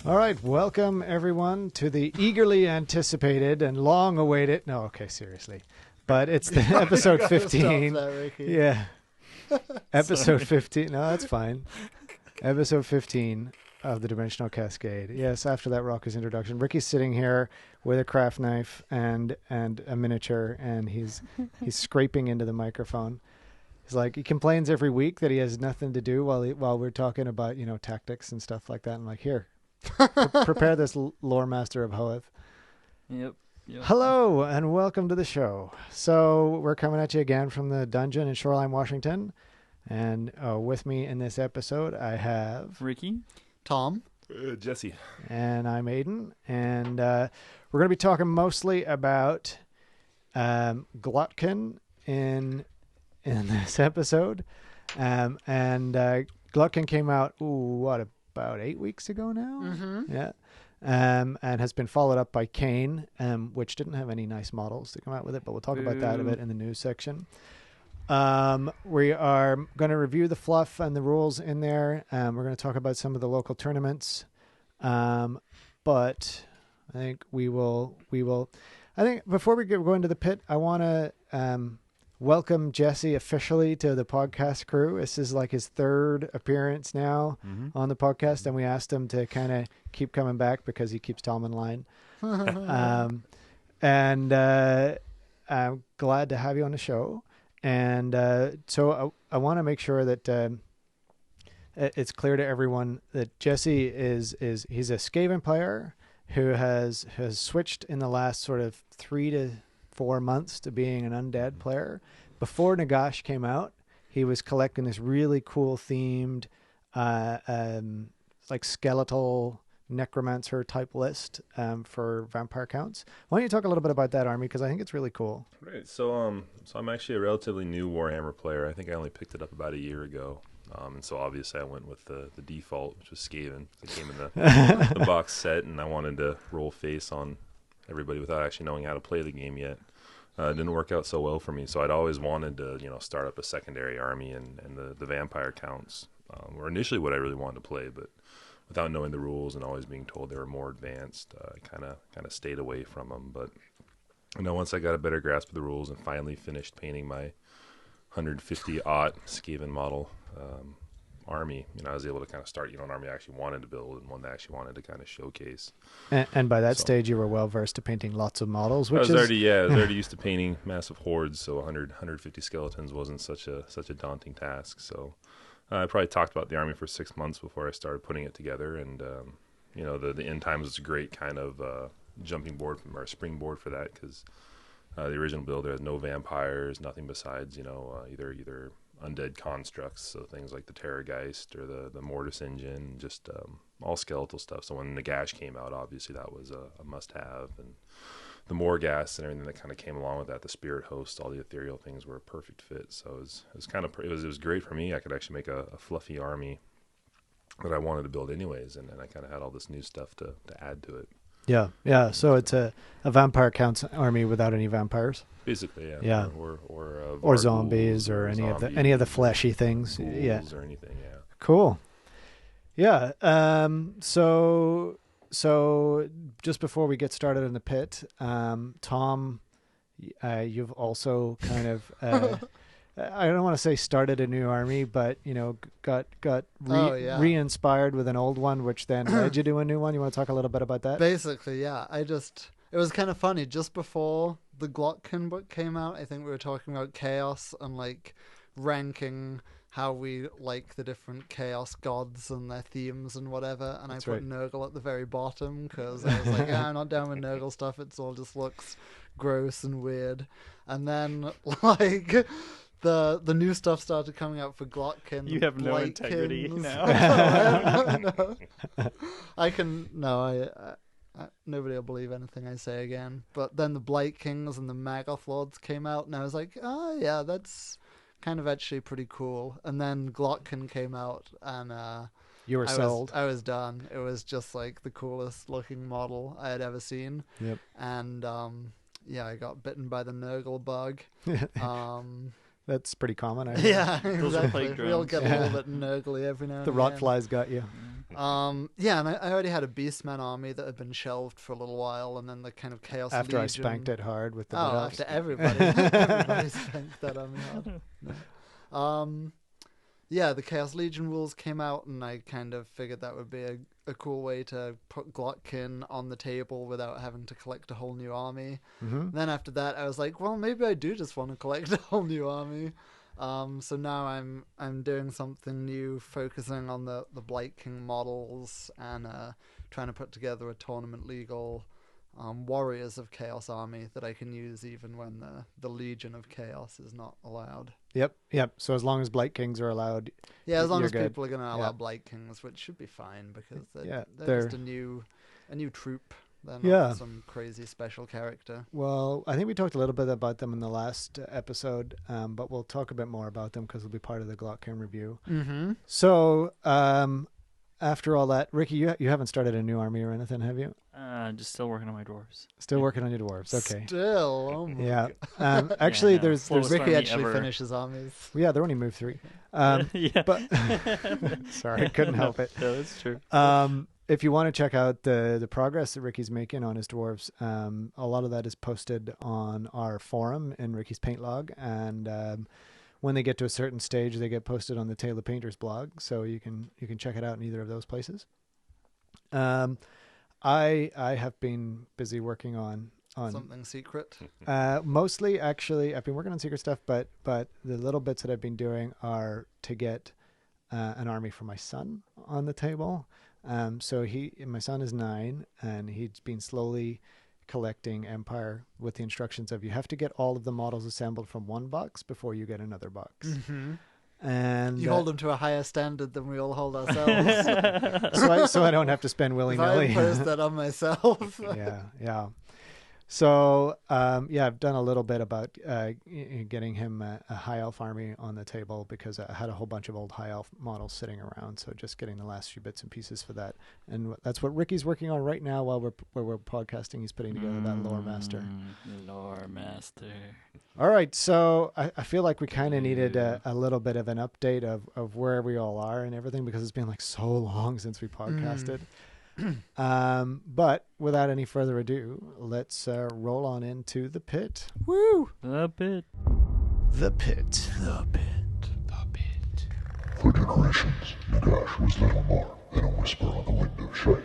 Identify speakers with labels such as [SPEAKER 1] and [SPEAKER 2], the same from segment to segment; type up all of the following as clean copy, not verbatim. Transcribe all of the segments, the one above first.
[SPEAKER 1] All right, welcome everyone to the eagerly anticipated and long awaited. No, okay, seriously, but it's the episode 15. Yeah, episode 15. No, that's fine. Episode 15 of the Dimensional Cascade. Yes, after that raucous introduction, Ricky's sitting here with a craft knife and a miniature, and he's scraping into the microphone. He's like, he complains every week that he has nothing to do while we're talking about tactics and stuff like that. I'm like, here. Prepare this lore master of Hoeth.
[SPEAKER 2] Yep.
[SPEAKER 1] Hello and welcome to the show. So we're coming at you again from the dungeon in Shoreline, Washington, and with me in this episode I have
[SPEAKER 2] Ricky,
[SPEAKER 3] Tom,
[SPEAKER 4] Jesse,
[SPEAKER 1] and I'm Aiden, and we're going to be talking mostly about Glottkin in this episode, and Glottkin came out about 8 weeks ago now.
[SPEAKER 3] Mm-hmm.
[SPEAKER 1] Yeah. And has been followed up by Kane, which didn't have any nice models to come out with it, but we'll talk about that a bit in the news section. We are going to review the fluff and the rules in there. We're going to talk about some of the local tournaments. But I think I think before we go into the pit, I want to welcome Jesse officially to the podcast crew. This is like his third appearance now on the podcast, and we asked him to kind of keep coming back because he keeps Tom in line. And I'm glad to have you on the show. And so I want to make sure that it's clear to everyone that Jesse he's a Skaven player who has switched in the last sort of 3 to 4 months to being an undead player. Before Nagash came out, he was collecting this really cool themed like skeletal necromancer type list for vampire counts. Why don't you talk a little bit about that army, because I think it's really cool.
[SPEAKER 4] Right. So I'm actually a relatively new Warhammer player. I think I only picked it up about a year ago. And so obviously I went with the default, which was Skaven. It came in the box set, and I wanted to roll face on everybody without actually knowing how to play the game yet. It didn't work out so well for me, so I'd always wanted to, start up a secondary army, and the vampire counts were initially what I really wanted to play, but without knowing the rules and always being told they were more advanced, I kind of stayed away from them. But once I got a better grasp of the rules and finally finished painting my 150-aught Skaven model army, I was able to kind of start, an army I actually wanted to build and one that I actually wanted to kind of showcase.
[SPEAKER 1] And by that stage, you were well versed to painting lots of models, which
[SPEAKER 4] I was already used to painting massive hordes, so 150 skeletons wasn't such a daunting task. So I probably talked about the army for 6 months before I started putting it together, and the end times was a great kind of jumping board or springboard for that, because the original build there has no vampires, nothing besides either undead constructs, so things like the Terrorgeist or the Mortis engine, just all skeletal stuff. So when Nagash came out, obviously that was a must-have, and the Morghast and everything that kind of came along with that, the Spirit Host, all the ethereal things were a perfect fit. So it was great for me. I could actually make a fluffy army that I wanted to build anyways, and then I kind of had all this new stuff to add to it.
[SPEAKER 1] Yeah. So it's a vampire counts army without any vampires.
[SPEAKER 4] Basically,
[SPEAKER 1] yeah.
[SPEAKER 4] Or
[SPEAKER 1] zombies or any of the fleshy things. Yeah.
[SPEAKER 4] Or anything, yeah.
[SPEAKER 1] Cool. Yeah. So just before we get started in the pit, Tom, you've also kind of I don't want to say started a new army, but got re-inspired with an old one, which then led you to a new one. You want to talk a little bit about that?
[SPEAKER 3] Basically, yeah. It was kind of funny. Just before the Glottkin book came out, I think we were talking about chaos and like ranking how we like the different chaos gods and their themes and whatever. And I put Nurgle at the very bottom because I was like, I'm not down with Nurgle stuff. It all just looks gross and weird. And then like the new stuff started coming out for Glottkin.
[SPEAKER 2] You have no integrity now.
[SPEAKER 3] Nobody will believe anything I say again. But then the Blight Kings and the Magoth Lords came out, and I was like, oh yeah, that's kind of actually pretty cool. And then Glottkin came out, and
[SPEAKER 1] you were sold.
[SPEAKER 3] I was done. It was just like the coolest looking model I had ever seen.
[SPEAKER 1] Yep.
[SPEAKER 3] And I got bitten by the Nurgle bug.
[SPEAKER 1] That's pretty common. I heard.
[SPEAKER 3] Yeah,
[SPEAKER 2] Those are
[SPEAKER 3] exactly.
[SPEAKER 2] plague
[SPEAKER 3] We all
[SPEAKER 2] drones.
[SPEAKER 3] get a little bit nurgly every now and
[SPEAKER 1] The
[SPEAKER 3] again.
[SPEAKER 1] rot flies got you.
[SPEAKER 3] Yeah, and I already had a Beastman army that had been shelved for a little while, and then the kind of Chaos
[SPEAKER 1] After I
[SPEAKER 3] Legion.
[SPEAKER 1] spanked it hard with the
[SPEAKER 3] Oh,
[SPEAKER 1] bells.
[SPEAKER 3] after everybody spanked that army hard. No. Yeah, the Chaos Legion rules came out, and I kind of figured that would be a cool way to put Glottkin on the table without having to collect a whole new army.
[SPEAKER 1] Mm-hmm.
[SPEAKER 3] Then after that, I was like, well, maybe I do just want to collect a whole new army. So now I'm doing something new, focusing on the Blight King models and trying to put together a tournament legal Warriors of Chaos army that I can use even when the Legion of Chaos is not allowed.
[SPEAKER 1] Yep. So as long as Blight Kings are allowed,
[SPEAKER 3] Yeah, as long
[SPEAKER 1] you're
[SPEAKER 3] as
[SPEAKER 1] good.
[SPEAKER 3] people are going to allow
[SPEAKER 1] Yeah.
[SPEAKER 3] Blight Kings, which should be fine because
[SPEAKER 1] Yeah,
[SPEAKER 3] they're just a new troop. They're not
[SPEAKER 1] Yeah.
[SPEAKER 3] some crazy special character.
[SPEAKER 1] well, I think we talked a little bit about them in the last episode, but we'll talk a bit more about them because they'll be part of the Glottkin review.
[SPEAKER 3] Mm-hmm.
[SPEAKER 1] So after all that, Ricky, you haven't started a new army or anything, have you?
[SPEAKER 2] Just still working on my dwarves.
[SPEAKER 1] Still working on your dwarves. Okay.
[SPEAKER 3] Still, oh my
[SPEAKER 1] Yeah.
[SPEAKER 3] God.
[SPEAKER 1] Actually,
[SPEAKER 2] no,
[SPEAKER 1] there's
[SPEAKER 2] slowest
[SPEAKER 3] Ricky
[SPEAKER 2] army
[SPEAKER 3] actually
[SPEAKER 2] ever.
[SPEAKER 3] finishes armies.
[SPEAKER 1] yeah, they're only move 3.
[SPEAKER 2] Yeah.
[SPEAKER 1] But sorry, couldn't help it.
[SPEAKER 2] No, that's true.
[SPEAKER 1] If you want to check out the progress that Ricky's making on his dwarves, a lot of that is posted on our forum in Ricky's Paint Log, and when they get to a certain stage, they get posted on the Tale of Painters blog, so you can check it out in either of those places. I have been busy working on
[SPEAKER 3] Something secret.
[SPEAKER 1] mostly, actually, I've been working on secret stuff, but the little bits that I've been doing are to get an army for my son on the table. So my son is 9, and he's been slowly collecting Empire with the instructions of you have to get all of the models assembled from one box before you get another box.
[SPEAKER 3] Mm-hmm.
[SPEAKER 1] And
[SPEAKER 3] You hold them to a higher standard than we all hold ourselves.
[SPEAKER 1] so I don't have to spend willy
[SPEAKER 3] If I
[SPEAKER 1] nilly.
[SPEAKER 3] impose that on myself.
[SPEAKER 1] Yeah. So, I've done a little bit about getting him a high elf army on the table because I had a whole bunch of old high elf models sitting around. So just getting the last few bits and pieces for that. And that's what Ricky's working on right now while we're podcasting. He's putting together that lore master.
[SPEAKER 2] Lore master.
[SPEAKER 1] All right. So I feel like we kind of needed a little bit of an update of where we all are and everything because it's been like so long since we podcasted. But without any further ado, let's roll on into the pit. Woo!
[SPEAKER 2] The pit.
[SPEAKER 1] The pit.
[SPEAKER 2] The pit.
[SPEAKER 1] The pit.
[SPEAKER 5] For generations, Nagash was little more than a whisper on the wind of Shakin.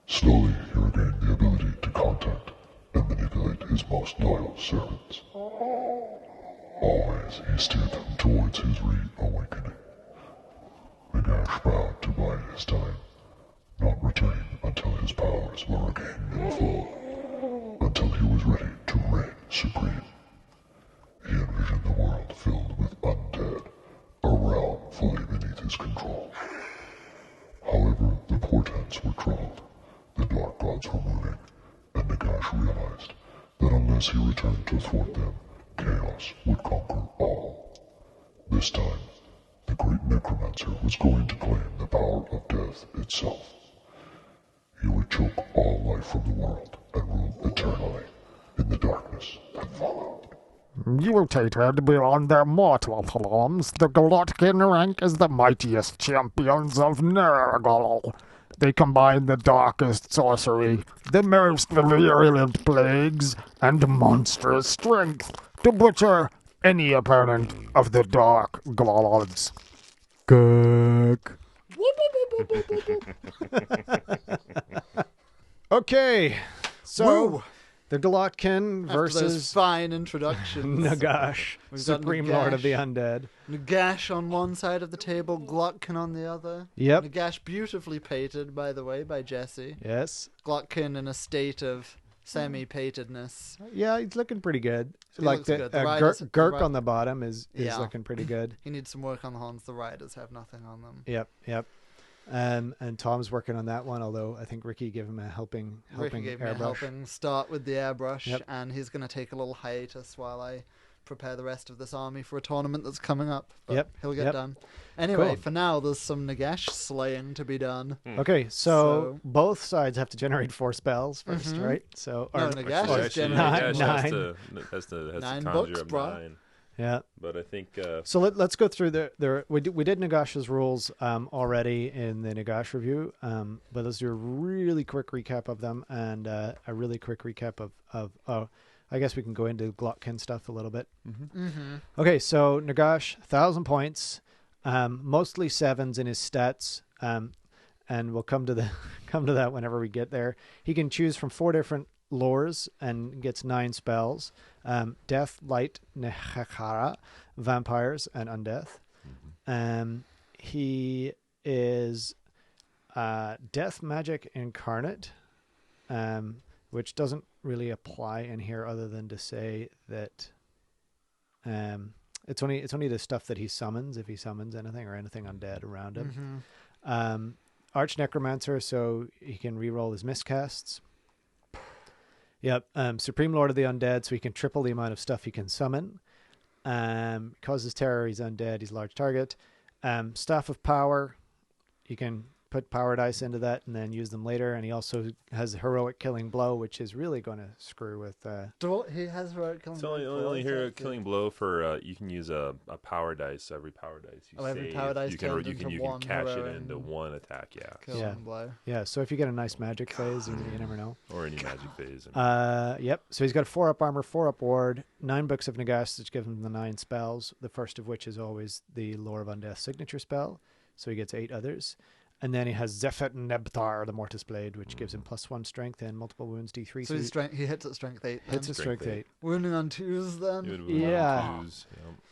[SPEAKER 5] Slowly, he regained the ability to contact and manipulate his most loyal servants. Always, he steered them towards his reawakening. Nagash vowed to bide his time, not returning until his powers were regained in full, until he was ready to reign supreme. He envisioned the world filled with undead, a realm fully beneath his control. However, the portents were troubled, the dark gods were moving, and Nagash realized that unless he returned to thwart them, chaos would conquer all. This time, the great necromancer was going to claim the power of death itself. He would choke all life from the world and rule eternally in the darkness that followed.
[SPEAKER 6] Mutated beyond their mortal forms, the Glottkin rank as the mightiest champions of Nurgle. They combine the darkest sorcery, the most virulent plagues, and monstrous strength to butcher any opponent of the Dark Glotts.
[SPEAKER 1] Gurk. Okay, so
[SPEAKER 3] Woo!
[SPEAKER 1] the Glottkin
[SPEAKER 3] After those
[SPEAKER 1] versus
[SPEAKER 3] fine introductions.
[SPEAKER 1] Nagash,
[SPEAKER 3] We've got
[SPEAKER 1] Supreme Lord of the
[SPEAKER 3] Nagash.
[SPEAKER 1] Undead.
[SPEAKER 3] Nagash on one side of the table, Glottkin on the other.
[SPEAKER 1] Yep.
[SPEAKER 3] Nagash beautifully painted, by the way, by Jesse.
[SPEAKER 1] Yes.
[SPEAKER 3] Glottkin in a state of semi-paintedness.
[SPEAKER 1] Yeah, he's looking pretty good.
[SPEAKER 3] He
[SPEAKER 1] like
[SPEAKER 3] looks
[SPEAKER 1] the
[SPEAKER 3] good. The riders- the
[SPEAKER 1] Gurk
[SPEAKER 3] ri-
[SPEAKER 1] on the bottom is
[SPEAKER 3] Yeah.
[SPEAKER 1] looking pretty good.
[SPEAKER 3] He needs some work on the horns. The riders have nothing on them.
[SPEAKER 1] Yep. And Tom's working on that one, although I think Ricky gave him a helping
[SPEAKER 3] Ricky gave me a
[SPEAKER 1] airbrush.
[SPEAKER 3] helping start with the airbrush,
[SPEAKER 1] Yep.
[SPEAKER 3] and he's going to take a little hiatus while I prepare the rest of this army for a tournament that's coming up. But
[SPEAKER 1] Yep,
[SPEAKER 3] he'll get
[SPEAKER 1] yep.
[SPEAKER 3] done. Anyway,
[SPEAKER 1] Cool.
[SPEAKER 3] for now, there's some Nagash slaying to be done.
[SPEAKER 1] Okay, so
[SPEAKER 3] So-
[SPEAKER 1] both sides have to generate 4 spells 1st,
[SPEAKER 3] Mhm.
[SPEAKER 1] right? So
[SPEAKER 3] No,
[SPEAKER 1] or-
[SPEAKER 3] Nagash
[SPEAKER 1] or
[SPEAKER 3] is
[SPEAKER 4] Actually,
[SPEAKER 3] generating
[SPEAKER 1] nine.
[SPEAKER 4] Nagash has to
[SPEAKER 3] Nine
[SPEAKER 4] conjure
[SPEAKER 3] books,
[SPEAKER 4] up
[SPEAKER 3] bro.
[SPEAKER 4] 9.
[SPEAKER 1] Yeah.
[SPEAKER 4] But I think
[SPEAKER 1] So let's go through we did Nagash's rules already in the Nagash review, but let's do a really quick recap of them and a really quick recap of I guess we can go into Glottkin stuff a little bit. Okay, so Nagash, 1,000 points, mostly 7s in his stats, and we'll come to that whenever we get there. He can choose from 4 different lores and gets 9 spells: death, light, nehekara, vampires, and undeath. He is death magic incarnate, which doesn't really apply in here other than to say that it's only the stuff that he summons, if he summons anything or anything undead around him. Arch necromancer, so he can reroll his miscasts. Yep. Supreme Lord of the Undead, so he can triple the amount of stuff he can summon. Causes terror, he's undead, he's a large target. Staff of Power, you can put power dice into that and then use them later. And he also has Heroic Killing Blow, which is really going to screw with...
[SPEAKER 3] He has Heroic Killing
[SPEAKER 4] it's
[SPEAKER 3] Blow.
[SPEAKER 4] only here killing blow for you can use a power dice. Every power dice you save,
[SPEAKER 3] every power dice
[SPEAKER 4] you can cash it
[SPEAKER 3] heroic
[SPEAKER 4] into 1 attack.
[SPEAKER 3] Killing Blow.
[SPEAKER 1] Yeah, so if you get a nice magic phase, you never know.
[SPEAKER 4] Or any magic phase.
[SPEAKER 1] Yep. So he's got 4-up armor, 4-up ward, 9 books of Nagash, which give him the 9 spells. The first of which is always the Lore of Undeath signature spell. So he gets 8 others. And then he has Zephet Nebtar, the Mortis Blade, which gives him +1 strength and multiple wounds D3.
[SPEAKER 3] So he hits at strength 8.
[SPEAKER 1] Hits at strength 8.
[SPEAKER 3] Wounding on 2s then?
[SPEAKER 1] Yeah.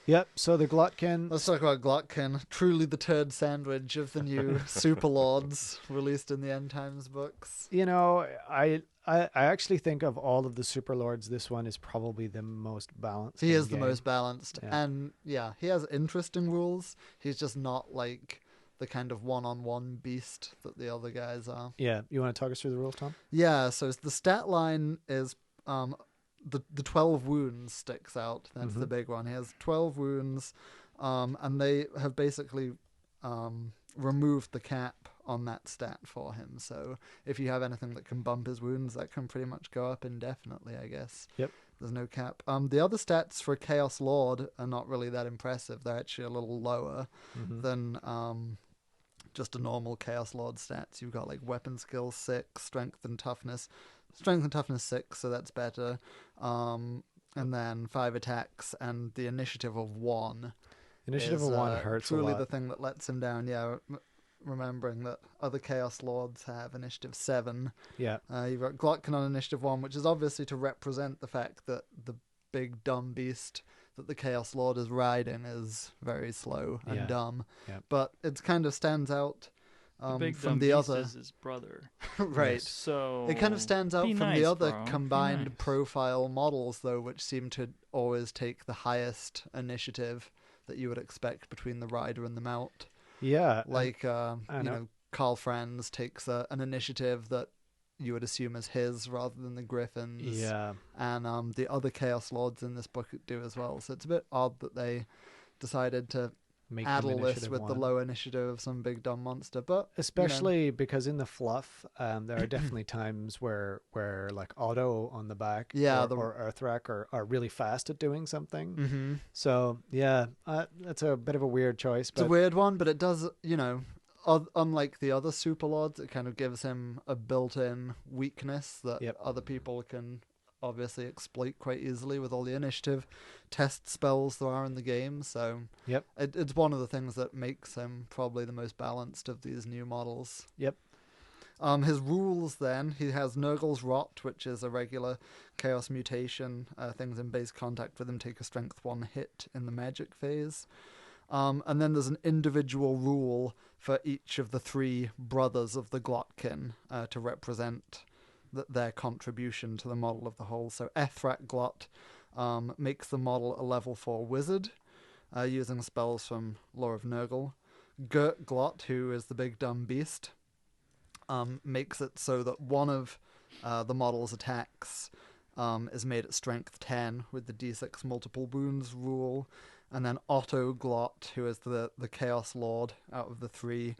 [SPEAKER 1] Yep. So the Glottkin.
[SPEAKER 3] Let's talk about Glottkin. Truly the turd sandwich of the new Super Lords released in the End Times books.
[SPEAKER 1] You know, I actually think of all of the Super Lords, this one is probably the most balanced.
[SPEAKER 3] He is the most balanced.
[SPEAKER 1] Yeah.
[SPEAKER 3] And yeah, he has interesting rules. He's just not like the kind of one-on-one beast that the other guys are.
[SPEAKER 1] Yeah. You want to talk us through the rules, Tom?
[SPEAKER 3] Yeah, so the stat line is the 12 wounds sticks out. That's the big one. He has 12 wounds, and they have basically removed the cap on that stat for him. So if you have anything that can bump his wounds, that can pretty much go up indefinitely, I guess.
[SPEAKER 1] Yep.
[SPEAKER 3] There's no cap. The other stats for Chaos Lord are not really that impressive. They're actually a little lower than just a normal Chaos Lord stats. You've got like weapon skill 6, strength and toughness 6, so that's better. And then 5 attacks and the initiative of 1.
[SPEAKER 1] Initiative of 1 hurts a lot.
[SPEAKER 3] Truly the thing that lets him down. Yeah, remembering that other Chaos Lords have initiative 7.
[SPEAKER 1] Yeah.
[SPEAKER 3] You've got Glottkin on initiative 1, which is obviously to represent the fact that the big dumb beast that the Chaos Lord is riding is very slow and dumb.
[SPEAKER 1] Yeah.
[SPEAKER 3] But it kind of stands out
[SPEAKER 2] The big
[SPEAKER 3] from
[SPEAKER 2] dumb
[SPEAKER 3] the
[SPEAKER 2] beast
[SPEAKER 3] other.
[SPEAKER 2] is his brother.
[SPEAKER 3] Right.
[SPEAKER 2] So
[SPEAKER 3] It kind of stands out
[SPEAKER 2] be
[SPEAKER 3] from
[SPEAKER 2] nice,
[SPEAKER 3] the other
[SPEAKER 2] bro. Be
[SPEAKER 3] combined
[SPEAKER 2] nice.
[SPEAKER 3] profile models, though, which seem to always take the highest initiative that you would expect between the rider and the mount.
[SPEAKER 1] Yeah.
[SPEAKER 3] Like,
[SPEAKER 1] know.
[SPEAKER 3] Carl Franz takes an initiative that you would assume is his rather than the Griffins.
[SPEAKER 1] Yeah.
[SPEAKER 3] And the other Chaos Lords in this book do as well. So it's a bit odd that they decided to
[SPEAKER 1] Make
[SPEAKER 3] addle
[SPEAKER 1] him
[SPEAKER 3] this
[SPEAKER 1] initiative
[SPEAKER 3] with the
[SPEAKER 1] 1.
[SPEAKER 3] low initiative of some big dumb monster. But
[SPEAKER 1] Especially because in the fluff, there are definitely times where like Otto on the back or Earthrack are really fast at doing something. So, yeah, that's a bit of a weird choice.
[SPEAKER 3] It's a weird one, but it does, unlike the other Super Lords, it kind of gives him a built-in weakness that other people can obviously exploit quite easily with all the initiative test spells there are in the game. So it's one of the things that makes him probably the most balanced of these new models.
[SPEAKER 1] Yep.
[SPEAKER 3] His rules then, he has Nurgle's Rot, which is a regular chaos mutation. Things in base contact with him take a strength 1 hit in the magic phase. And then there's an individual rule for each of the 3 brothers of the Glottkin to represent their contribution to the model of the whole. So Ethrak Glott makes the model a level 4 wizard using spells from Lore of Nurgle. Gert Glott, who is the big dumb beast, makes it so that one of the model's attacks is made at strength 10 with the d6 multiple wounds rule. And then Otto Glott, who is the Chaos Lord out of the 3,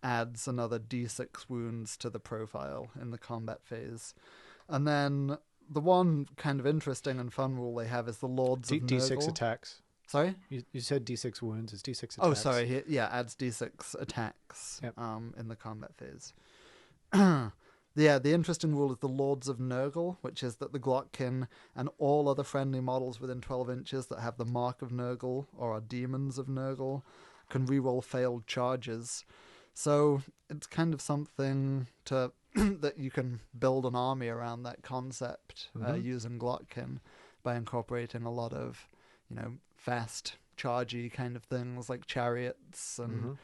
[SPEAKER 3] adds another d6 wounds to the profile in the combat phase. And then the one kind of interesting and fun rule they have is the Lords of Nurgle.
[SPEAKER 1] D6 attacks.
[SPEAKER 3] Sorry?
[SPEAKER 1] You said D6 wounds. It's D6 attacks.
[SPEAKER 3] Oh, sorry. Yeah, adds d6 attacks
[SPEAKER 1] Yep.
[SPEAKER 3] in the combat phase. Yeah, the interesting rule is the Lords of Nurgle, which is that the Glottkin and all other friendly models within 12 inches that have the Mark of Nurgle or are demons of Nurgle can reroll failed charges. So it's kind of something to that you can build an army around that concept using Glottkin by incorporating a lot of, fast chargey kind of things like chariots and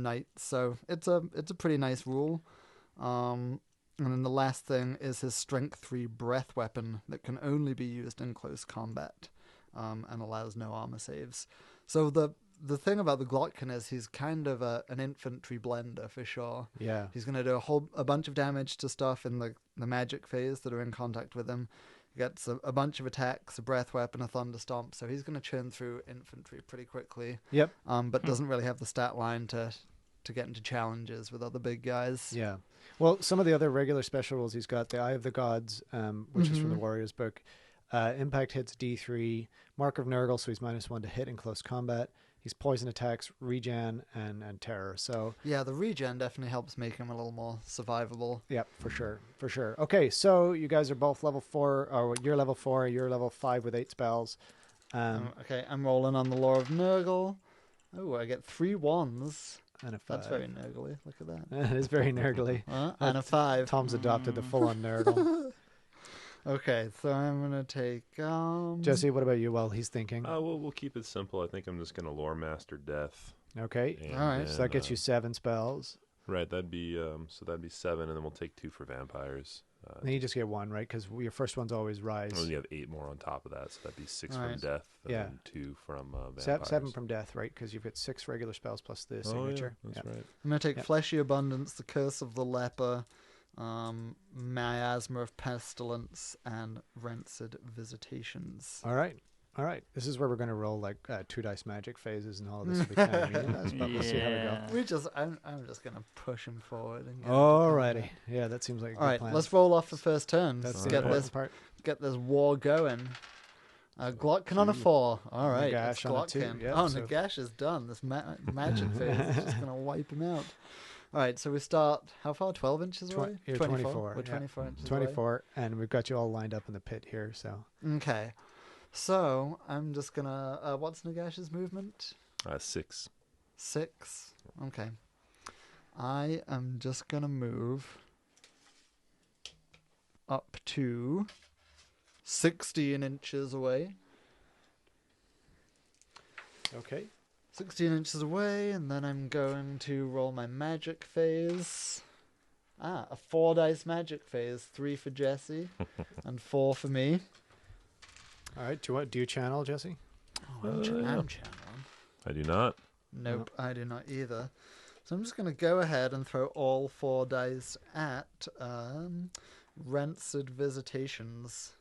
[SPEAKER 3] knights. So it's a pretty nice rule. And then the last thing is his Strength 3 breath weapon that can only be used in close combat and allows no armor saves. So the thing about the Glottkin is he's kind of an infantry blender for sure.
[SPEAKER 1] Yeah.
[SPEAKER 3] He's going to do a bunch of damage to stuff in the magic phase that are in contact with him. He gets a bunch of attacks, a breath weapon, a thunder stomp. So he's going to churn through infantry pretty quickly.
[SPEAKER 1] Yep.
[SPEAKER 3] But doesn't really have the stat line to get into challenges with other big guys.
[SPEAKER 1] Yeah. Well, some of the other regular special rules he's got, the Eye of the Gods, which is from the Warriors book. Impact hits D3, Mark of Nurgle, so he's -1 to hit in close combat. He's poison attacks, regen, and terror. So
[SPEAKER 3] yeah, the regen definitely helps make him a little more survivable.
[SPEAKER 1] Yeah, for sure. Okay, so you guys are both level 4, or you're level 4, you're level 5 with 8 spells.
[SPEAKER 3] Okay, I'm rolling on the Lore of Nurgle. Oh, I get 3 1s.
[SPEAKER 1] And a 5.
[SPEAKER 3] That's very nurgly. Look at that.
[SPEAKER 1] It is very nurgly.
[SPEAKER 3] And a 5.
[SPEAKER 1] Tom's adopted the full-on nurgle.
[SPEAKER 3] Okay, so I'm gonna take
[SPEAKER 1] Jesse, what about you while he's thinking?
[SPEAKER 4] We'll keep it simple. I think I'm just gonna lore master death.
[SPEAKER 1] Okay.
[SPEAKER 4] And
[SPEAKER 3] all right.
[SPEAKER 4] then,
[SPEAKER 1] So that gets you 7 spells.
[SPEAKER 4] Right, that'd be 7, and then we'll take 2 for vampires.
[SPEAKER 1] Then you just get 1, right? Because your first one's always rise.
[SPEAKER 4] Oh, you have 8 more on top of that, so that'd be 6
[SPEAKER 3] All
[SPEAKER 4] from
[SPEAKER 3] right.
[SPEAKER 4] death, and
[SPEAKER 1] Yeah.
[SPEAKER 4] then 2 from vampires.
[SPEAKER 1] 7 from death, right? Because you've got 6 regular spells plus the
[SPEAKER 4] Oh,
[SPEAKER 1] signature.
[SPEAKER 4] yeah, that's right.
[SPEAKER 3] I'm gonna take
[SPEAKER 1] Yep.
[SPEAKER 3] Fleshy Abundance, the Curse of the Leper, Miasma of Pestilence, and Rancid Visitations.
[SPEAKER 1] All right. This is where we're going to roll like 2 dice magic phases and all of this will be kind of meaningless, but we'll see how we go.
[SPEAKER 3] I'm just gonna push him forward. And get
[SPEAKER 1] Alrighty. Yeah, that seems like a
[SPEAKER 3] All
[SPEAKER 1] good
[SPEAKER 3] right,
[SPEAKER 1] plan.
[SPEAKER 3] let's roll off the first turn.
[SPEAKER 1] That's
[SPEAKER 3] Get
[SPEAKER 1] the
[SPEAKER 3] this
[SPEAKER 1] important part.
[SPEAKER 3] get this war going. Glottkin on a 4. All right,
[SPEAKER 1] Nagash
[SPEAKER 3] it's
[SPEAKER 1] on a 2,
[SPEAKER 3] Glottkin.
[SPEAKER 1] yep,
[SPEAKER 3] Oh,
[SPEAKER 1] so-
[SPEAKER 3] Nagash is done. This magic phase is just gonna wipe him out. All right, so we start how far? 12 inches away.
[SPEAKER 1] You're 24.
[SPEAKER 3] We're
[SPEAKER 1] yeah.
[SPEAKER 3] 24 inches
[SPEAKER 1] 24, and we've got you all lined up in the pit here. So
[SPEAKER 3] away. Okay, so I'm just gonna. What's Nagash's movement?
[SPEAKER 4] 6.
[SPEAKER 3] 6. Okay, I am just gonna move up to 16 inches away.
[SPEAKER 1] okay.
[SPEAKER 3] 16 inches away, and then I'm going to roll my magic phase. A 4 dice magic phase. 3 for Jesse, and 4 for me.
[SPEAKER 1] All right. Do you channel, Jesse?
[SPEAKER 3] Oh, I'm channeling.
[SPEAKER 4] I do not.
[SPEAKER 3] Nope, I do not either. So I'm just going to go ahead and throw all 4 dice at Rancid Visitations.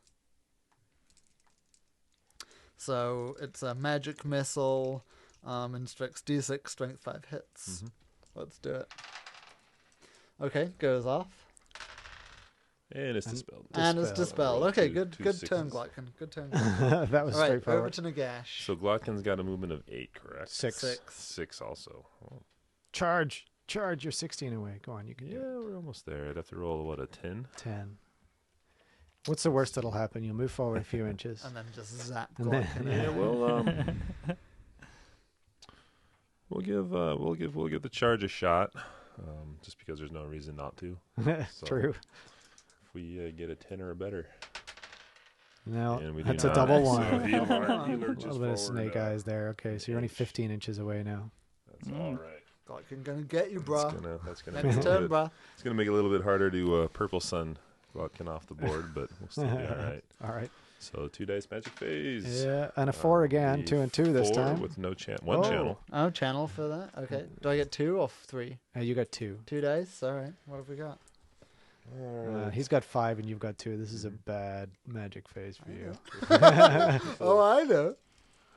[SPEAKER 3] So it's a magic missile, instructs D6, strength 5 hits. Let's do it. Okay, goes off.
[SPEAKER 4] And it's dispelled.
[SPEAKER 3] And it's dispelled. Okay,
[SPEAKER 4] Two-
[SPEAKER 3] good
[SPEAKER 4] two
[SPEAKER 3] good
[SPEAKER 4] sixes.
[SPEAKER 3] turn, Glottkin. Good turn.
[SPEAKER 1] That was
[SPEAKER 3] All right, over
[SPEAKER 1] straightforward.
[SPEAKER 3] to Nagash.
[SPEAKER 4] So Glottkin's got a movement of 8, correct?
[SPEAKER 1] 6.
[SPEAKER 4] 6 also. Oh.
[SPEAKER 1] Charge. You're 16 away. Go on. You can
[SPEAKER 4] Yeah,
[SPEAKER 1] do it.
[SPEAKER 4] we're almost there. I'd have to roll, what, a 10?
[SPEAKER 1] 10. What's the worst that'll happen? You'll move forward a few inches.
[SPEAKER 3] And then just zap
[SPEAKER 1] And then-
[SPEAKER 3] Glottkin.
[SPEAKER 4] Yeah, we'll give the charge a shot, just because there's no reason not to. So,
[SPEAKER 1] True.
[SPEAKER 4] If we get a 10 or a better,
[SPEAKER 1] No,
[SPEAKER 4] and we do
[SPEAKER 1] that's a
[SPEAKER 4] not,
[SPEAKER 1] double
[SPEAKER 4] so
[SPEAKER 1] 1.
[SPEAKER 4] he
[SPEAKER 1] A
[SPEAKER 4] lurches
[SPEAKER 1] little bit of
[SPEAKER 4] forward,
[SPEAKER 1] snake eyes there. Okay, so you're only
[SPEAKER 4] inch.
[SPEAKER 1] 15 inches away now.
[SPEAKER 4] That's all right.
[SPEAKER 3] Glottkin gonna get you, bruh.
[SPEAKER 4] That's gonna
[SPEAKER 3] Next
[SPEAKER 4] make it a
[SPEAKER 3] turn,
[SPEAKER 4] little bit,
[SPEAKER 3] bruh.
[SPEAKER 4] it's gonna make it a little bit harder to purple sun Glottkin off the board, but we'll still be all right.
[SPEAKER 1] All right.
[SPEAKER 4] So 2 dice magic phase.
[SPEAKER 1] Yeah, and a 4 again. 2 and 2 this
[SPEAKER 4] 4
[SPEAKER 1] time.
[SPEAKER 4] with no one channel.
[SPEAKER 3] Oh, channel for that? Okay. Do I get 2 or 3?
[SPEAKER 1] You got 2.
[SPEAKER 3] 2 dice? Alright. What have we got?
[SPEAKER 1] He's got 5 and you've got 2. This is a bad magic phase for you.
[SPEAKER 3] Oh, I know.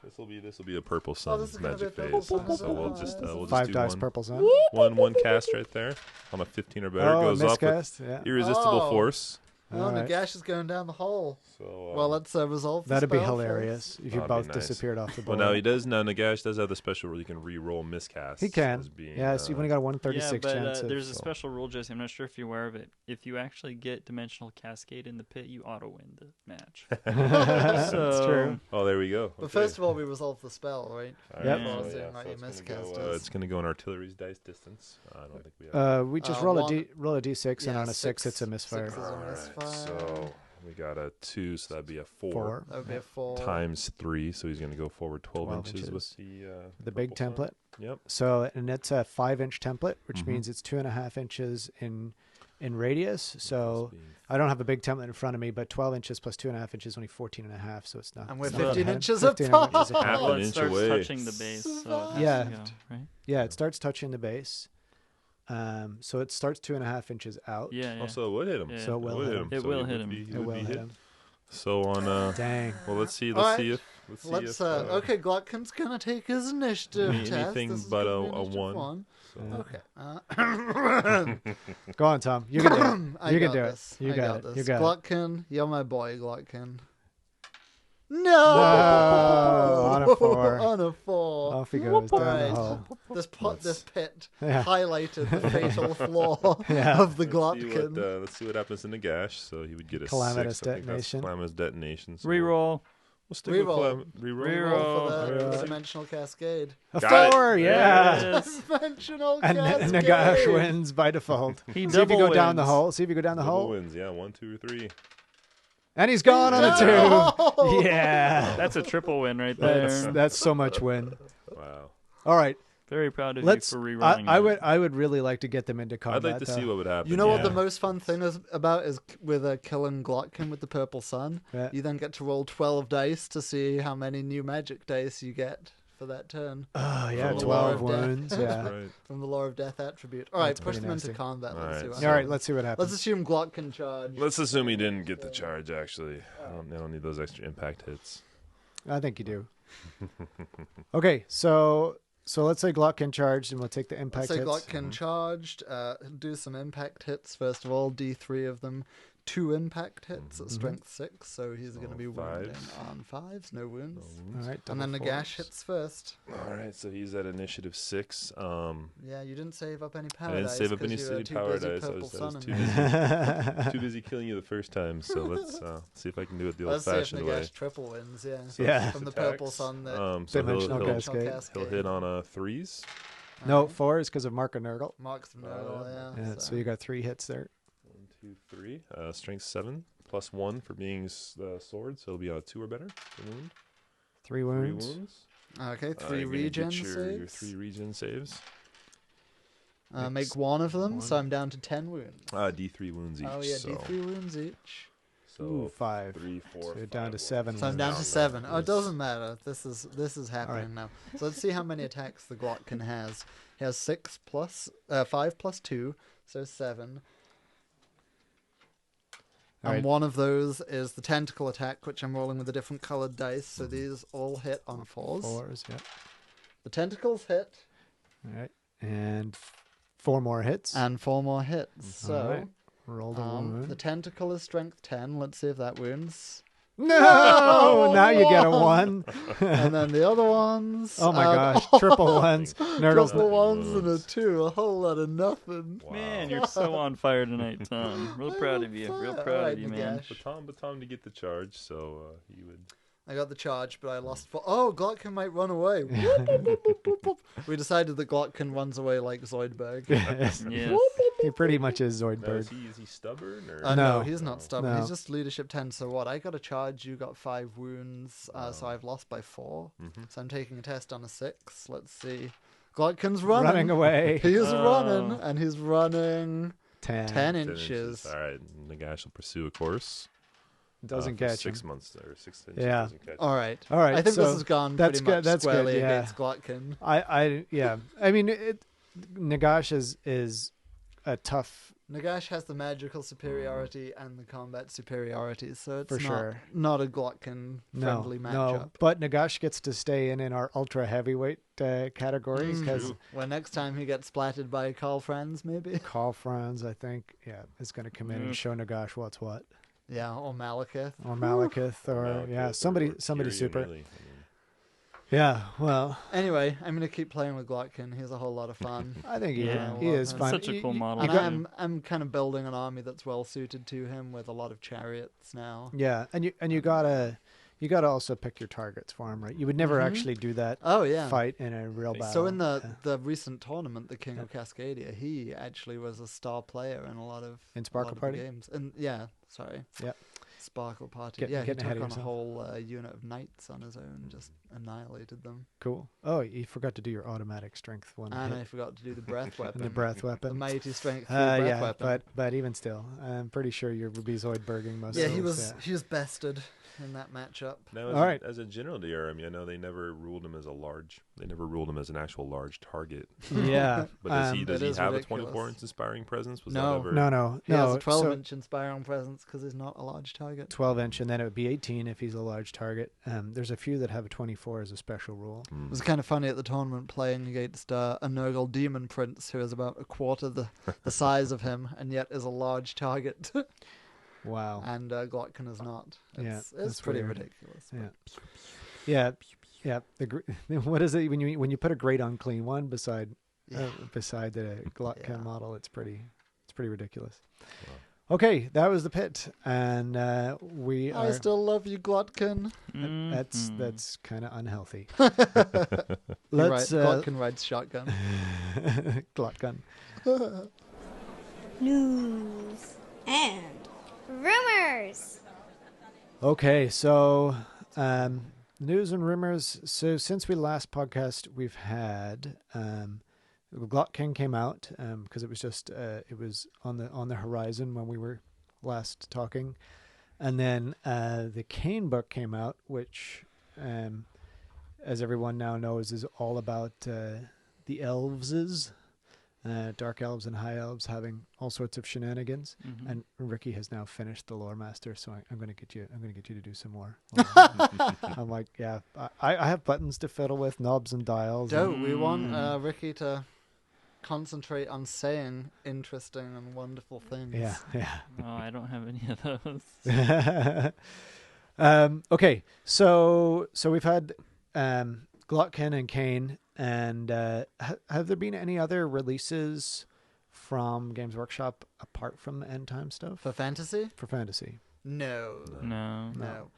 [SPEAKER 4] This will be a purple sun
[SPEAKER 3] this is gonna be a
[SPEAKER 4] magic
[SPEAKER 3] purple
[SPEAKER 4] phase.
[SPEAKER 3] sun.
[SPEAKER 4] So we'll just
[SPEAKER 1] 5
[SPEAKER 4] do
[SPEAKER 1] dice
[SPEAKER 4] one,
[SPEAKER 1] purple sun.
[SPEAKER 4] one cast right there on a 15 or better.
[SPEAKER 1] Oh,
[SPEAKER 4] Goes off with
[SPEAKER 1] miscast. Yeah.
[SPEAKER 4] irresistible
[SPEAKER 3] Oh.
[SPEAKER 4] force.
[SPEAKER 3] Oh,
[SPEAKER 1] All right.
[SPEAKER 3] Nagash is going down the hole.
[SPEAKER 4] So
[SPEAKER 3] Well, let's resolve the
[SPEAKER 1] That'd be
[SPEAKER 3] spell
[SPEAKER 1] hilarious if you
[SPEAKER 4] That'd be
[SPEAKER 1] both
[SPEAKER 4] nice.
[SPEAKER 1] disappeared off the
[SPEAKER 4] well,
[SPEAKER 1] board.
[SPEAKER 4] now he does. Now Nagash does have the special rule. You can re-roll miscasts.
[SPEAKER 1] He can.
[SPEAKER 4] as being,
[SPEAKER 1] Yeah, so you've only got a 136
[SPEAKER 2] yeah, but
[SPEAKER 1] chance.
[SPEAKER 2] there's a
[SPEAKER 1] of,
[SPEAKER 2] special rule, Jesse. I'm not sure if you're aware of it. If you actually get Dimensional Cascade in the pit, you auto-win the match.
[SPEAKER 1] That's
[SPEAKER 2] So-
[SPEAKER 1] true.
[SPEAKER 4] Oh, there we go.
[SPEAKER 3] But
[SPEAKER 4] Okay.
[SPEAKER 3] first of all, we resolve the spell, right?
[SPEAKER 4] All
[SPEAKER 1] Yep.
[SPEAKER 4] right,
[SPEAKER 3] Before
[SPEAKER 2] Yeah.
[SPEAKER 3] seeing
[SPEAKER 4] so
[SPEAKER 3] what your
[SPEAKER 4] it's gonna
[SPEAKER 3] miscast
[SPEAKER 4] go,
[SPEAKER 3] is.
[SPEAKER 4] it's going to go in artillery's dice distance. I don't think we have.
[SPEAKER 1] We just
[SPEAKER 3] Uh,
[SPEAKER 1] roll
[SPEAKER 3] one-
[SPEAKER 1] roll a d6, and
[SPEAKER 3] yeah,
[SPEAKER 1] on a 6, it's a
[SPEAKER 3] six
[SPEAKER 1] misfire.
[SPEAKER 3] is a
[SPEAKER 4] All right,
[SPEAKER 3] misfire.
[SPEAKER 4] so we got a 2, so that'd be a 4.
[SPEAKER 3] That would be a 4.
[SPEAKER 4] Times 3, so he's going to go forward 12
[SPEAKER 1] 12
[SPEAKER 4] inches with
[SPEAKER 1] inches.
[SPEAKER 4] the
[SPEAKER 1] The big
[SPEAKER 4] purple sun.
[SPEAKER 1] template.
[SPEAKER 4] Yep.
[SPEAKER 1] So, and it's a 5-inch template, which
[SPEAKER 4] Mhm.
[SPEAKER 1] means it's 2.5 inches in radius. So
[SPEAKER 4] This being-
[SPEAKER 1] I don't have a big template in front of me, but 12 inches plus 2.5 inches is only 14.5. So it's not.
[SPEAKER 3] And we're
[SPEAKER 1] it's not
[SPEAKER 3] 15
[SPEAKER 1] bad.
[SPEAKER 3] inches
[SPEAKER 1] 15
[SPEAKER 3] apart.
[SPEAKER 1] inches apart.
[SPEAKER 4] Half
[SPEAKER 2] Well,
[SPEAKER 4] an
[SPEAKER 2] it
[SPEAKER 4] inch
[SPEAKER 2] starts
[SPEAKER 4] away.
[SPEAKER 2] touching the base, so it has
[SPEAKER 1] Yeah.
[SPEAKER 2] to go, right?
[SPEAKER 1] Yeah, it starts touching the base. So it starts 2.5 inches out.
[SPEAKER 2] Yeah, yeah.
[SPEAKER 4] Also, it would hit him.
[SPEAKER 2] Yeah.
[SPEAKER 1] So it will
[SPEAKER 4] would
[SPEAKER 1] hit
[SPEAKER 4] hit
[SPEAKER 1] him.
[SPEAKER 4] him.
[SPEAKER 2] It
[SPEAKER 4] So
[SPEAKER 2] will
[SPEAKER 4] he
[SPEAKER 2] hit
[SPEAKER 4] would
[SPEAKER 2] him.
[SPEAKER 4] be- he
[SPEAKER 1] It
[SPEAKER 4] would
[SPEAKER 1] will
[SPEAKER 4] be
[SPEAKER 1] hit
[SPEAKER 4] hit.
[SPEAKER 1] him.
[SPEAKER 4] So on.
[SPEAKER 1] Dang.
[SPEAKER 4] Well, let's see.
[SPEAKER 3] All
[SPEAKER 4] Let's
[SPEAKER 3] right.
[SPEAKER 4] see if. Let's see
[SPEAKER 3] Let's
[SPEAKER 4] if.
[SPEAKER 3] okay, Glotkin's gonna take his initiative test.
[SPEAKER 4] Anything
[SPEAKER 3] This is
[SPEAKER 4] but
[SPEAKER 3] gonna
[SPEAKER 4] a
[SPEAKER 3] be initiative
[SPEAKER 4] 1. So.
[SPEAKER 3] Okay.
[SPEAKER 1] Go on, Tom. You can do it.
[SPEAKER 3] I
[SPEAKER 1] You can
[SPEAKER 3] got
[SPEAKER 1] do
[SPEAKER 3] this.
[SPEAKER 1] it. You
[SPEAKER 3] I
[SPEAKER 1] got it.
[SPEAKER 3] this.
[SPEAKER 1] You got it.
[SPEAKER 3] Glotkin, you're my boy, Glotkin. No!
[SPEAKER 1] No, on a 4.
[SPEAKER 3] On a 4.
[SPEAKER 1] Off he goes down
[SPEAKER 3] Alright.
[SPEAKER 1] the hole.
[SPEAKER 3] This pit
[SPEAKER 1] Yeah.
[SPEAKER 3] highlighted the fatal flaw
[SPEAKER 1] Yeah.
[SPEAKER 3] of the
[SPEAKER 4] Let's see,
[SPEAKER 3] Glotkin.
[SPEAKER 4] let's see what happens in the gash. So he would get a
[SPEAKER 1] Calamitous
[SPEAKER 4] 6. I think that's
[SPEAKER 1] detonation.
[SPEAKER 4] Calamitous detonation. So
[SPEAKER 2] Reroll.
[SPEAKER 4] We'll stick
[SPEAKER 3] Reroll.
[SPEAKER 4] with reroll.
[SPEAKER 2] Reroll.
[SPEAKER 3] For the
[SPEAKER 1] Reroll.
[SPEAKER 3] dimensional cascade.
[SPEAKER 1] A
[SPEAKER 4] Got it.
[SPEAKER 1] 4, yeah.
[SPEAKER 2] Yes.
[SPEAKER 3] Dimensional
[SPEAKER 1] And
[SPEAKER 3] cascade.
[SPEAKER 1] Nagash wins by default.
[SPEAKER 2] He
[SPEAKER 1] See if
[SPEAKER 2] double
[SPEAKER 1] you go down the
[SPEAKER 2] wins.
[SPEAKER 1] hole. See if you go down the
[SPEAKER 4] Double
[SPEAKER 1] hole.
[SPEAKER 4] wins. Yeah, 1, 2, or 3.
[SPEAKER 1] And he's gone on a 2.
[SPEAKER 3] No!
[SPEAKER 1] Yeah.
[SPEAKER 2] That's a triple win right there.
[SPEAKER 1] That's so much win.
[SPEAKER 4] Wow.
[SPEAKER 1] All right.
[SPEAKER 2] Very proud of
[SPEAKER 1] Let's
[SPEAKER 2] you for rerolling.
[SPEAKER 1] I would really like to get them into combat.
[SPEAKER 4] I'd like to see what would happen.
[SPEAKER 3] You know what
[SPEAKER 1] Yeah.
[SPEAKER 3] the most fun thing is about is with killing Glottkin with the purple sun.
[SPEAKER 1] Yeah.
[SPEAKER 3] You then get to roll 12 dice to see how many new magic dice you get for that turn
[SPEAKER 1] Oh yeah,
[SPEAKER 4] From the
[SPEAKER 1] 12
[SPEAKER 3] Lord of Death.
[SPEAKER 1] wounds. Yeah.
[SPEAKER 4] Right.
[SPEAKER 3] from the Lore of Death attribute. All right,
[SPEAKER 1] That's
[SPEAKER 3] push
[SPEAKER 1] pretty
[SPEAKER 3] them into
[SPEAKER 1] nasty.
[SPEAKER 3] combat. Let's see
[SPEAKER 4] Alright,
[SPEAKER 3] what
[SPEAKER 4] so-
[SPEAKER 1] All right,
[SPEAKER 3] happens.
[SPEAKER 1] let's see what
[SPEAKER 3] Let's
[SPEAKER 1] happens.
[SPEAKER 3] assume Glottkin charge.
[SPEAKER 4] Let's assume he didn't get the charge. Actually, they don't need those extra impact hits.
[SPEAKER 1] I think you do. Okay, so let's say Glottkin charged, and we'll take the impact
[SPEAKER 3] Let's say
[SPEAKER 1] hits.
[SPEAKER 3] Glottkin charged. Do some impact hits first of all. D3 of them. 2 impact hits at strength 6, so he's going to be wounding
[SPEAKER 4] fives.
[SPEAKER 3] on 5s, no wounds.
[SPEAKER 1] All right,
[SPEAKER 3] And then
[SPEAKER 1] double
[SPEAKER 3] Nagash
[SPEAKER 1] fours.
[SPEAKER 3] hits first.
[SPEAKER 4] All right, so he's at initiative 6.
[SPEAKER 3] Yeah, you didn't save up any power
[SPEAKER 4] I didn't
[SPEAKER 3] dice
[SPEAKER 4] save up
[SPEAKER 3] 'cause
[SPEAKER 4] any
[SPEAKER 3] you were
[SPEAKER 4] city
[SPEAKER 3] too
[SPEAKER 4] power
[SPEAKER 3] busy
[SPEAKER 4] dice. I
[SPEAKER 3] purple
[SPEAKER 4] was
[SPEAKER 3] sunning
[SPEAKER 4] too
[SPEAKER 3] me.
[SPEAKER 4] busy, too busy killing you the first time. So let's see if I can do it the
[SPEAKER 3] Let's see if
[SPEAKER 4] old-fashioned way.
[SPEAKER 3] Nagash triple wins, yeah.
[SPEAKER 1] Yeah.
[SPEAKER 3] From the
[SPEAKER 4] Attacks.
[SPEAKER 3] purple sun that
[SPEAKER 4] So
[SPEAKER 1] Dimensional
[SPEAKER 4] he'll
[SPEAKER 1] Cascade.
[SPEAKER 4] he'll hit on 3s.
[SPEAKER 1] No, 4 is because of Mark and Nurgle.
[SPEAKER 3] marks the nodal, yeah.
[SPEAKER 1] Yeah, so you got 3 hits there.
[SPEAKER 4] 1, 2, 3. Strength 7 plus 1 for being sword, so it'll be on a 2 or better. For wound.
[SPEAKER 1] 3
[SPEAKER 4] 3
[SPEAKER 1] wounds.
[SPEAKER 4] wounds.
[SPEAKER 3] Okay, 3
[SPEAKER 4] You're gonna get
[SPEAKER 3] regen
[SPEAKER 4] your
[SPEAKER 3] saves.
[SPEAKER 4] 3 regen saves.
[SPEAKER 3] Make one of them, so I'm down to 10 wounds.
[SPEAKER 4] D3 wounds each.
[SPEAKER 3] Oh yeah,
[SPEAKER 4] so,
[SPEAKER 3] D3 wounds each.
[SPEAKER 4] So
[SPEAKER 1] Ooh, 5.
[SPEAKER 4] 3, 4.
[SPEAKER 1] So you're down to
[SPEAKER 4] wounds.
[SPEAKER 1] 7
[SPEAKER 3] So I'm down to
[SPEAKER 1] wounds.
[SPEAKER 3] 7. Oh, it
[SPEAKER 4] Yes.
[SPEAKER 3] doesn't matter. This is happening now. So let's see how many attacks the Glottkin has. He has 5 plus 2, so 7. And
[SPEAKER 1] Alright.
[SPEAKER 3] one of those is the tentacle attack, which I'm rolling with a different colored dice. So these all hit on 4s.
[SPEAKER 1] 4s, yeah.
[SPEAKER 3] The tentacles hit,
[SPEAKER 1] All right. And 4 more hits.
[SPEAKER 3] and 4 more hits.
[SPEAKER 1] All
[SPEAKER 3] So
[SPEAKER 1] right. Roll the wound.
[SPEAKER 3] the tentacle is strength 10. Let's see if that wounds.
[SPEAKER 1] No! Now you get a 1.
[SPEAKER 3] And then the other ones.
[SPEAKER 1] Oh my gosh. Triple 1s. Nurgle's
[SPEAKER 3] Triple
[SPEAKER 4] not-
[SPEAKER 3] ones and a 2. A whole lot of nothing.
[SPEAKER 4] Wow.
[SPEAKER 2] Man, you're so on fire tonight, Tom. Real proud of you. Real proud
[SPEAKER 3] Alright,
[SPEAKER 2] of you, man.
[SPEAKER 3] Nagash.
[SPEAKER 4] But Tom to get the charge, so he would.
[SPEAKER 3] I got the charge, but I lost. Oh, Glottkin might run away. We decided that Glottkin runs away like Zoidberg.
[SPEAKER 1] Yes.
[SPEAKER 2] Yes.
[SPEAKER 1] He pretty much is
[SPEAKER 4] Now,
[SPEAKER 1] Zoidberg.
[SPEAKER 4] is he stubborn or?
[SPEAKER 3] No,
[SPEAKER 1] No.
[SPEAKER 3] he's not stubborn.
[SPEAKER 1] No.
[SPEAKER 3] He's just leadership 10. So what? I got a charge. You got 5 wounds. So I've lost by 4.
[SPEAKER 4] Mhm.
[SPEAKER 3] So I'm taking a test on a 6. Let's see. Glottkin's running.
[SPEAKER 1] Running away.
[SPEAKER 3] He is
[SPEAKER 2] Oh.
[SPEAKER 3] running, and he's running
[SPEAKER 1] 10.
[SPEAKER 3] 10
[SPEAKER 4] 10
[SPEAKER 3] inches.
[SPEAKER 4] All right, Nagash will pursue a course.
[SPEAKER 1] Doesn't
[SPEAKER 4] for
[SPEAKER 1] catch him.
[SPEAKER 4] 6 months or 6 inches.
[SPEAKER 1] Yeah.
[SPEAKER 4] Doesn't catch
[SPEAKER 3] All right.
[SPEAKER 1] All right.
[SPEAKER 3] I think
[SPEAKER 1] so
[SPEAKER 3] this has gone
[SPEAKER 1] that's
[SPEAKER 3] pretty much
[SPEAKER 1] good. That's good,
[SPEAKER 3] squarely
[SPEAKER 1] yeah.
[SPEAKER 3] against Glottkin.
[SPEAKER 1] yeah. I mean, Nagash is a tough
[SPEAKER 3] Nagash has the magical superiority and the combat superiority, so it's
[SPEAKER 1] For
[SPEAKER 3] not,
[SPEAKER 1] sure.
[SPEAKER 3] not a Glottkin friendly
[SPEAKER 1] no.
[SPEAKER 3] matchup.
[SPEAKER 1] But Nagash gets to stay in our ultra heavyweight category because
[SPEAKER 4] True.
[SPEAKER 3] Well, next time he gets splatted by Carl Franz, maybe.
[SPEAKER 1] Carl Franz, I think, is going to come in and show Nagash what's what.
[SPEAKER 3] Yeah, or Malekith.
[SPEAKER 1] or Malekith, or
[SPEAKER 4] Malekith
[SPEAKER 1] somebody
[SPEAKER 4] or Tyrion,
[SPEAKER 1] super.
[SPEAKER 4] really. I mean,
[SPEAKER 1] Yeah, well,
[SPEAKER 3] Anyway, I'm gonna keep playing with Glottkin. He's a whole lot of fun.
[SPEAKER 1] I think he
[SPEAKER 2] Yeah.
[SPEAKER 1] is
[SPEAKER 3] It's
[SPEAKER 1] fun.
[SPEAKER 2] such a cool model.
[SPEAKER 3] And
[SPEAKER 2] too.
[SPEAKER 3] I'm kind of building an army that's well suited to him with a lot of chariots now.
[SPEAKER 1] Yeah, and you gotta also pick your targets for him, right? You would never
[SPEAKER 3] Mhm.
[SPEAKER 1] actually do that
[SPEAKER 3] Oh yeah.
[SPEAKER 1] fight in a real battle.
[SPEAKER 3] So in
[SPEAKER 1] Yeah.
[SPEAKER 3] the recent tournament, the King of Cascadia, he actually was a star player in a lot of
[SPEAKER 1] In Sparkle
[SPEAKER 3] a lot of
[SPEAKER 1] Party?
[SPEAKER 3] the games. And yeah, sorry.
[SPEAKER 1] Yep.
[SPEAKER 3] Sparkle Party.
[SPEAKER 1] Getting
[SPEAKER 3] Yeah, he
[SPEAKER 1] ahead
[SPEAKER 3] took
[SPEAKER 1] of
[SPEAKER 3] on a
[SPEAKER 1] yourself.
[SPEAKER 3] whole unit of knights on his own, just annihilated them.
[SPEAKER 1] Cool. Oh, you forgot to do your automatic strength one.
[SPEAKER 3] And I
[SPEAKER 1] hit.
[SPEAKER 3] forgot to do the breath weapon.
[SPEAKER 1] And the breath
[SPEAKER 3] The
[SPEAKER 1] weapon.
[SPEAKER 3] mighty strength 3 breath
[SPEAKER 1] Yeah,
[SPEAKER 3] weapon.
[SPEAKER 1] but even still, I'm pretty sure you're be Zoidberging most
[SPEAKER 3] Yeah,
[SPEAKER 1] of
[SPEAKER 3] he
[SPEAKER 1] those,
[SPEAKER 3] was he was bested in that matchup.
[SPEAKER 4] now,
[SPEAKER 1] All right.
[SPEAKER 4] as a general to your army, I know they never ruled him as a large. They never ruled him as an actual large target.
[SPEAKER 1] Yeah.
[SPEAKER 4] But does he
[SPEAKER 3] That is
[SPEAKER 4] have
[SPEAKER 3] ridiculous.
[SPEAKER 4] a 24-inch inspiring presence? Was
[SPEAKER 3] No.
[SPEAKER 4] that ever?
[SPEAKER 1] No.
[SPEAKER 3] He has a
[SPEAKER 1] So
[SPEAKER 3] 12-inch inspiring presence because he's not a large target.
[SPEAKER 1] 12-inch, and then it would be 18 if he's a large target. There's a few that have a 24 as a special rule.
[SPEAKER 3] It was kind of funny at the tournament playing against a Nurgle Demon Prince who is about a quarter the size of him and yet is a large target.
[SPEAKER 1] Wow.
[SPEAKER 3] And Glottkin is not.
[SPEAKER 1] Yeah,
[SPEAKER 3] It's
[SPEAKER 1] that's
[SPEAKER 3] pretty
[SPEAKER 1] weird.
[SPEAKER 3] ridiculous.
[SPEAKER 1] Yeah. Yeah. What is it when you put a great unclean one beside
[SPEAKER 3] Yeah.
[SPEAKER 1] beside the Glottkin
[SPEAKER 3] Yeah.
[SPEAKER 1] model? It's pretty ridiculous. Okay, that was the pit, and we
[SPEAKER 3] I
[SPEAKER 1] are.
[SPEAKER 3] still love you, Glottkin.
[SPEAKER 1] That's kind of unhealthy.
[SPEAKER 3] Let's
[SPEAKER 1] Let's
[SPEAKER 3] Glottkin rides shotgun.
[SPEAKER 1] Glottkin.
[SPEAKER 7] News and rumors.
[SPEAKER 1] Okay, so news and rumors. So since we last podcast, we've had Glottkin came out because it was just it was on the horizon when we were last talking, and then the Kane book came out, which, as everyone now knows, is all about the elves. Dark elves and high elves having all sorts of shenanigans, and Ricky has now finished the lore master, so I'm going to get you to do some more. I'm like, yeah, I have buttons to fiddle with, knobs and dials.
[SPEAKER 3] Don't we want Ricky to concentrate on saying interesting and wonderful things?
[SPEAKER 1] Yeah.
[SPEAKER 2] Oh, I don't have any of those.
[SPEAKER 1] Okay, so we've had Glottkin and Kane, and have there been any other releases from Games Workshop apart from the End Time stuff
[SPEAKER 3] For fantasy?
[SPEAKER 1] for fantasy?
[SPEAKER 3] No.
[SPEAKER 2] No.
[SPEAKER 1] No.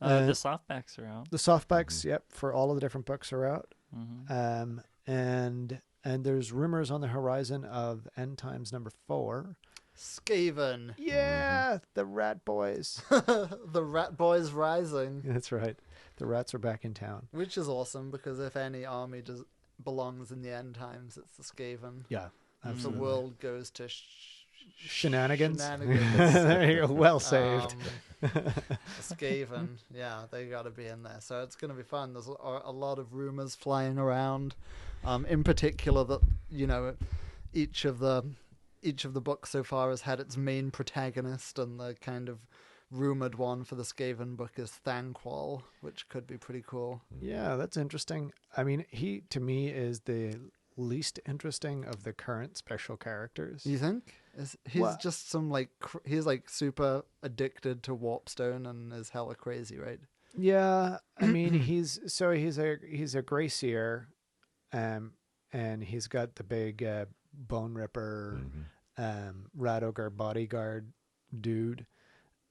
[SPEAKER 2] The softbacks are out.
[SPEAKER 1] The softbacks, yep, for all of the different books are out.
[SPEAKER 2] Mm-hmm.
[SPEAKER 1] And there's rumors on the horizon of End Times number 4.
[SPEAKER 3] Skaven.
[SPEAKER 1] Yeah, the Rat Boys.
[SPEAKER 3] The Rat Boys Rising.
[SPEAKER 1] That's right. The rats are back in town.
[SPEAKER 3] Which is awesome because if any army belongs in the end times, it's the Skaven.
[SPEAKER 1] Yeah,
[SPEAKER 3] The
[SPEAKER 1] absolutely.
[SPEAKER 3] world goes to
[SPEAKER 1] Shenanigans.
[SPEAKER 3] shenanigans.
[SPEAKER 1] There you go. Well saved.
[SPEAKER 3] Skaven, yeah, they got to be in there. So it's going to be fun. There's a lot of rumors flying around. In particular, that each of the books so far has had its main protagonist, and the kind of rumored one for the Skaven book is Thanquol, which could be pretty cool.
[SPEAKER 1] Yeah, that's interesting. I mean, he to me is the least interesting of the current special characters.
[SPEAKER 3] You think? He's
[SPEAKER 1] Well-
[SPEAKER 3] just some he's like super addicted to Warpstone and is hella crazy, right?
[SPEAKER 1] Yeah, I mean, he's a Grey Seer, and he's got the big Bone Ripper, Rat Ogre bodyguard dude,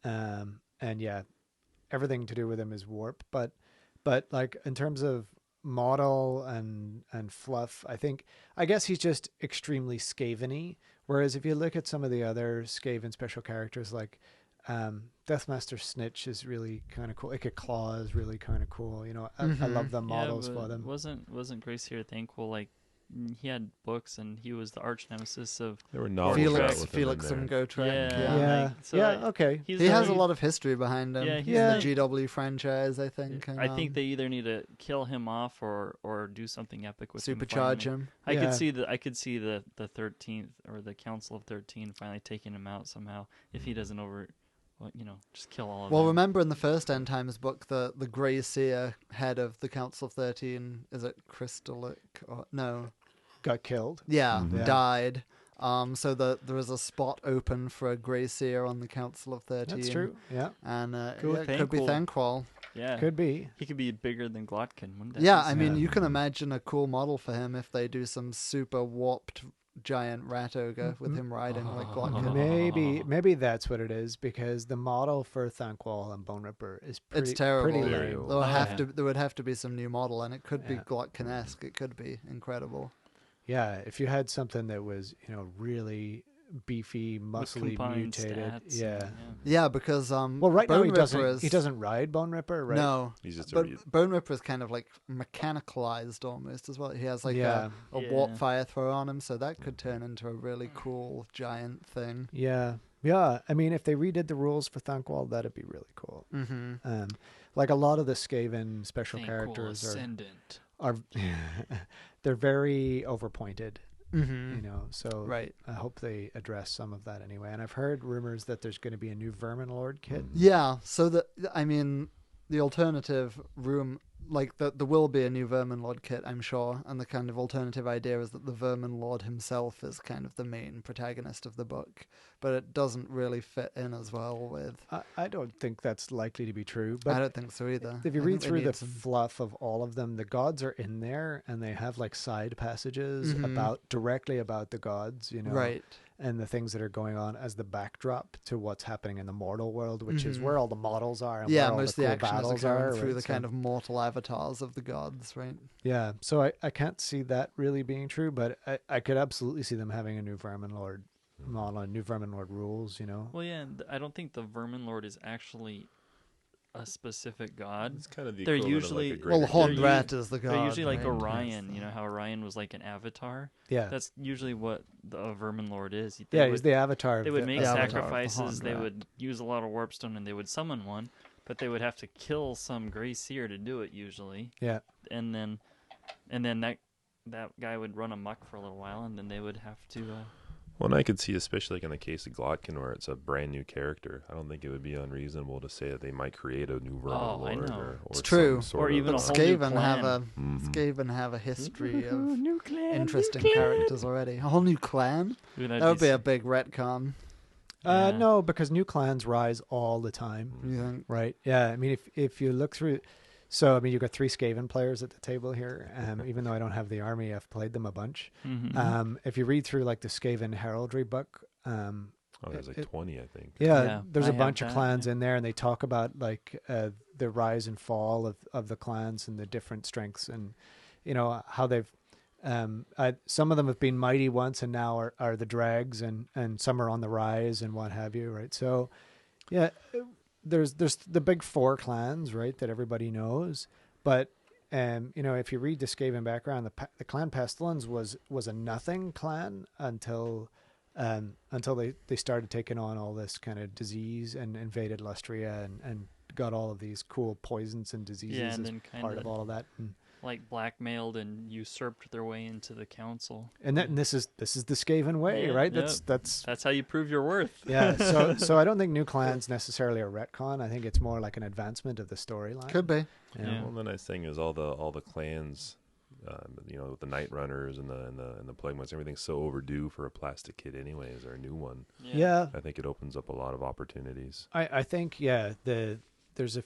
[SPEAKER 1] and yeah, everything to do with him is warp. But like in terms of model and fluff, I guess he's just extremely Skaven-y. Whereas if you look at some of the other Skaven special characters, like Deathmaster Snitch is really kind of cool. Like a Claw is really kind of cool. I love the models for them.
[SPEAKER 2] Wasn't Grace here thankful? Like he had books, and he was the arch nemesis of.
[SPEAKER 4] There were novels out with
[SPEAKER 3] Felix
[SPEAKER 4] him in
[SPEAKER 3] and
[SPEAKER 4] there.
[SPEAKER 3] Gotrek.
[SPEAKER 1] Yeah. Okay.
[SPEAKER 2] He's
[SPEAKER 3] He has a
[SPEAKER 2] already-
[SPEAKER 3] lot of history behind him.
[SPEAKER 2] Yeah, he's
[SPEAKER 3] in
[SPEAKER 1] like-
[SPEAKER 3] the GW franchise, I think.
[SPEAKER 2] I think they either need to kill him off or do something epic with
[SPEAKER 3] supercharge
[SPEAKER 2] him.
[SPEAKER 3] him.
[SPEAKER 2] I
[SPEAKER 1] Yeah.
[SPEAKER 2] could see the 13th or the Council of 13 finally taking him out somehow if he doesn't just kill all of
[SPEAKER 3] Well,
[SPEAKER 2] them.
[SPEAKER 3] remember in the first End Times book, the Grey Seer head of the Council of 13, is it Crystalic? Or no?
[SPEAKER 1] Got killed.
[SPEAKER 3] Yeah,
[SPEAKER 1] Yeah.
[SPEAKER 3] died. So there is a spot open for a Grey Seer on the Council of 13.
[SPEAKER 1] That's true. Yeah,
[SPEAKER 3] And
[SPEAKER 2] Cool.
[SPEAKER 3] it could be
[SPEAKER 2] Thanquol.
[SPEAKER 3] Thanquol.
[SPEAKER 2] Yeah.
[SPEAKER 1] could be.
[SPEAKER 2] He could be bigger than Glottkin, wouldn't that
[SPEAKER 3] Yeah,
[SPEAKER 2] be
[SPEAKER 3] I mean,
[SPEAKER 2] sick?
[SPEAKER 3] you can imagine a cool model for him if they do some super warped giant rat ogre with him riding like Glottkin.
[SPEAKER 1] Maybe that's what it is, because the model for Thanquol and Bone Ripper is pretty,
[SPEAKER 3] It's terrible.
[SPEAKER 1] pretty
[SPEAKER 4] Very
[SPEAKER 1] lame.
[SPEAKER 4] old.
[SPEAKER 3] There would have to be some new model, and it could be
[SPEAKER 1] Yeah.
[SPEAKER 3] Glottkin-esque. It could be incredible.
[SPEAKER 1] Yeah, if you had something that was, really beefy,
[SPEAKER 2] With
[SPEAKER 1] muscly,
[SPEAKER 2] combined
[SPEAKER 1] mutated.
[SPEAKER 2] stats
[SPEAKER 1] Yeah.
[SPEAKER 3] Yeah, because
[SPEAKER 1] Well, right now
[SPEAKER 3] Bone
[SPEAKER 1] he
[SPEAKER 3] Ripper
[SPEAKER 1] doesn't.
[SPEAKER 3] is,
[SPEAKER 1] He doesn't ride Bone Ripper, right?
[SPEAKER 3] No,
[SPEAKER 4] He's just
[SPEAKER 3] but Bone Ripper is kind of like mechanicalized almost as well. He has like
[SPEAKER 1] Yeah.
[SPEAKER 3] a warp fire throw on him, so that could turn into a really cool giant thing.
[SPEAKER 1] Yeah. Yeah. I mean, if they redid the rules for Thanquol, that'd be really cool.
[SPEAKER 3] Mm-hmm.
[SPEAKER 1] Like a lot of the Skaven special
[SPEAKER 2] Thanquol
[SPEAKER 1] characters
[SPEAKER 2] Ascendant.
[SPEAKER 1] are they're very overpointed.
[SPEAKER 3] Mm-hmm.
[SPEAKER 1] So
[SPEAKER 3] Right.
[SPEAKER 1] I hope they address some of that anyway. And I've heard rumors that there's going to be a new Vermin Lord kit.
[SPEAKER 3] Yeah, so the alternative room, like there will be a new Vermin Lord kit, I'm sure, and the kind of alternative idea is that the Vermin Lord himself is kind of the main protagonist of the book, but it doesn't really fit in as well with.
[SPEAKER 1] I don't think that's likely to be true.
[SPEAKER 3] I
[SPEAKER 1] But
[SPEAKER 3] don't think so either.
[SPEAKER 1] if you
[SPEAKER 3] I
[SPEAKER 1] read
[SPEAKER 3] think they
[SPEAKER 1] through the
[SPEAKER 3] need some-
[SPEAKER 1] fluff of all of them, the gods are in there, and they have like side passages
[SPEAKER 3] Mhm.
[SPEAKER 1] directly about the gods,
[SPEAKER 3] right.
[SPEAKER 1] and the things that are going on as the backdrop to what's happening in the mortal world, which is
[SPEAKER 3] Mhm.
[SPEAKER 1] where all the models are. And
[SPEAKER 3] Yeah,
[SPEAKER 1] where all
[SPEAKER 3] most of
[SPEAKER 1] the
[SPEAKER 3] the
[SPEAKER 1] cool
[SPEAKER 3] action is
[SPEAKER 1] battles
[SPEAKER 3] occurring
[SPEAKER 1] are
[SPEAKER 3] through
[SPEAKER 1] right?
[SPEAKER 3] the
[SPEAKER 1] So-
[SPEAKER 3] kind of mortal avatars of the gods, right?
[SPEAKER 1] Yeah, so I can't see that really being true, but I could absolutely see them having a new Vermin Lord model, a new Vermin Lord rules,
[SPEAKER 2] Well, yeah, and I don't think the Vermin Lord is actually a specific god.
[SPEAKER 4] It's kind of the
[SPEAKER 2] They're
[SPEAKER 4] equivalent
[SPEAKER 2] usually-
[SPEAKER 4] of like a
[SPEAKER 3] Well,
[SPEAKER 4] greater
[SPEAKER 3] Horned
[SPEAKER 4] deity.
[SPEAKER 3] Rat is the god.
[SPEAKER 2] They're usually like
[SPEAKER 3] right?
[SPEAKER 2] Orion.
[SPEAKER 3] Yes.
[SPEAKER 2] You know how Orion was like an avatar?
[SPEAKER 1] Yeah,
[SPEAKER 2] That's usually what the Vermin Lord is. They
[SPEAKER 1] yeah, he's
[SPEAKER 2] would,
[SPEAKER 1] the avatar.
[SPEAKER 2] they
[SPEAKER 1] of
[SPEAKER 2] would
[SPEAKER 1] the-
[SPEAKER 2] make
[SPEAKER 3] the avatar of the
[SPEAKER 2] sacrifices.
[SPEAKER 3] Horned
[SPEAKER 2] They
[SPEAKER 3] Rat.
[SPEAKER 2] would use a lot of warpstone, and they would summon one, but they would have to kill some Grey Seer to do it usually.
[SPEAKER 1] Yeah,
[SPEAKER 2] And then that guy would run amok for a little while, and then they would have to.
[SPEAKER 4] Well, and I could see, especially like in the case of Glottkin, where it's a brand new character. I don't think it would be unreasonable to say that they might create a new Vermin
[SPEAKER 2] Oh, I
[SPEAKER 4] Lord,
[SPEAKER 2] know.
[SPEAKER 4] or
[SPEAKER 3] It's
[SPEAKER 4] some
[SPEAKER 3] true.
[SPEAKER 4] sort
[SPEAKER 2] Or
[SPEAKER 4] of-
[SPEAKER 2] even
[SPEAKER 3] But
[SPEAKER 2] a whole new
[SPEAKER 3] Skaven
[SPEAKER 2] clan.
[SPEAKER 3] have a history of
[SPEAKER 2] New clan,
[SPEAKER 3] interesting
[SPEAKER 2] new clan.
[SPEAKER 3] characters already. A whole new clan?
[SPEAKER 2] Dude,
[SPEAKER 3] That would be a big retcon.
[SPEAKER 2] Yeah.
[SPEAKER 1] No, because new clans rise all the time,
[SPEAKER 3] You think?
[SPEAKER 1] right? Yeah, I mean, if you look through, so I mean, you've got 3 Skaven players at the table here. Even though I don't have the army, I've played them a bunch.
[SPEAKER 2] Mhm.
[SPEAKER 1] If you read through like the Skaven heraldry book,
[SPEAKER 4] Oh, there's like 20, I think.
[SPEAKER 2] Yeah,
[SPEAKER 1] there's
[SPEAKER 2] I
[SPEAKER 1] a
[SPEAKER 2] have
[SPEAKER 1] bunch of
[SPEAKER 2] that,
[SPEAKER 1] clans
[SPEAKER 2] yeah.
[SPEAKER 1] in there, and they talk about like the rise and fall of the clans and the different strengths, and how they've some of them have been mighty once and now are the dregs, and some are on the rise and what have you, right? So yeah, there's the big 4 clans, right, that everybody knows, but if you read the Skaven background, the clan Pestilence was a nothing clan until they started taking on all this kind of disease and invaded Lustria and got all of these cool poisons and diseases
[SPEAKER 2] Yeah, and
[SPEAKER 1] as
[SPEAKER 2] then
[SPEAKER 1] part of
[SPEAKER 2] kinda-
[SPEAKER 1] all of that.
[SPEAKER 2] Like blackmailed and usurped their way into the council.
[SPEAKER 1] And this is the Skaven way,
[SPEAKER 2] Yeah,
[SPEAKER 1] right?
[SPEAKER 2] yeah.
[SPEAKER 1] That's
[SPEAKER 2] how you prove your worth.
[SPEAKER 1] yeah. So I don't think new clans necessarily a retcon. I think it's more like an advancement of the storyline.
[SPEAKER 3] Could be.
[SPEAKER 2] Yeah.
[SPEAKER 4] Well, the nice thing is all the clans, with the Night Runners and the Plague Monks, everything's so overdue for a plastic kit anyways, or a new one.
[SPEAKER 1] Yeah.
[SPEAKER 4] I think it opens up a lot of opportunities.
[SPEAKER 1] I think there's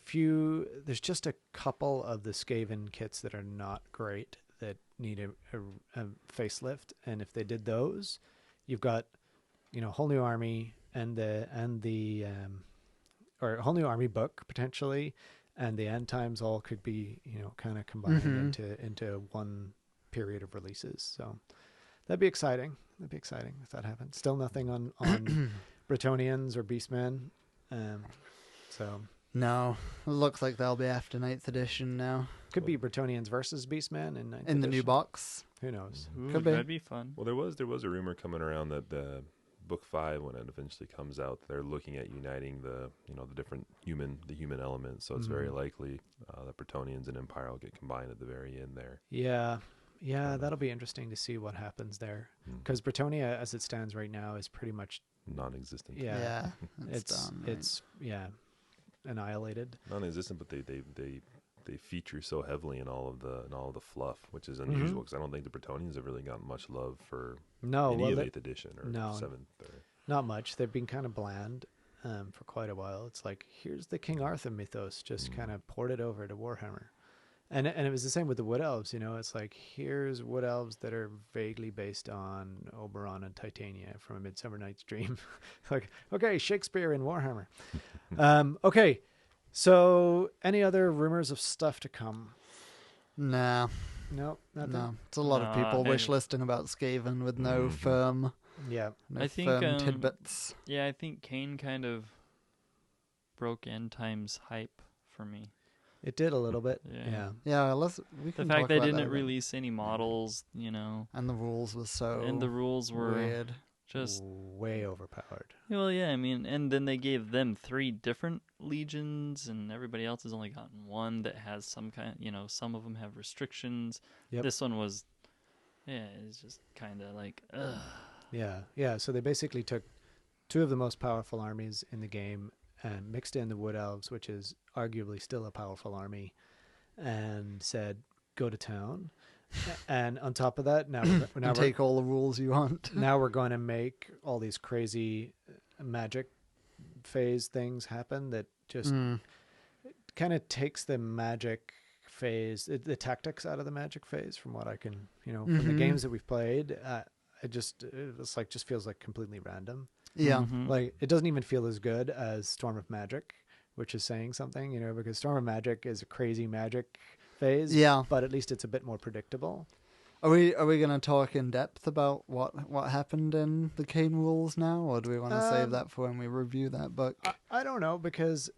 [SPEAKER 1] just a couple of the Skaven kits that are not great that need a facelift, and if they did those, you've got whole new army and or a whole new army book potentially, and the end times all could be kind of combined into one period of releases. So that'd be exciting. That'd be exciting if that happened. Still nothing on Bretonnians or Beastmen. So
[SPEAKER 3] No, it looks like they'll be after 9th edition now.
[SPEAKER 1] could be Bretonnians versus Beastmen in 9th
[SPEAKER 3] In the new
[SPEAKER 1] edition.
[SPEAKER 3] box.
[SPEAKER 1] Who knows?
[SPEAKER 2] Ooh,
[SPEAKER 3] Could be.
[SPEAKER 2] that'd be fun.
[SPEAKER 4] Well, there was a rumor coming around that the book 5, when it eventually comes out, they're looking at uniting the different human elements. So it's very likely that Bretonnians and Empire will get combined at the very end there.
[SPEAKER 1] Yeah, that'll be interesting to see what happens there. Because Bretonnia, as it stands right now, is pretty much
[SPEAKER 4] Non-existent.
[SPEAKER 1] it's
[SPEAKER 3] done. Right?
[SPEAKER 1] it's annihilated.
[SPEAKER 4] Non-existent, but they they feature so heavily in all of the fluff, which is unusual because I don't think the Bretonians have really gotten much love for any of 8th edition or 7th.
[SPEAKER 1] Not much. They've been kind of bland for quite a while. It's like, here's the King Arthur mythos, just kind of ported over to Warhammer. And it was the same with the Wood Elves, you know. It's like, here's Wood Elves that are vaguely based on Oberon and Titania from A Midsummer Night's Dream. Like, okay, Shakespeare in Warhammer. Okay, so any other rumors of stuff to come?
[SPEAKER 3] Nah.
[SPEAKER 1] No, nothing.
[SPEAKER 3] No. It's a lot of people wish listing about Skaven with no firm.
[SPEAKER 1] Yeah,
[SPEAKER 3] no
[SPEAKER 2] I think
[SPEAKER 3] firm tidbits.
[SPEAKER 2] Yeah, I think Kane kind of broke End Times hype for me.
[SPEAKER 1] it did a little bit. Yeah.
[SPEAKER 3] Yeah, we
[SPEAKER 2] The
[SPEAKER 3] can
[SPEAKER 2] fact
[SPEAKER 3] talk
[SPEAKER 2] they
[SPEAKER 3] about
[SPEAKER 2] didn't
[SPEAKER 3] that
[SPEAKER 2] release any models, you know,
[SPEAKER 3] and the rules were so
[SPEAKER 2] and the rules were
[SPEAKER 3] weird.
[SPEAKER 2] just
[SPEAKER 1] way overpowered.
[SPEAKER 2] well, yeah. I mean, and then they gave them 3 different legions, and everybody else has only gotten 1 that has some kind. You know, some of them have restrictions.
[SPEAKER 1] Yep.
[SPEAKER 2] This one was, it's just kind of like, ugh.
[SPEAKER 1] Yeah. So they basically took 2 of the most powerful armies in the game and mixed in the Wood Elves, which is arguably still a powerful army, and said, go to town. And on top of that, now we're
[SPEAKER 3] take all the rules you want.
[SPEAKER 1] now we're going to make all these crazy magic phase things happen that just kind of takes the magic phase, the tactics out of the magic phase from what I can, from the games that we've played. It just feels like completely random.
[SPEAKER 3] Yeah.
[SPEAKER 1] Like, it doesn't even feel as good as Storm of Magic, which is saying something, because Storm of Magic is a crazy magic phase.
[SPEAKER 3] Yeah.
[SPEAKER 1] But at least it's a bit more predictable.
[SPEAKER 3] Are we going to talk in depth about what happened in the Kane rules now, or do we want to save that for when we review that book?
[SPEAKER 1] I don't know, because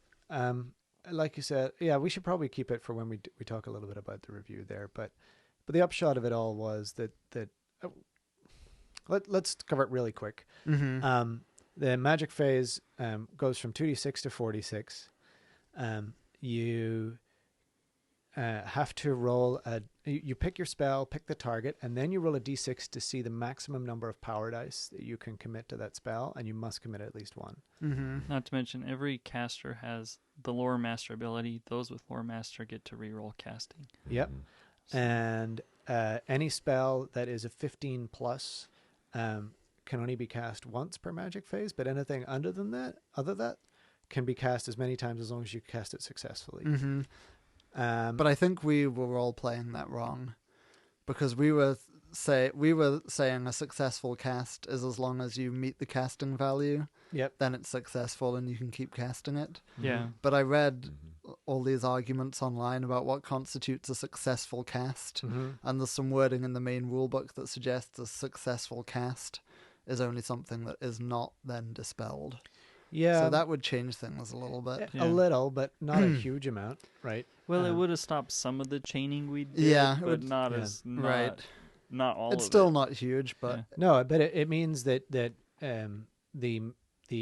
[SPEAKER 1] like you said, we should probably keep it for when we talk a little bit about the review there. But the upshot of it all was that let's cover it really quick. The magic phase goes from 2d6 to 4d6. You have to roll you pick your spell, pick the target, and then you roll a d6 to see the maximum number of power dice that you can commit to that spell, and you must commit at least 1.
[SPEAKER 2] Not to mention, every caster has the Lore Master ability. Those with Lore Master get to reroll casting.
[SPEAKER 1] Yep. And any spell that is a 15 plus can only be cast once per magic phase, but anything other than that can be cast as many times as long as you cast it successfully.
[SPEAKER 3] But I think we were all playing that wrong, because we were saying a successful cast is as long as you meet the casting value.
[SPEAKER 1] Yep.
[SPEAKER 3] Then it's successful and you can keep casting it.
[SPEAKER 2] Yeah.
[SPEAKER 3] But I read all these arguments online about what constitutes a successful cast, and there's some wording in the main rulebook that suggests a successful cast is only something that is not then dispelled.
[SPEAKER 1] Yeah.
[SPEAKER 3] So that would change things a little bit.
[SPEAKER 1] A little, but not a huge amount, right?
[SPEAKER 2] Well, it would have stopped some of the chaining we did, but not all of it.
[SPEAKER 3] It's still not huge, but
[SPEAKER 1] no, but it means that the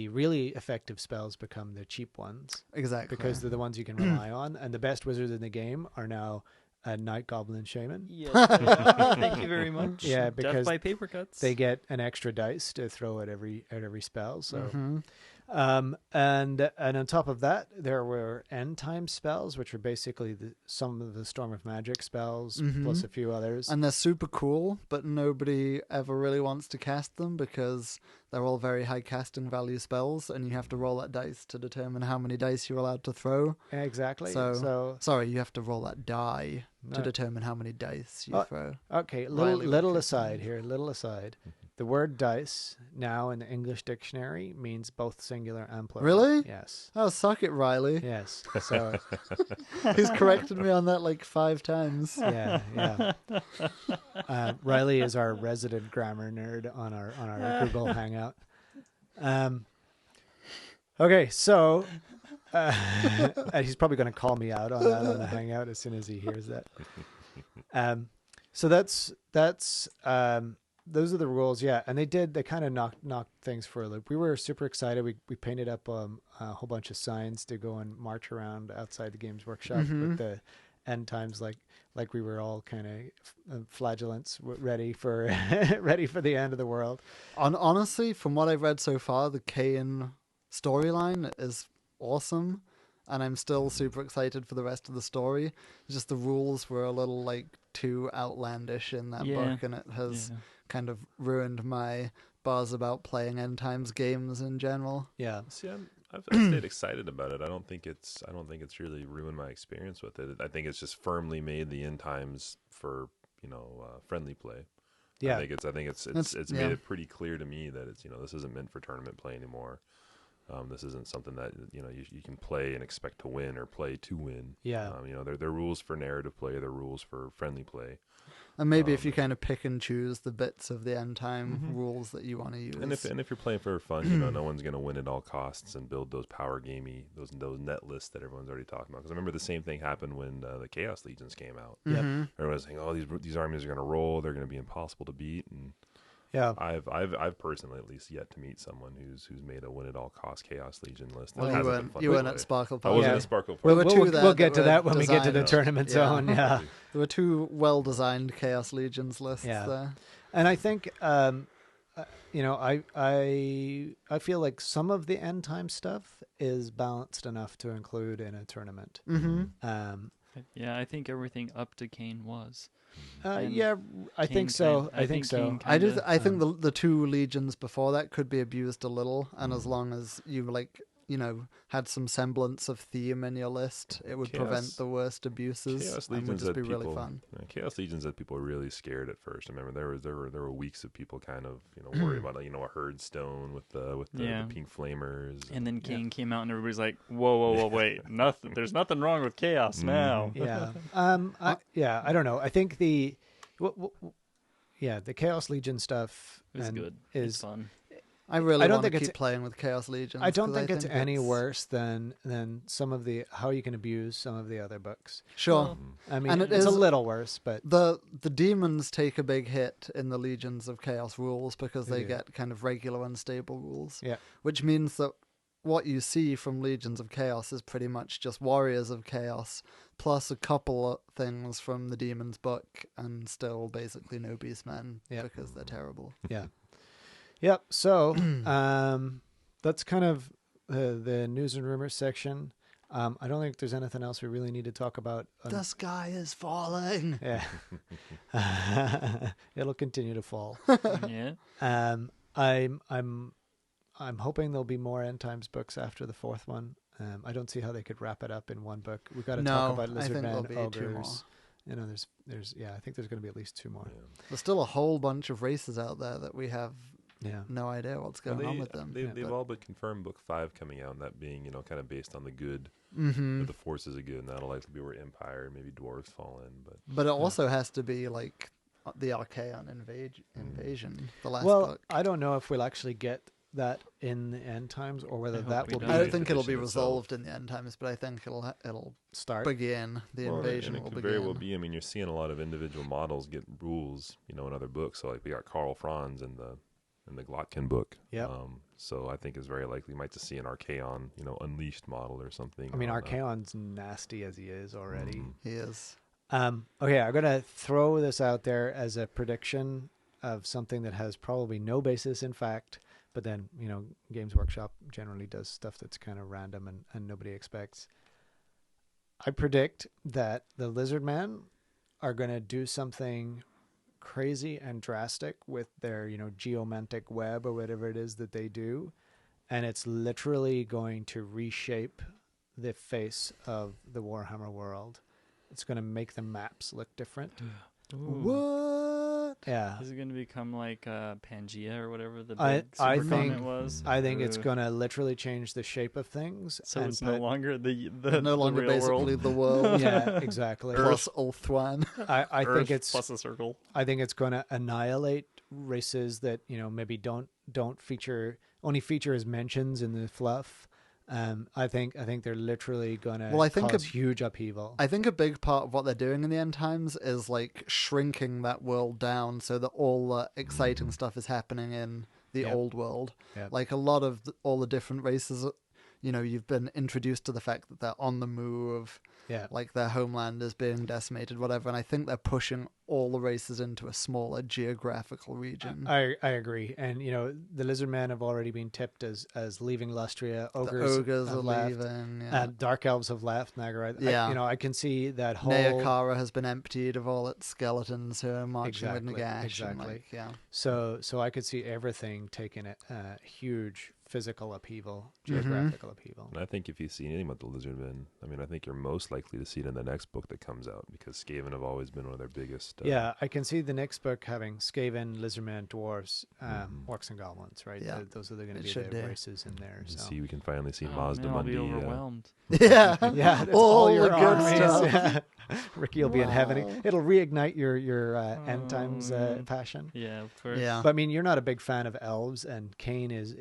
[SPEAKER 1] really effective spells become the cheap ones.
[SPEAKER 3] Exactly.
[SPEAKER 1] Because they're the ones you can rely on, and the best wizards in the game are now a Night Goblin Shaman.
[SPEAKER 2] Yes. Thank you very much.
[SPEAKER 1] Yeah, because
[SPEAKER 2] Death by paper cuts.
[SPEAKER 1] they get an extra dice to throw at every spell. So, and on top of that, there were end time spells, which were basically some of the Storm of Magic spells plus a few others.
[SPEAKER 3] And they're super cool, but nobody ever really wants to cast them because they're all very high casting value spells, and you have to roll that dice to determine how many dice you're allowed to throw.
[SPEAKER 1] Exactly.
[SPEAKER 3] So sorry, you have to roll that die to determine how many dice you throw.
[SPEAKER 1] Okay, little aside here. The word dice now in the English dictionary means both singular and plural.
[SPEAKER 3] Really?
[SPEAKER 1] Yes.
[SPEAKER 3] Oh, suck it, Riley.
[SPEAKER 1] Yes. So
[SPEAKER 3] he's corrected me on that like 5 times.
[SPEAKER 1] Yeah. Riley is our resident grammar nerd on our Google Hangout. Okay, so and he's probably going to call me out on that on the Hangout as soon as he hears that. So that's those are the rules, yeah. And they kind of knocked things for a loop. We were super excited. We painted up a whole bunch of signs to go and march around outside the Games Workshop with the end times, like we were all kind of flagellants ready for the end of the world. Honestly,
[SPEAKER 3] from what I've read so far, the Kain storyline is awesome. and I'm still super excited for the rest of the story. Just the rules were a little like too outlandish in that book, and it has kind of ruined my buzz about playing End Times games in general.
[SPEAKER 1] Yeah.
[SPEAKER 4] See, I've stayed excited about it. I don't think it's really ruined my experience with it. I think it's just firmly made the End Times for friendly play.
[SPEAKER 1] Yeah.
[SPEAKER 4] I think it's made it pretty clear to me that it's this isn't meant for tournament play anymore. This isn't something that you can play and expect to win or play to win.
[SPEAKER 1] Yeah.
[SPEAKER 4] They're rules for narrative play. They're rules for friendly play.
[SPEAKER 3] And maybe if you kind of pick and choose the bits of the End Time rules that you want to use.
[SPEAKER 4] And if you're playing for fun, no one's going to win at all costs and build those power gamey, those net lists that everyone's already talking about. Because I remember the same thing happened when the Chaos Legions came out.
[SPEAKER 1] Yep.
[SPEAKER 4] Everyone's saying, "Oh, these armies are going to roll. They're going to be impossible to beat." And
[SPEAKER 1] yeah,
[SPEAKER 4] I've personally at least yet to meet someone who's made a win at all cost Chaos Legion list.
[SPEAKER 3] Well, you weren't at Sparkle
[SPEAKER 4] I
[SPEAKER 3] Party.
[SPEAKER 4] wasn't at Sparkle Party.
[SPEAKER 1] We'll get to that when we get to the tournament zone. Yeah.
[SPEAKER 3] There were 2 well-designed Chaos Legions lists there.
[SPEAKER 1] And I think, I feel like some of the End Time stuff is balanced enough to include in a tournament.
[SPEAKER 2] I think everything up to Kane was.
[SPEAKER 1] I think so. I think so.
[SPEAKER 3] I think the 2 legions before that could be abused a little, and as long as you had some semblance of theme in your list, it would prevent the worst abuses.
[SPEAKER 4] Chaos
[SPEAKER 3] and would
[SPEAKER 4] Legions
[SPEAKER 3] just be
[SPEAKER 4] people,
[SPEAKER 3] really fun.
[SPEAKER 4] Chaos Legions had people really scared at first. I remember there were weeks of people kind of worried about a herd stone with the pink flamers.
[SPEAKER 2] And then Kane came out and everybody's like, whoa, wait, nothing. There's nothing wrong with chaos now.
[SPEAKER 1] Yeah. I don't know. I think the Chaos Legion stuff
[SPEAKER 2] is good.
[SPEAKER 1] Is
[SPEAKER 2] fun.
[SPEAKER 3] I really want to keep playing with Chaos Legions.
[SPEAKER 1] I don't think it's any worse than some of the how you can abuse some of the other books.
[SPEAKER 3] Sure.
[SPEAKER 1] I mean, it's a little worse, but
[SPEAKER 3] the demons take a big hit in the Legions of Chaos rules because they get kind of regular unstable rules.
[SPEAKER 1] Yeah.
[SPEAKER 3] Which means that what you see from Legions of Chaos is pretty much just Warriors of Chaos plus a couple of things from the Demons book and still basically no Beastmen because they're terrible.
[SPEAKER 1] Yeah. Yep. So that's kind of the news and rumors section. I don't think there's anything else we really need to talk about.
[SPEAKER 3] The sky is falling.
[SPEAKER 1] Yeah. It'll continue to fall.
[SPEAKER 2] Yeah.
[SPEAKER 1] I'm hoping there'll be more End Times books after the 4th one. I don't see how they could wrap it up in one book. We've got to talk about Lizardmen, Ogres. There's I think there's going to be at least 2 more.
[SPEAKER 4] Yeah.
[SPEAKER 3] There's still a whole bunch of races out there that we have no idea what's going on with them.
[SPEAKER 4] They've all but confirmed book 5 coming out, and that being kind of based on the good. The forces are good, and that'll likely be where Empire, maybe dwarves fall in. But
[SPEAKER 3] it also has to be like the Archaean invasion. The last book.
[SPEAKER 1] I don't know if we'll actually get that in the End Times or whether that will be.
[SPEAKER 3] I don't think it'll be resolved in the End Times, but I think it'll
[SPEAKER 1] start
[SPEAKER 3] begin. The invasion
[SPEAKER 4] and it
[SPEAKER 3] will
[SPEAKER 4] could
[SPEAKER 3] begin.
[SPEAKER 4] very well be. I mean, you're seeing a lot of individual models get rules, in other books. So like we got Karl Franz in the Glottkin book.
[SPEAKER 1] Yeah.
[SPEAKER 4] So I think it's very likely we might just see an Archaeon, Unleashed model or something.
[SPEAKER 1] I mean, Archaeon's nasty as he is already.
[SPEAKER 3] He is.
[SPEAKER 1] Okay, I'm gonna throw this out there as a prediction of something that has probably no basis in fact. But then, Games Workshop generally does stuff that's kind of random and nobody expects. I predict that the Lizardmen are going to do something crazy and drastic with their, geomantic web or whatever it is that they do. And it's literally going to reshape the face of the Warhammer world. It's going to make the maps look different.
[SPEAKER 3] What?
[SPEAKER 1] Yeah.
[SPEAKER 2] Is it going to become like Pangea or whatever the big super comment was?
[SPEAKER 1] I think it's going to literally change the shape of things.
[SPEAKER 2] So it's no longer the
[SPEAKER 3] no longer
[SPEAKER 2] real
[SPEAKER 3] basically
[SPEAKER 2] world.
[SPEAKER 3] the world.
[SPEAKER 1] Yeah, exactly.
[SPEAKER 3] Plus Ulthwan.
[SPEAKER 1] I think it's
[SPEAKER 2] plus a circle.
[SPEAKER 1] I think it's going to annihilate races that maybe don't only feature as mentions in the fluff. I think they're literally going to cause huge upheaval.
[SPEAKER 3] I think a big part of what they're doing in the End Times is like shrinking that world down so that all the exciting stuff is happening in the old world.
[SPEAKER 1] Yep.
[SPEAKER 3] Like a lot of all the different races, you've been introduced to the fact that they're on the move.
[SPEAKER 1] Yeah.
[SPEAKER 3] like their homeland is being decimated, whatever. And I think they're pushing all the races into a smaller geographical region.
[SPEAKER 1] I agree, and the lizard men have already been tipped as leaving Lustria.
[SPEAKER 3] The
[SPEAKER 1] Ogres
[SPEAKER 3] ogres are
[SPEAKER 1] have left,
[SPEAKER 3] leaving. Yeah.
[SPEAKER 1] and dark elves have left Nagarite.
[SPEAKER 3] Yeah.
[SPEAKER 1] I can see that whole.
[SPEAKER 3] Neokara has been emptied of all its skeletons who are marching
[SPEAKER 1] Exactly,
[SPEAKER 3] with Nagash.
[SPEAKER 1] exactly.
[SPEAKER 3] And
[SPEAKER 1] So I could see everything taking a huge physical upheaval, geographical upheaval.
[SPEAKER 4] And I think if you see anything about the Lizardmen, I mean, I think you're most likely to see it in the next book that comes out, because Skaven have always been one of their biggest.
[SPEAKER 1] Yeah, I can see the next book having Skaven, Lizardmen, Dwarves, Orcs, and Goblins, right?
[SPEAKER 3] Yeah.
[SPEAKER 1] Those are going to
[SPEAKER 3] It
[SPEAKER 1] be
[SPEAKER 3] should
[SPEAKER 1] the
[SPEAKER 3] do.
[SPEAKER 1] races in there.
[SPEAKER 4] You
[SPEAKER 1] So.
[SPEAKER 4] see, we can finally see
[SPEAKER 2] Oh,
[SPEAKER 4] Mazda
[SPEAKER 2] man, I'll be
[SPEAKER 4] Mundi.
[SPEAKER 2] overwhelmed.
[SPEAKER 3] yeah.
[SPEAKER 1] Yeah, that's
[SPEAKER 3] all
[SPEAKER 1] all your
[SPEAKER 3] the good
[SPEAKER 1] armies.
[SPEAKER 3] stuff.
[SPEAKER 1] Yeah. Ricky will be in heaven.
[SPEAKER 3] Wow.
[SPEAKER 1] It'll reignite your end times passion.
[SPEAKER 2] Yeah, of course.
[SPEAKER 3] Yeah.
[SPEAKER 1] But I mean, you're not a big fan of elves, and Kane is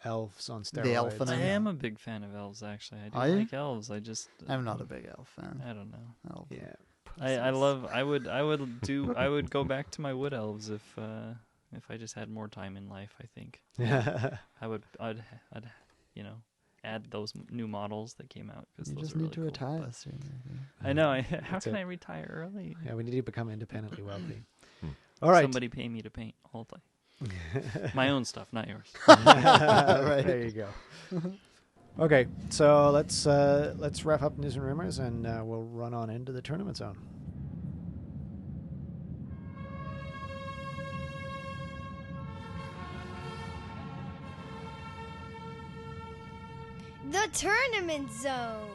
[SPEAKER 1] elves on steroids.
[SPEAKER 3] elf and
[SPEAKER 2] I am a big fan of elves, actually. I
[SPEAKER 3] Are
[SPEAKER 2] do
[SPEAKER 3] you?
[SPEAKER 2] like elves. I just
[SPEAKER 3] I'm not a big elf fan.
[SPEAKER 2] I don't know.
[SPEAKER 3] Elf.
[SPEAKER 1] Yeah.
[SPEAKER 2] I would go back to my wood elves if I just had more time in life. I think I'd add those new models that came out, because
[SPEAKER 3] You
[SPEAKER 2] those
[SPEAKER 3] just
[SPEAKER 2] are
[SPEAKER 3] need
[SPEAKER 2] really
[SPEAKER 3] to
[SPEAKER 2] cool,
[SPEAKER 3] retire
[SPEAKER 2] but-
[SPEAKER 3] soon.
[SPEAKER 2] I know. How
[SPEAKER 1] That's
[SPEAKER 2] can
[SPEAKER 1] it.
[SPEAKER 2] I retire early?
[SPEAKER 1] Yeah, we need to become independently wealthy.
[SPEAKER 4] Hmm.
[SPEAKER 1] All right.
[SPEAKER 2] Somebody pay me to paint all the time. My own stuff, not yours.
[SPEAKER 1] Right. There you go. Okay, so let's wrap up news and rumors, and we'll run on into the tournament zone.
[SPEAKER 7] The Tournament Zone.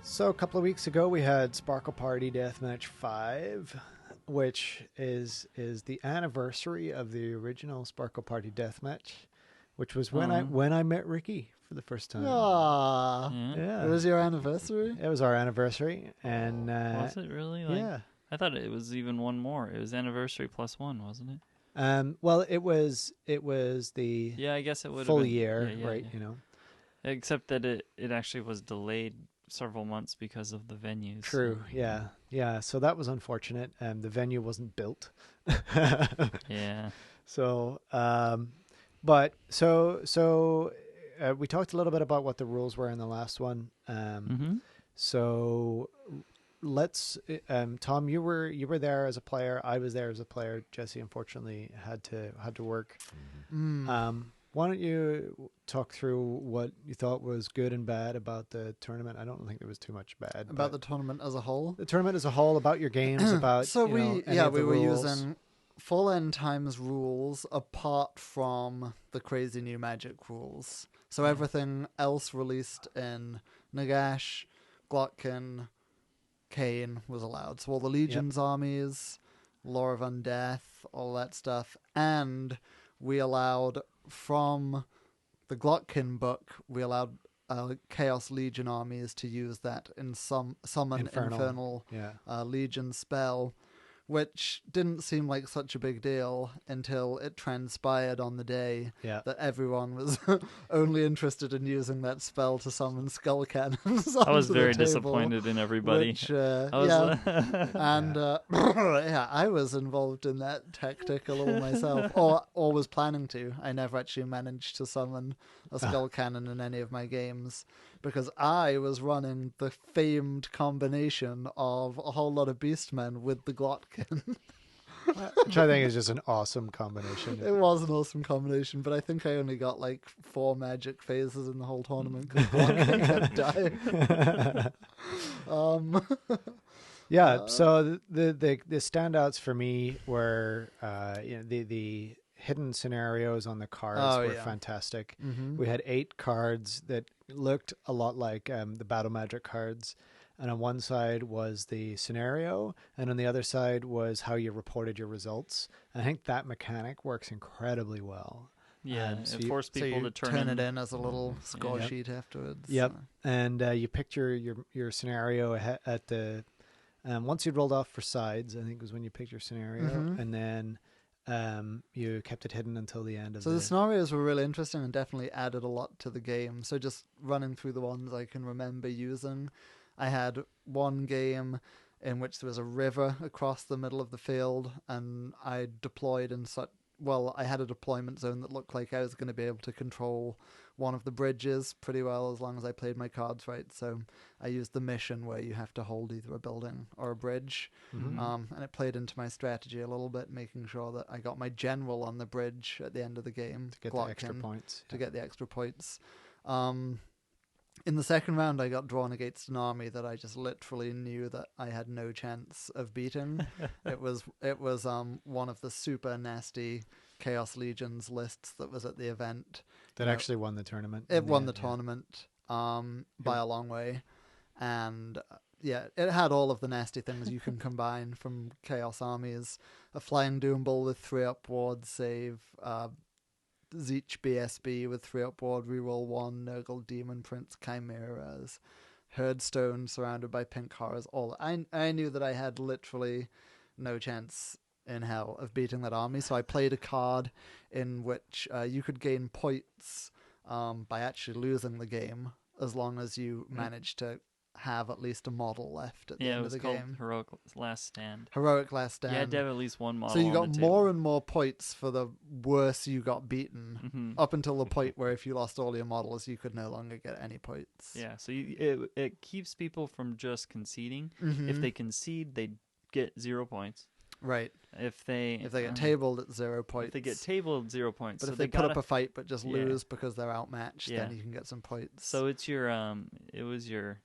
[SPEAKER 1] So a couple of weeks ago, we had Sparkle Party Deathmatch 5, which is the anniversary of the original Sparkle Party Deathmatch, which was when I met Ricky for the first time.
[SPEAKER 3] Aww.
[SPEAKER 1] Yeah,
[SPEAKER 3] It was your anniversary?
[SPEAKER 1] it was our anniversary, and
[SPEAKER 2] Was it really? Like,
[SPEAKER 1] yeah.
[SPEAKER 2] I thought it was even one more. It was anniversary plus one, wasn't it?
[SPEAKER 1] Well, it was the
[SPEAKER 2] Yeah, I guess it would
[SPEAKER 1] full
[SPEAKER 2] have been,
[SPEAKER 1] year,
[SPEAKER 2] yeah,
[SPEAKER 1] right?
[SPEAKER 2] yeah. Except that it actually was delayed several months because of the venues.
[SPEAKER 1] True. Yeah. So that was unfortunate. The venue wasn't built.
[SPEAKER 2] Yeah.
[SPEAKER 1] So, we talked a little bit about what the rules were in the last one. So let's, Tom, you were there as a player. I was there as a player. Jesse, unfortunately, had to work. Why don't you talk through what you thought was good and bad about the tournament? I don't think there was too much bad
[SPEAKER 3] About the tournament as a whole?
[SPEAKER 1] the tournament as a whole, about your games, about
[SPEAKER 3] So
[SPEAKER 1] any of
[SPEAKER 3] we
[SPEAKER 1] the
[SPEAKER 3] were
[SPEAKER 1] rules.
[SPEAKER 3] using full end times rules apart from the crazy new magic rules. So everything else released in Nagash, Glottkin, Kane was allowed. So all the Legion's armies, Law of Undeath, all that stuff. And we allowed, from the Glottkin book, we allowed Chaos Legion armies to use that in summon Infernal Legion spell, which didn't seem like such a big deal until it transpired on the day that everyone was only interested in using that spell to summon skull cannons.
[SPEAKER 2] I was
[SPEAKER 3] onto the
[SPEAKER 2] very
[SPEAKER 3] table,
[SPEAKER 2] disappointed in everybody.
[SPEAKER 3] Which, I was involved in that tactic a little myself, or was planning to. I never actually managed to summon a skull cannon in any of my games, because I was running the famed combination of a whole lot of beastmen with the Glottkin.
[SPEAKER 1] Which I think is just an awesome combination.
[SPEAKER 3] It was an awesome combination, but I think I only got like 4 magic phases in the whole tournament because Glottkin kept dying.
[SPEAKER 1] So the standouts for me were the hidden scenarios on the cards were fantastic. We had 8 cards that looked a lot like the battle magic cards, and on one side was the scenario, and on the other side was how you reported your results. And I think that mechanic works incredibly well.
[SPEAKER 2] Yeah,
[SPEAKER 1] so
[SPEAKER 2] it
[SPEAKER 1] you-
[SPEAKER 2] forced people to
[SPEAKER 3] turn it in as a little score sheet afterwards.
[SPEAKER 1] Yep. And you picked your scenario at the once you'd rolled off for sides, I think was when you picked your scenario, and then you kept it hidden until the end of
[SPEAKER 3] So the scenarios were really interesting and definitely added a lot to the game. So just running through the ones I can remember using, I had one game in which there was a river across the middle of the field, and I deployed in I had a deployment zone that looked like I was going to be able to control one of the bridges pretty well as long as I played my cards right. So I used the mission where you have to hold either a building or a bridge. And it played into my strategy a little bit, making sure that I got my general on the bridge at the end of the game.
[SPEAKER 1] To get the extra points.
[SPEAKER 3] To get the extra points. In the second round, I got drawn against an army that I just literally knew that I had no chance of beating. It was one of the super nasty Chaos Legions lists that was at the event.
[SPEAKER 1] That actually won the tournament.
[SPEAKER 3] It won the tournament by a long way. And it had all of the nasty things you can combine from Chaos armies. A Flying Doombull with 3-up ward save, Zeech BSB with 3-up ward, reroll 1, Nurgle Demon Prince Chimeras, Herdstone surrounded by pink horrors. I knew that I had literally no chance in hell of beating that army, so I played a card in which you could gain points by actually losing the game as long as you managed to have at least a model left at the end of the game.
[SPEAKER 2] Yeah, it was called Heroic Last Stand.
[SPEAKER 3] Heroic Last Stand.
[SPEAKER 2] You had to have at least one model.
[SPEAKER 3] So you got
[SPEAKER 2] on the
[SPEAKER 3] more
[SPEAKER 2] table.
[SPEAKER 3] and more points for the worse you got beaten, up until the point where if you lost all your models, you could no longer get any points.
[SPEAKER 2] Yeah, so it keeps people from just conceding. If they concede, they get 0 points.
[SPEAKER 3] Right.
[SPEAKER 2] If they
[SPEAKER 3] get tabled at 0 points.
[SPEAKER 2] If they get tabled, 0 points.
[SPEAKER 3] But
[SPEAKER 2] so
[SPEAKER 3] if they put up a fight but just lose because they're outmatched, then you can get some points.
[SPEAKER 2] So it's your it was your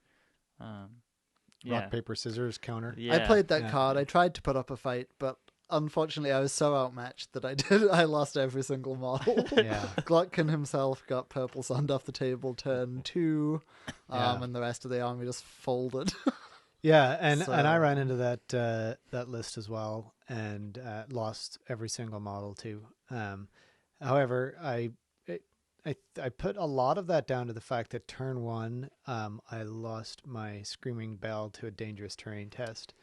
[SPEAKER 1] rock, paper, scissors counter.
[SPEAKER 2] Yeah.
[SPEAKER 3] I played that card. I tried to put up a fight, but unfortunately I was so outmatched that I lost every single model. Glottkin himself got purple sand off the table turn 2, and the rest of the army just folded.
[SPEAKER 1] And I ran into that list as well and lost every single model too. However, I put a lot of that down to the fact that turn 1, I lost my Screaming Bell to a dangerous terrain test,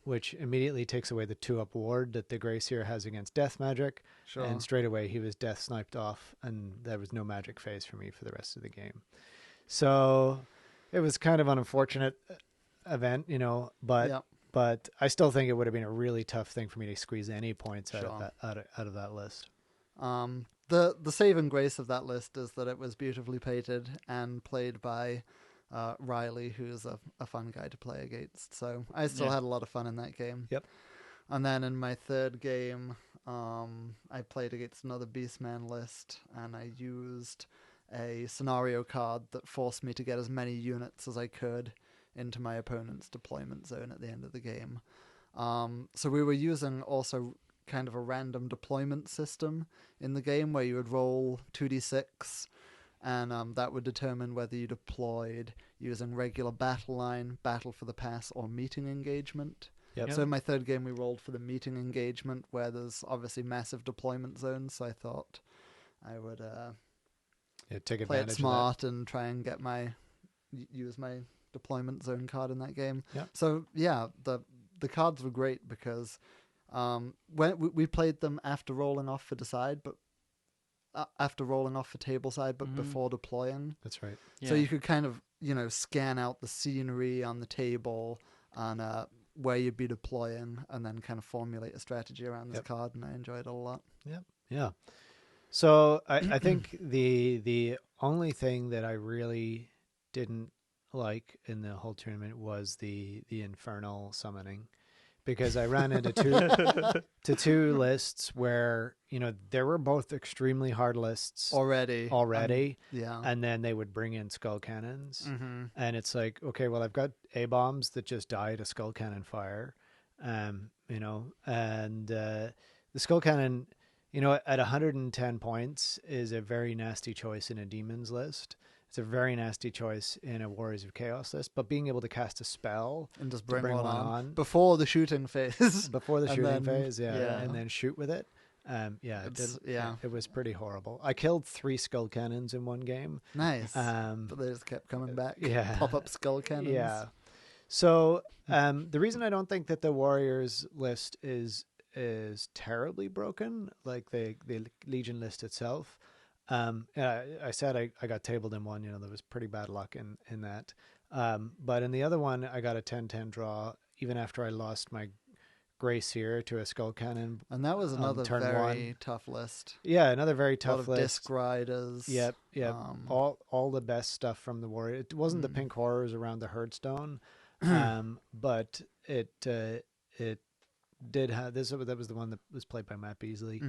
[SPEAKER 1] which immediately takes away the 2-up ward that the Gracier has against death magic. Sure. And straight away he was death sniped off, and there was no magic phase for me for the rest of the game. So it was kind of an unfortunate event, but I still think it would have been a really tough thing for me to squeeze any points out of that list.
[SPEAKER 3] The saving grace of that list is that it was beautifully painted and played by Riley, who's a fun guy to play against. So I still had a lot of fun in that game.
[SPEAKER 1] Yep.
[SPEAKER 3] And then in my third game, I played against another Beastman list, and I used a scenario card that forced me to get as many units as I could into my opponent's deployment zone at the end of the game. So we were using also kind of a random deployment system in the game where you would roll 2d6 and that would determine whether you deployed using regular battle line, battle for the pass, or meeting engagement.
[SPEAKER 1] Yep.
[SPEAKER 3] So in my third game we rolled for the meeting engagement where there's obviously massive deployment zones, so I thought I would
[SPEAKER 1] take
[SPEAKER 3] play
[SPEAKER 1] advantage
[SPEAKER 3] it smart and try and use my deployment zone card in that game.
[SPEAKER 1] Yep.
[SPEAKER 3] So the cards were great because when we played them after rolling off for decide, but after rolling off for table side, but before deploying.
[SPEAKER 1] That's right.
[SPEAKER 3] So you could kind of scan out the scenery on the table and where you'd be deploying, and then kind of formulate a strategy around this card, and I enjoyed it a lot.
[SPEAKER 1] Yep. Yeah. So I think the only thing that I really didn't like in the whole tournament was the infernal summoning, because I ran into two lists where there were both extremely hard lists already, and then they would bring in skull cannons, and it's like, okay, well, I've got A-bombs that just die to skull cannon fire, and the skull cannon, at 110 points is a very nasty choice in a demons list. It's a very nasty choice in a Warriors of Chaos list, but being able to cast a spell
[SPEAKER 3] and just bring one on before the shooting phase,
[SPEAKER 1] and then shoot with it. It was pretty horrible. I killed 3 skull cannons in one game.
[SPEAKER 3] Nice. But they just kept coming back.
[SPEAKER 1] Yeah.
[SPEAKER 3] Pop-up skull cannons.
[SPEAKER 1] Yeah. So the reason I don't think that the Warriors list is terribly broken, like the Legion list itself. I said I got tabled in one, there was pretty bad luck in that. But in the other one, I got a 10-10 draw, even after I lost my Gray Seer to a Skull Cannon.
[SPEAKER 3] And that was another
[SPEAKER 1] turn
[SPEAKER 3] very
[SPEAKER 1] one.
[SPEAKER 3] tough list.
[SPEAKER 1] Yeah, another very
[SPEAKER 3] A lot
[SPEAKER 1] tough
[SPEAKER 3] of
[SPEAKER 1] list.
[SPEAKER 3] disc riders.
[SPEAKER 1] Yep.
[SPEAKER 3] Um,
[SPEAKER 1] All the best stuff from the Warrior. It wasn't the Pink Horrors around the Hearthstone, but it did have this. That was the one that was played by Matt Beasley.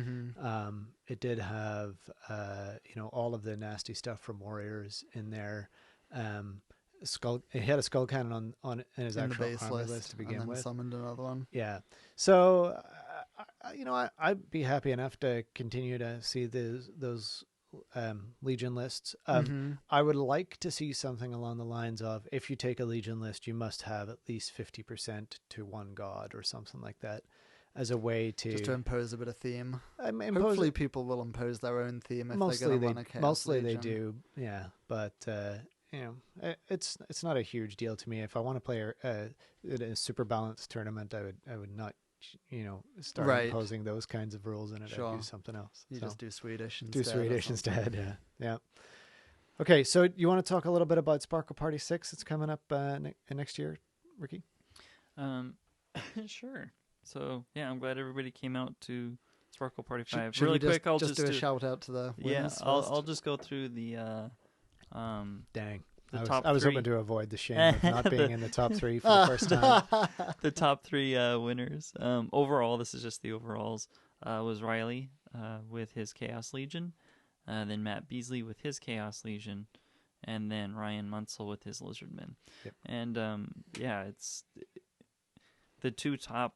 [SPEAKER 1] It did have all of the nasty stuff from Warriors in there. He had a Skull Cannon on in his
[SPEAKER 3] in the
[SPEAKER 1] actual
[SPEAKER 3] base
[SPEAKER 1] army
[SPEAKER 3] list,
[SPEAKER 1] list to begin
[SPEAKER 3] and then
[SPEAKER 1] with.
[SPEAKER 3] summoned another one.
[SPEAKER 1] Yeah. So, I'd be happy enough to continue to see those Legion lists. I would like to see something along the lines of, if you take a Legion list, you must have at least 50% to one god or something like that, as a way to
[SPEAKER 3] Just to impose a bit of theme.
[SPEAKER 1] impose
[SPEAKER 3] Hopefully people will impose their own theme if they're going to run a Chaos
[SPEAKER 1] mostly they
[SPEAKER 3] Legion.
[SPEAKER 1] do, yeah. But it's not a huge deal to me. If I want to play in a super balanced tournament, I would not start imposing those kinds of rules in it.
[SPEAKER 3] Sure.
[SPEAKER 1] I'd do something else.
[SPEAKER 3] You just do Swedish instead.
[SPEAKER 1] Do Swedish
[SPEAKER 3] or something.
[SPEAKER 1] instead. Yeah. Okay, so you want to talk a little bit about Sparkle Party 6? It's coming up next year, Ricky.
[SPEAKER 2] Sure. So yeah, I'm glad everybody came out to Sparkle Party 5.
[SPEAKER 3] Should
[SPEAKER 2] really
[SPEAKER 3] we
[SPEAKER 2] quick, I'll
[SPEAKER 3] just do a shout out to the winners first?
[SPEAKER 2] I'll just go through the
[SPEAKER 1] Dang.
[SPEAKER 2] the top
[SPEAKER 1] I was
[SPEAKER 2] three.
[SPEAKER 1] hoping to avoid the shame of not being in the top 3 for the first time.
[SPEAKER 2] The top 3 winners. Overall, this is just the overalls. Was Riley with his Chaos Legion, then Matt Beasley with his Chaos Legion, and then Ryan Munsell with his Lizardmen.
[SPEAKER 1] Yep.
[SPEAKER 2] And it's the two top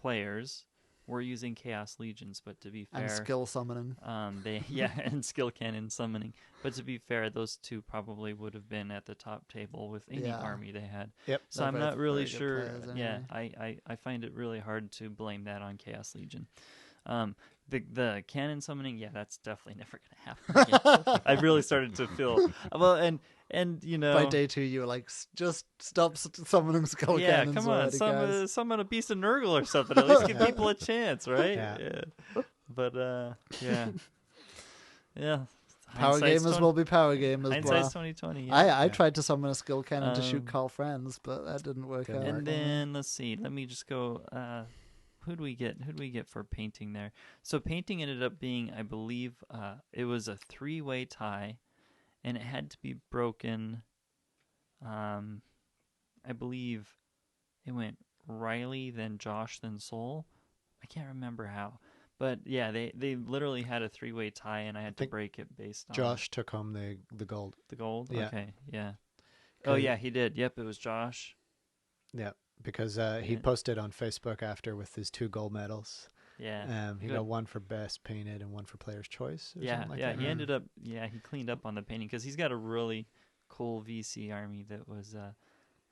[SPEAKER 2] players were using Chaos Legions, but to be fair,
[SPEAKER 3] And skill summoning.
[SPEAKER 2] and skill cannon summoning. But to be fair, those two probably would have been at the top table with any army they had.
[SPEAKER 1] Yep.
[SPEAKER 2] So
[SPEAKER 3] They're
[SPEAKER 2] I'm
[SPEAKER 3] both
[SPEAKER 2] not really
[SPEAKER 3] very good
[SPEAKER 2] sure.
[SPEAKER 3] players
[SPEAKER 2] Yeah,
[SPEAKER 3] anyway.
[SPEAKER 2] I find it really hard to blame that on Chaos Legion. The cannon summoning, yeah, that's definitely never gonna happen again. I really started to feel well, and
[SPEAKER 3] By day 2, you were like, just stop summoning skull
[SPEAKER 2] yeah,
[SPEAKER 3] cannons.
[SPEAKER 2] come on,
[SPEAKER 3] already, guys."
[SPEAKER 2] summon a beast of Nurgle or something. At least give people a chance, right?
[SPEAKER 1] Yeah.
[SPEAKER 2] But yeah.
[SPEAKER 3] Power gamers will be power gamers.
[SPEAKER 2] Hindsight's
[SPEAKER 3] Blah.
[SPEAKER 2] 2020. Yeah.
[SPEAKER 3] I tried to summon a skill cannon to shoot
[SPEAKER 2] Um,
[SPEAKER 3] Carl Franz, but that didn't work out.
[SPEAKER 2] And then let's see. Let me just go. Who'd we get for painting there? So painting ended up being, I believe, it was a 3-way tie, and it had to be broken. I believe it went Riley, then Josh, then Soul. I can't remember how, but yeah, they literally had a 3-way tie, and I had to break it based on
[SPEAKER 1] Josh took home the gold.
[SPEAKER 2] the gold.
[SPEAKER 1] Yeah.
[SPEAKER 2] Okay, yeah. Oh yeah, he did. Yep, it was Josh.
[SPEAKER 1] Yeah, because he posted on Facebook after with his 2 gold medals.
[SPEAKER 2] Yeah.
[SPEAKER 1] He got one for best painted and one for player's choice. Or
[SPEAKER 2] Yeah,
[SPEAKER 1] something like
[SPEAKER 2] yeah.
[SPEAKER 1] that.
[SPEAKER 2] He ended up. Yeah, he cleaned up on the painting because he's got a really cool VC army that was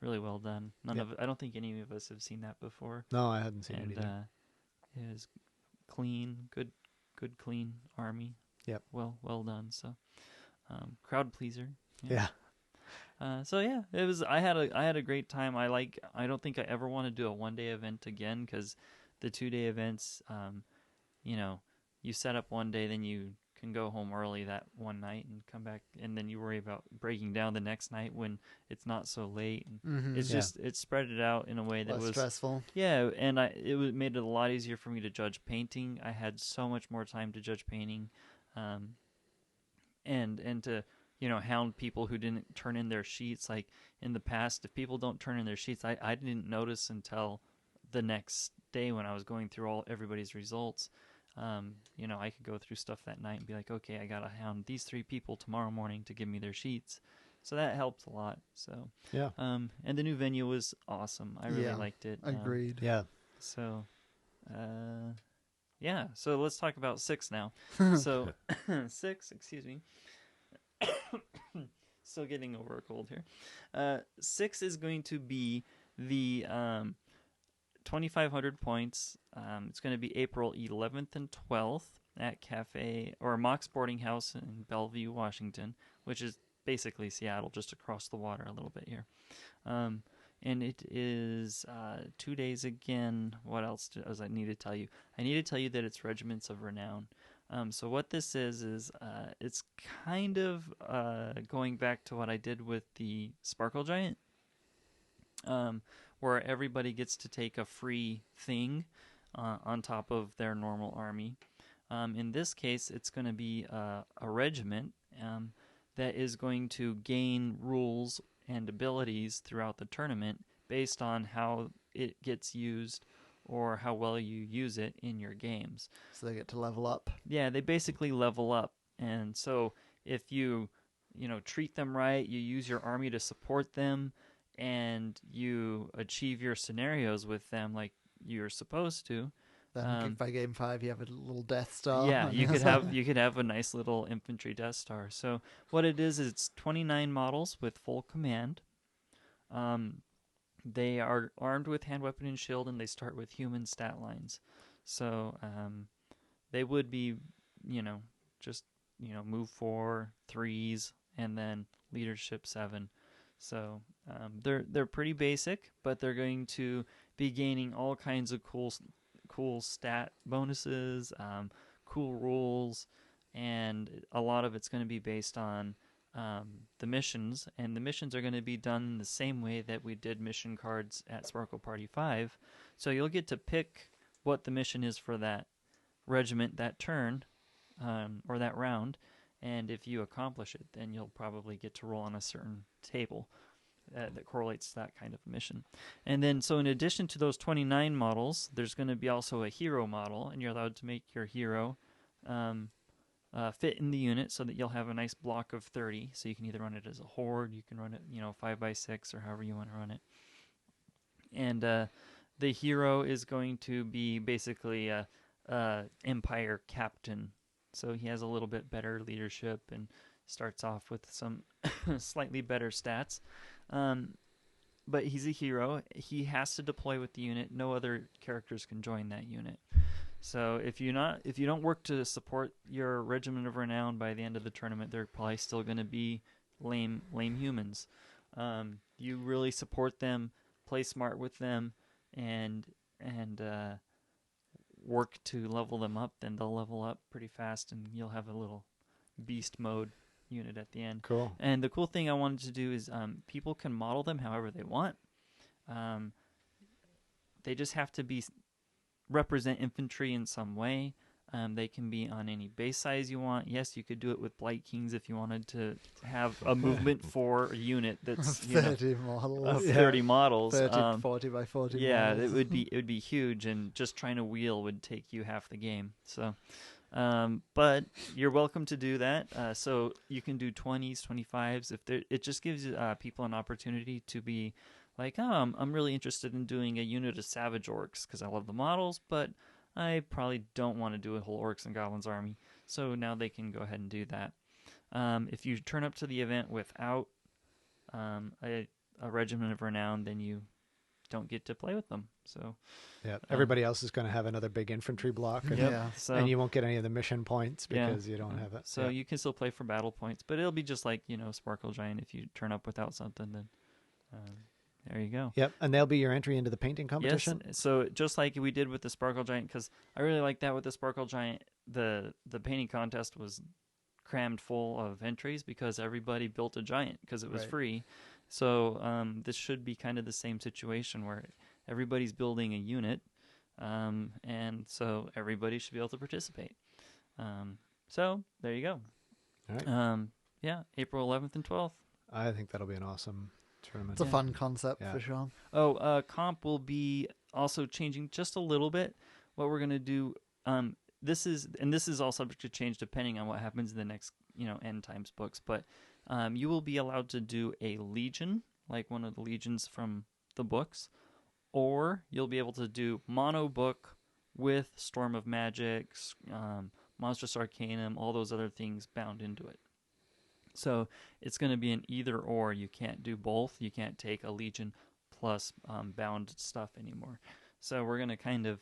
[SPEAKER 2] really well done. I don't think any of us have seen that before.
[SPEAKER 1] No, I hadn't seen it
[SPEAKER 2] And
[SPEAKER 1] either.
[SPEAKER 2] it was clean, good, clean army.
[SPEAKER 1] Yep.
[SPEAKER 2] Well done. So, crowd pleaser.
[SPEAKER 1] Yeah.
[SPEAKER 2] So yeah, it was. I had a great time. I don't think I ever want to do a 1-day event again because the 2-day events, you set up one day, then you can go home early that one night and come back, and then you worry about breaking down the next night when it's not so late. And it's just it spread it out in a way that
[SPEAKER 3] Less
[SPEAKER 2] was
[SPEAKER 3] stressful.
[SPEAKER 2] Yeah, and made it a lot easier for me to judge painting. I had so much more time to judge painting, and to hound people who didn't turn in their sheets. Like in the past, if people don't turn in their sheets, I didn't notice until the next day when I was going through everybody's results. I could go through stuff that night and be like, okay, I gotta hound these 3 people tomorrow morning to give me their sheets. So that helped a lot. So
[SPEAKER 1] Yeah.
[SPEAKER 2] and the new venue was awesome. I really liked it.
[SPEAKER 3] Agreed.
[SPEAKER 1] Yeah.
[SPEAKER 2] So, so let's talk about 6 now. So, 6, excuse me. Still getting over a cold here. 6 is going to be the 2,500 points. It's going to be April 11th and 12th at Cafe or Mock Sporting House in Bellevue, Washington, which is basically Seattle, just across the water a little bit here. And it is 2 days again. What else does I need to tell you? I need to tell you that it's Regiments of Renown. So what this is it's kind of going back to what I did with the Sparkle Giant. where everybody gets to take a free thing on top of their normal army. In this case, it's going to be a regiment that is going to gain rules and abilities throughout the tournament based on how it gets used or how well you use it in your games.
[SPEAKER 3] So they get to level up.
[SPEAKER 2] Yeah, they basically level up. And so if you treat them right, you use your army to support them, and you achieve your scenarios with them like you're supposed to.
[SPEAKER 3] Then by game 5, you have a little Death Star.
[SPEAKER 2] Yeah, you could have a nice little infantry Death Star. So what it is, it's 29 models with full command. They are armed with hand weapon and shield, and they start with human stat lines. So they would be, just move 4, 3s, and then leadership 7. So they're pretty basic, but they're going to be gaining all kinds of cool stat bonuses, cool rules, and a lot of it's going to be based on the missions, and the missions are going to be done the same way that we did mission cards at Sparkle Party 5. So you'll get to pick what the mission is for that regiment that turn, or that round, and if you accomplish it, then you'll probably get to roll on a certain table that correlates to that kind of mission. And then, so in addition to those 29 models, there's going to be also a hero model, and you're allowed to make your hero fit in the unit so that you'll have a nice block of 30. So you can either run it as a horde, you can run it 5x6, or however you want to run it. And the hero is going to be basically a empire captain. So he has a little bit better leadership and starts off with some slightly better stats. But he's a hero. He has to deploy with the unit. No other characters can join that unit. So if you don't work to support your Regiment of Renown by the end of the tournament, they're probably still going to be lame humans. You really support them, play smart with them, and work to level them up, then they'll level up pretty fast, and you'll have a little beast mode unit at the end.
[SPEAKER 1] Cool.
[SPEAKER 2] And the cool thing I wanted to do is people can model them however they want. They just have to represent infantry in some way. They can be on any base size you want. Yes, you could do it with Blight Kings if you wanted to have a movement for a unit that's
[SPEAKER 3] 30 models.
[SPEAKER 2] 30 models.
[SPEAKER 3] 30, 40 by 40
[SPEAKER 2] yeah,
[SPEAKER 3] models.
[SPEAKER 2] it would be huge, and just trying to wheel would take you half the game. So, but you're welcome to do that. So you can do 20s, 25s. It just gives people an opportunity to be like, oh, I'm really interested in doing a unit of Savage Orcs because I love the models, but I probably don't want to do a whole Orcs and Goblins army. So now they can go ahead and do that. If you turn up to the event without a Regiment of Renown, then you don't get to play with them. So
[SPEAKER 1] yeah, everybody else is going to have another big infantry block, and, and you won't get any of the mission points because you don't have it.
[SPEAKER 2] So you can still play for battle points, but it'll be just like Sparkle Giant. If you turn up without something, then there you go.
[SPEAKER 1] Yep, and they'll be your entry into the painting competition.
[SPEAKER 2] Yes, so just like we did with the Sparkle Giant, because I really like that with the Sparkle Giant. The painting contest was crammed full of entries because everybody built a giant because it was free. So this should be kind of the same situation where everybody's building a unit, and so everybody should be able to participate. So there you go.
[SPEAKER 1] All right.
[SPEAKER 2] April 11th and 12th.
[SPEAKER 1] I think that'll be an awesome tournament.
[SPEAKER 3] It's a fun concept for sure.
[SPEAKER 2] Oh, comp will be also changing just a little bit. What we're going to do, this is all subject to change depending on what happens in the next, End Times books, but you will be allowed to do a legion, like one of the legions from the books, or you'll be able to do mono book with Storm of Magic, Monstrous Arcanum, all those other things bound into it. So it's going to be an either or. You can't do both. You can't take a legion plus bound stuff anymore. So we're going to kind of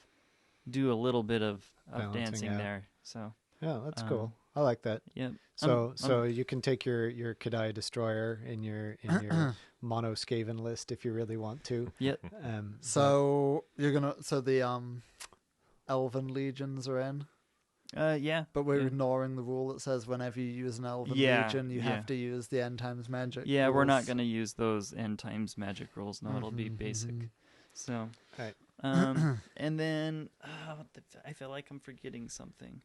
[SPEAKER 2] do a little bit of dancing there. So
[SPEAKER 1] yeah, that's cool. I like that.
[SPEAKER 2] Yeah.
[SPEAKER 1] So you can take your Kadai Destroyer in your mono Skaven list if you really want to.
[SPEAKER 2] Yep.
[SPEAKER 3] So you're gonna the Elven legions are in.
[SPEAKER 2] Yeah.
[SPEAKER 3] But we're
[SPEAKER 2] yeah.
[SPEAKER 3] ignoring the rule that says whenever you use an Elven
[SPEAKER 2] Yeah,
[SPEAKER 3] Legion, you
[SPEAKER 2] yeah.
[SPEAKER 3] have to use the end times magic.
[SPEAKER 2] Yeah, we're not
[SPEAKER 3] rules.
[SPEAKER 2] going to use those end times magic rules. No, it'll be basic. So,
[SPEAKER 1] Right.
[SPEAKER 2] and then I feel like I'm forgetting something.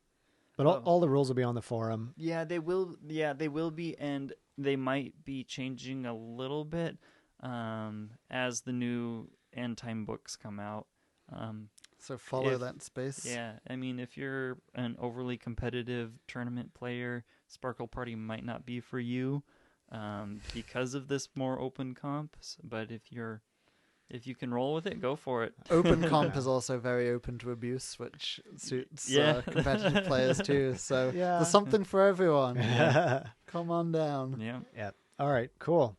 [SPEAKER 1] But all the rules will be on the forum.
[SPEAKER 2] Yeah, they will. Yeah, they will be, and they might be changing a little bit as the new end time books come out.
[SPEAKER 3] So follow
[SPEAKER 2] if-
[SPEAKER 3] that space.
[SPEAKER 2] Yeah, I mean, if you're an overly competitive tournament player, Sparkle Party might not be for you because of this more open comps. But if you can roll with it, go for it.
[SPEAKER 3] Open comp is also very open to abuse, which suits competitive players too. So
[SPEAKER 1] Yeah.
[SPEAKER 3] there's something for everyone.
[SPEAKER 1] Yeah.
[SPEAKER 3] Come on down.
[SPEAKER 2] Yeah.
[SPEAKER 1] All right, cool.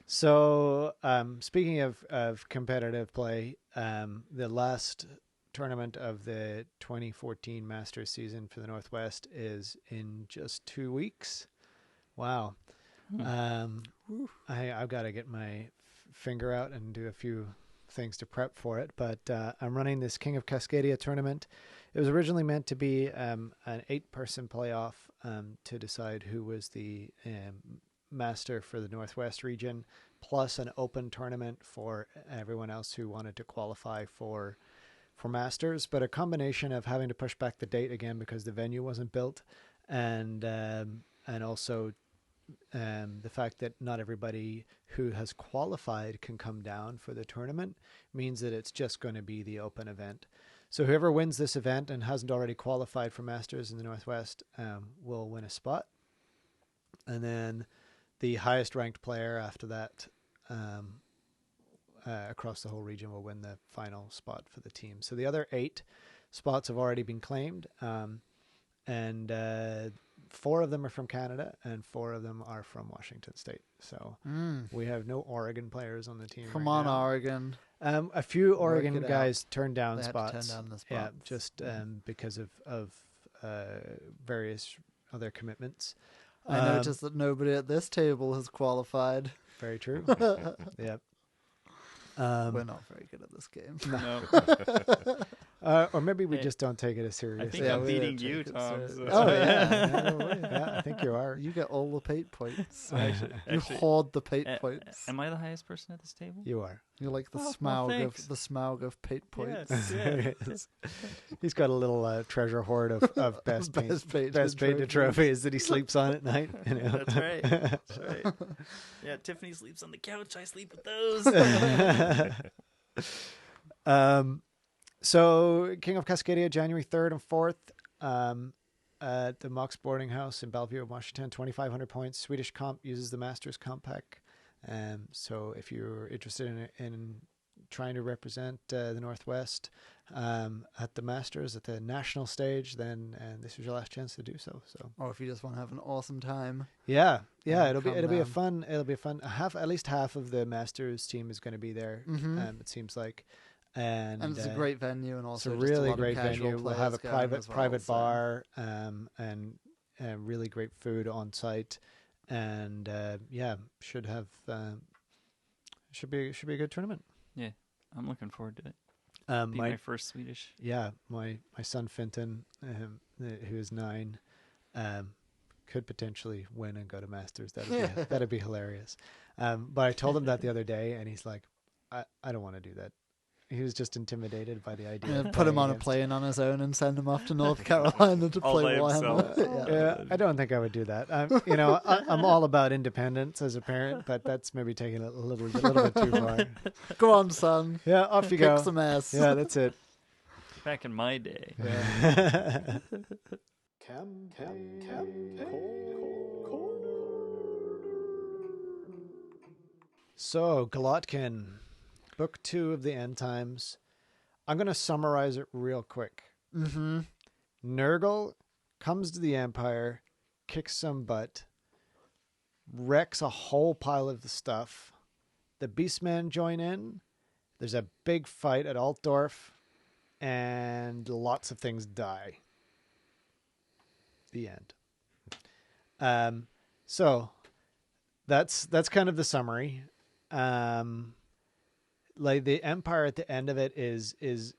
[SPEAKER 1] So speaking of competitive play, the last tournament of the 2014 Masters season for the Northwest is in just 2 weeks. Wow. I've got to get my finger out and do a few things to prep for it, but I'm running this King of Cascadia tournament. It was originally meant to be an 8-person playoff to decide who was the master for the Northwest region, plus an open tournament for everyone else who wanted to qualify for Masters, but a combination of having to push back the date again because the venue wasn't built, and also the fact that not everybody who has qualified can come down for the tournament means that it's just going to be the open event. So whoever wins this event and hasn't already qualified for Masters in the Northwest will win a spot, and then the highest ranked player after that across the whole region will win the final spot for the team. So the other 8 spots have already been claimed, and 4 of them are from Canada and 4 of them are from Washington State. So we have no Oregon players on the team.
[SPEAKER 3] Come
[SPEAKER 1] right
[SPEAKER 3] on,
[SPEAKER 1] now.
[SPEAKER 3] Oregon.
[SPEAKER 1] A few Oregon
[SPEAKER 3] it out.
[SPEAKER 1] guys turned down
[SPEAKER 3] They had
[SPEAKER 1] spots.
[SPEAKER 3] to turn down the
[SPEAKER 1] Yeah,
[SPEAKER 3] spots.
[SPEAKER 1] just because of various other commitments.
[SPEAKER 3] I noticed that nobody at this table has qualified.
[SPEAKER 1] Very true. Yep.
[SPEAKER 3] We're not very good at this game.
[SPEAKER 1] Or maybe we
[SPEAKER 2] Hey,
[SPEAKER 1] just don't take it as serious.
[SPEAKER 2] I think
[SPEAKER 3] Yeah,
[SPEAKER 2] I'm
[SPEAKER 3] we
[SPEAKER 2] beating
[SPEAKER 3] don't
[SPEAKER 2] you,
[SPEAKER 3] take it
[SPEAKER 2] Tom.
[SPEAKER 3] serious.
[SPEAKER 2] so-
[SPEAKER 3] Oh, yeah.
[SPEAKER 1] Yeah, I think you are.
[SPEAKER 3] You get all the pate points. You
[SPEAKER 2] Actually,
[SPEAKER 3] hoard the pate points.
[SPEAKER 2] Am I the highest person at this table?
[SPEAKER 1] You are.
[SPEAKER 3] You're like the
[SPEAKER 2] Oh, well,
[SPEAKER 3] Smaug
[SPEAKER 2] thanks.
[SPEAKER 3] of the Smaug of pate points.
[SPEAKER 2] Yes.
[SPEAKER 1] He's got a little treasure hoard of best
[SPEAKER 3] Best
[SPEAKER 1] painted trophies that he sleeps on at night. You know?
[SPEAKER 2] That's right. That's right. Yeah, Tiffany sleeps on the couch. I sleep with those.
[SPEAKER 1] So King of Cascadia, January 3rd and 4th, at the Mox Boarding House in Bellevue, Washington, 2,500 points. Swedish comp uses the Masters comp pack. So if you're interested in trying to represent the Northwest at the Masters, at the national stage, then this is your last chance to do so. So,
[SPEAKER 3] Or if you just want to have an awesome time.
[SPEAKER 1] yeah, it'll
[SPEAKER 3] come
[SPEAKER 1] be a
[SPEAKER 3] down.
[SPEAKER 1] fun. At least half of the Masters team is going to be there. It seems like, and
[SPEAKER 3] And it's a great venue, and
[SPEAKER 1] it's
[SPEAKER 3] also
[SPEAKER 1] a
[SPEAKER 3] just
[SPEAKER 1] really
[SPEAKER 3] a lot
[SPEAKER 1] great
[SPEAKER 3] of casual
[SPEAKER 1] venue. We'll have a
[SPEAKER 3] players going as well,
[SPEAKER 1] private
[SPEAKER 3] so-
[SPEAKER 1] bar, and really great food on site, and should be a good tournament.
[SPEAKER 2] Yeah, I'm looking forward to it. Be
[SPEAKER 1] My
[SPEAKER 2] my first Swedish.
[SPEAKER 1] my son Finton, who is 9, could potentially win and go to Masters. That'd be hilarious. But I told him that the other day, and he's like, I don't want to do that. He was just intimidated by the idea.
[SPEAKER 3] Yeah,
[SPEAKER 1] of
[SPEAKER 3] put him
[SPEAKER 1] playing
[SPEAKER 3] on a
[SPEAKER 1] against-
[SPEAKER 3] plane on his own and send him off to North Carolina to
[SPEAKER 2] All
[SPEAKER 3] play
[SPEAKER 2] by
[SPEAKER 3] Warhammer.
[SPEAKER 2] himself.
[SPEAKER 3] Yeah.
[SPEAKER 1] I don't think I would do that. I'm all about independence as a parent, but that's maybe taking it a little bit too far.
[SPEAKER 3] Go on, son.
[SPEAKER 1] Yeah, off you
[SPEAKER 3] Kick
[SPEAKER 1] go.
[SPEAKER 3] some ass.
[SPEAKER 1] Yeah, that's it.
[SPEAKER 2] Back in my day.
[SPEAKER 1] So, Glottkin, book 2 of the End Times. I'm going to summarize it real quick.
[SPEAKER 3] Mm-hmm.
[SPEAKER 1] Nurgle comes to the Empire, kicks some butt, wrecks a whole pile of the stuff. The Beastmen join in. There's a big fight at Altdorf, and lots of things die. The end. So that's kind of the summary. Like the Empire at the end of it is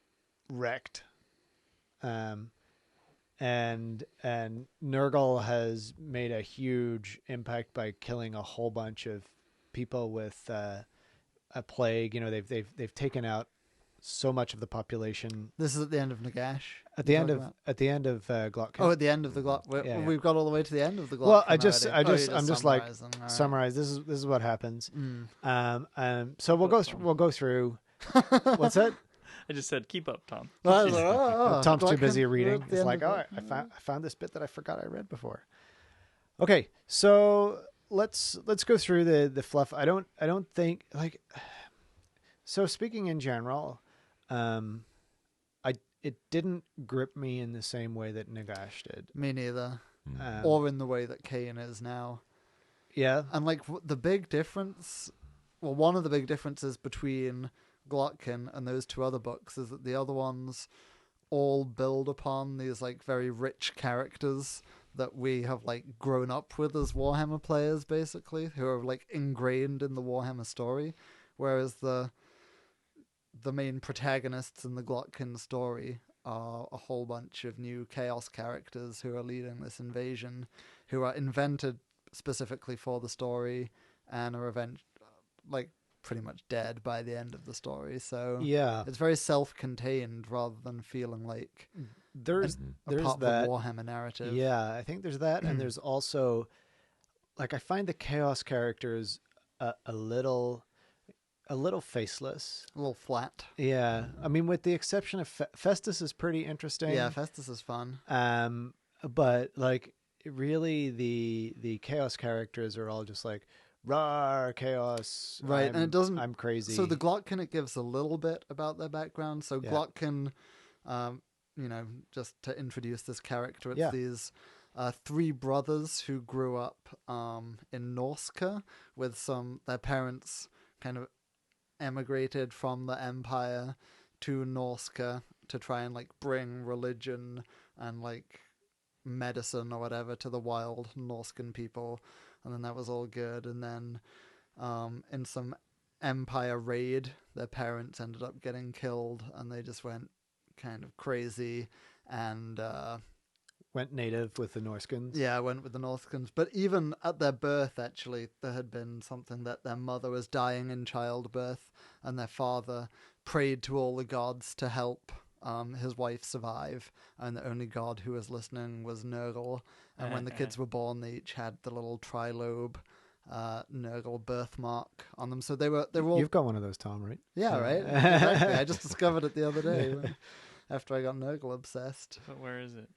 [SPEAKER 1] wrecked. and Nurgle has made a huge impact by killing a whole bunch of people with a plague. You know, they've taken out so much of the population.
[SPEAKER 3] This is at the end of Nagash.
[SPEAKER 1] At the end of Glottkin.
[SPEAKER 3] Oh, at the end of the Glott.
[SPEAKER 1] Yeah.
[SPEAKER 3] We've got all the way to the end of the Glott.
[SPEAKER 1] Well,
[SPEAKER 3] I'm just
[SPEAKER 1] like
[SPEAKER 3] summarizing. All right.
[SPEAKER 1] summarize. This is what happens. So we'll go through. What's that?
[SPEAKER 2] I just said, keep up, Tom.
[SPEAKER 1] Tom's too
[SPEAKER 3] Glottkin,
[SPEAKER 1] busy
[SPEAKER 3] we're
[SPEAKER 1] reading.
[SPEAKER 3] at the
[SPEAKER 1] It's
[SPEAKER 3] end
[SPEAKER 1] like,
[SPEAKER 3] of
[SPEAKER 1] oh,
[SPEAKER 3] it.
[SPEAKER 1] I found this bit that I forgot I read before. Okay, so let's go through the fluff. I don't think like. So speaking in general, it didn't grip me in the same way that Nagash did.
[SPEAKER 3] Me neither.
[SPEAKER 1] Um,
[SPEAKER 3] Or in the way that Cain is now.
[SPEAKER 1] yeah,
[SPEAKER 3] And like the big difference, well, one of the big differences between Glottkin and those two other books is that the other ones all build upon these like very rich characters that we have like grown up with as Warhammer players, basically, who are like ingrained in the Warhammer story, whereas the main protagonists in the Glottkin story are a whole bunch of new Chaos characters who are leading this invasion, who are invented specifically for the story and are like pretty much dead by the end of the story. So
[SPEAKER 1] yeah.
[SPEAKER 3] it's very self-contained rather than feeling like
[SPEAKER 1] There's
[SPEAKER 3] a part of
[SPEAKER 1] that.
[SPEAKER 3] the Warhammer narrative.
[SPEAKER 1] Yeah, I think there's that, and there's also, like, I find the Chaos characters a little faceless.
[SPEAKER 3] A little flat.
[SPEAKER 1] Yeah, I mean, with the exception of Festus is pretty interesting.
[SPEAKER 3] Yeah, Festus is fun.
[SPEAKER 1] But like, really, the Chaos characters are all just like, "Rawr, Chaos!"
[SPEAKER 3] Right, and it doesn't.
[SPEAKER 1] I'm crazy.
[SPEAKER 3] So the Glottkin, it gives a little bit about their background. So
[SPEAKER 1] Yeah.
[SPEAKER 3] Glottkin, just to introduce this character, it's
[SPEAKER 1] Yeah.
[SPEAKER 3] these three brothers who grew up in Norska with their parents kind of emigrated from the Empire to Norska to try and like bring religion and like medicine or whatever to the wild Norskan people, and then that was all good. And then in some Empire raid, their parents ended up getting killed, and they just went kind of crazy and
[SPEAKER 1] went native with the Norskins.
[SPEAKER 3] yeah, went with the Northkins. But even at their birth, actually, there had been something that their mother was dying in childbirth, and their father prayed to all the gods to help his wife survive, and the only god who was listening was Nurgle. And when the kids were born, they each had the little trilobe Nurgle birthmark on them. So they were all...
[SPEAKER 1] You've got one of those, Tom, right?
[SPEAKER 3] Yeah, right? Exactly. I just discovered it the other day after I got Nurgle obsessed.
[SPEAKER 2] But where is it?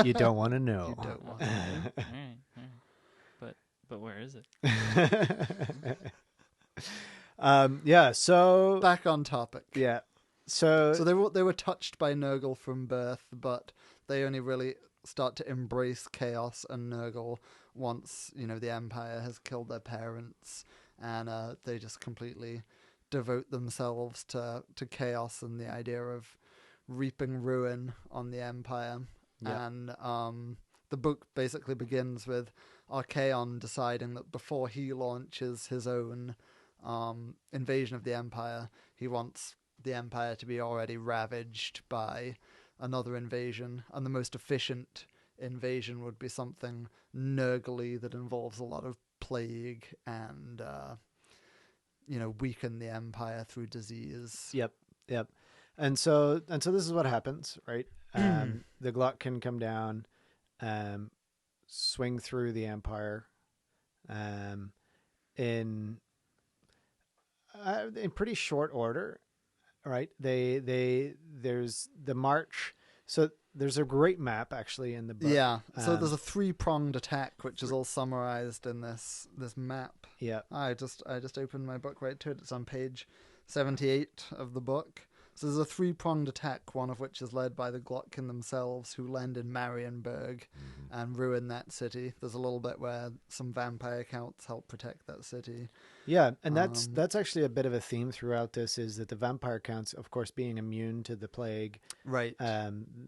[SPEAKER 1] You don't want to know.
[SPEAKER 3] You don't want to.
[SPEAKER 2] All right. But where is it?
[SPEAKER 1] Yeah. So
[SPEAKER 3] Back on topic.
[SPEAKER 1] yeah. So
[SPEAKER 3] So they were touched by Nurgle from birth, but they only really start to embrace Chaos and Nurgle once the Empire has killed their parents, and they just completely devote themselves to Chaos and the idea of reaping ruin on the Empire.
[SPEAKER 1] Yeah.
[SPEAKER 3] And the book basically begins with Archaon deciding that before he launches his own invasion of the Empire, he wants the Empire to be already ravaged by another invasion, and the most efficient invasion would be something Nurgly that involves a lot of plague and weaken the Empire through disease.
[SPEAKER 1] Yep. And so this is what happens, right? The Glottkin come down, swing through the Empire, in pretty short order, right? There's the march. So there's a great map actually in the book.
[SPEAKER 3] Yeah. So there's a 3-pronged attack, which is all summarized in this map.
[SPEAKER 1] Yeah.
[SPEAKER 3] I just opened my book right to it. It's on page 78 of the book. So there's a 3-pronged attack, one of which is led by the Glottkin themselves, who land in Marienburg and ruin that city. There's a little bit where some vampire counts help protect that city.
[SPEAKER 1] Yeah, and that's actually a bit of a theme throughout this, is that the vampire counts, of course, being immune to the plague.
[SPEAKER 3] Right.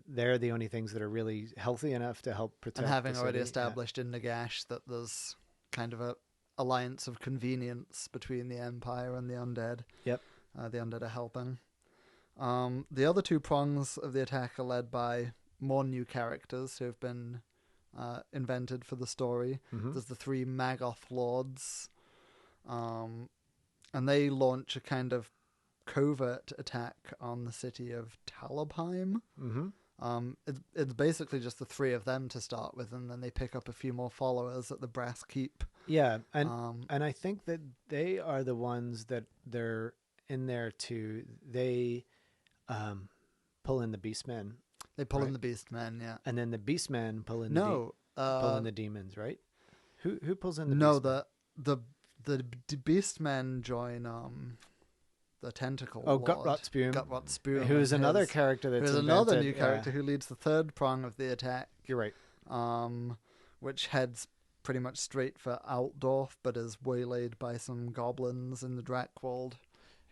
[SPEAKER 1] They're the only things that are really healthy enough to help protect
[SPEAKER 3] And having
[SPEAKER 1] the
[SPEAKER 3] already
[SPEAKER 1] city.
[SPEAKER 3] established in Nagash that there's kind of a alliance of convenience between the Empire and the undead.
[SPEAKER 1] Yep.
[SPEAKER 3] The undead are helping. The other 2 prongs of the attack are led by more new characters who have been invented for the story.
[SPEAKER 1] Mhm.
[SPEAKER 3] There's the 3 Magoth lords, and they launch a kind of covert attack on the city of Talabheim.
[SPEAKER 1] Mm-hmm.
[SPEAKER 3] It's basically just the 3 of them to start with, and then they pick up a few more followers at the Brass Keep.
[SPEAKER 1] Yeah, and I think that they are the ones that they're in there they pull in the Beastmen.
[SPEAKER 3] They pull
[SPEAKER 1] Right.
[SPEAKER 3] in the Beastmen, yeah.
[SPEAKER 1] And then the Beastmen pull in pull in the demons, right? Who pulls in the
[SPEAKER 3] no,
[SPEAKER 1] Beastmen?
[SPEAKER 3] the Beastmen join the tentacle.
[SPEAKER 1] Oh,
[SPEAKER 3] lord,
[SPEAKER 1] Guttrotspume,
[SPEAKER 3] Guttrotspume,
[SPEAKER 1] who's
[SPEAKER 3] and
[SPEAKER 1] another
[SPEAKER 3] his-
[SPEAKER 1] character that's
[SPEAKER 3] who's another
[SPEAKER 1] invented,
[SPEAKER 3] new character who leads the 3rd prong of the attack,
[SPEAKER 1] You're right.
[SPEAKER 3] which heads pretty much straight for Altdorf, but is waylaid by some goblins in the Drakwold,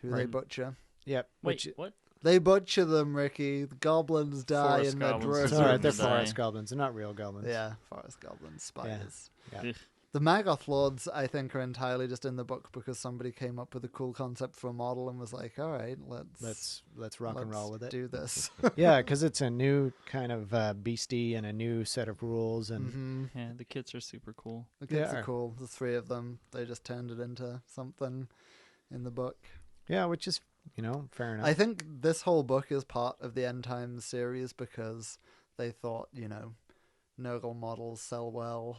[SPEAKER 3] who they
[SPEAKER 1] Right.
[SPEAKER 3] butcher.
[SPEAKER 1] Yep.
[SPEAKER 2] Wait, what?
[SPEAKER 3] They butcher them, Ricky. The goblins die
[SPEAKER 2] Forest
[SPEAKER 3] in their
[SPEAKER 2] goblins
[SPEAKER 3] droves.
[SPEAKER 1] It's
[SPEAKER 2] deserve
[SPEAKER 1] all right. They're
[SPEAKER 2] to die.
[SPEAKER 1] forest goblins. They're not real goblins.
[SPEAKER 3] Yeah, forest goblins, spiders.
[SPEAKER 1] Yeah.
[SPEAKER 2] Ugh.
[SPEAKER 3] The Magoth Lords, I think, are entirely just in the book because somebody came up with a cool concept for a model and was like, all right,
[SPEAKER 1] Let's rock and roll with it.
[SPEAKER 3] do this.
[SPEAKER 1] Yeah, because it's a new kind of beastie and a new set of rules, and
[SPEAKER 3] Hmm.
[SPEAKER 2] Yeah, the kits are super cool.
[SPEAKER 3] The kids
[SPEAKER 1] They
[SPEAKER 3] are
[SPEAKER 1] are.
[SPEAKER 3] cool. The 3 of them, they just turned it into something in the book.
[SPEAKER 1] yeah, which is fair enough.
[SPEAKER 3] I think this whole book is part of the End Times series because they thought, Nurgle models sell well.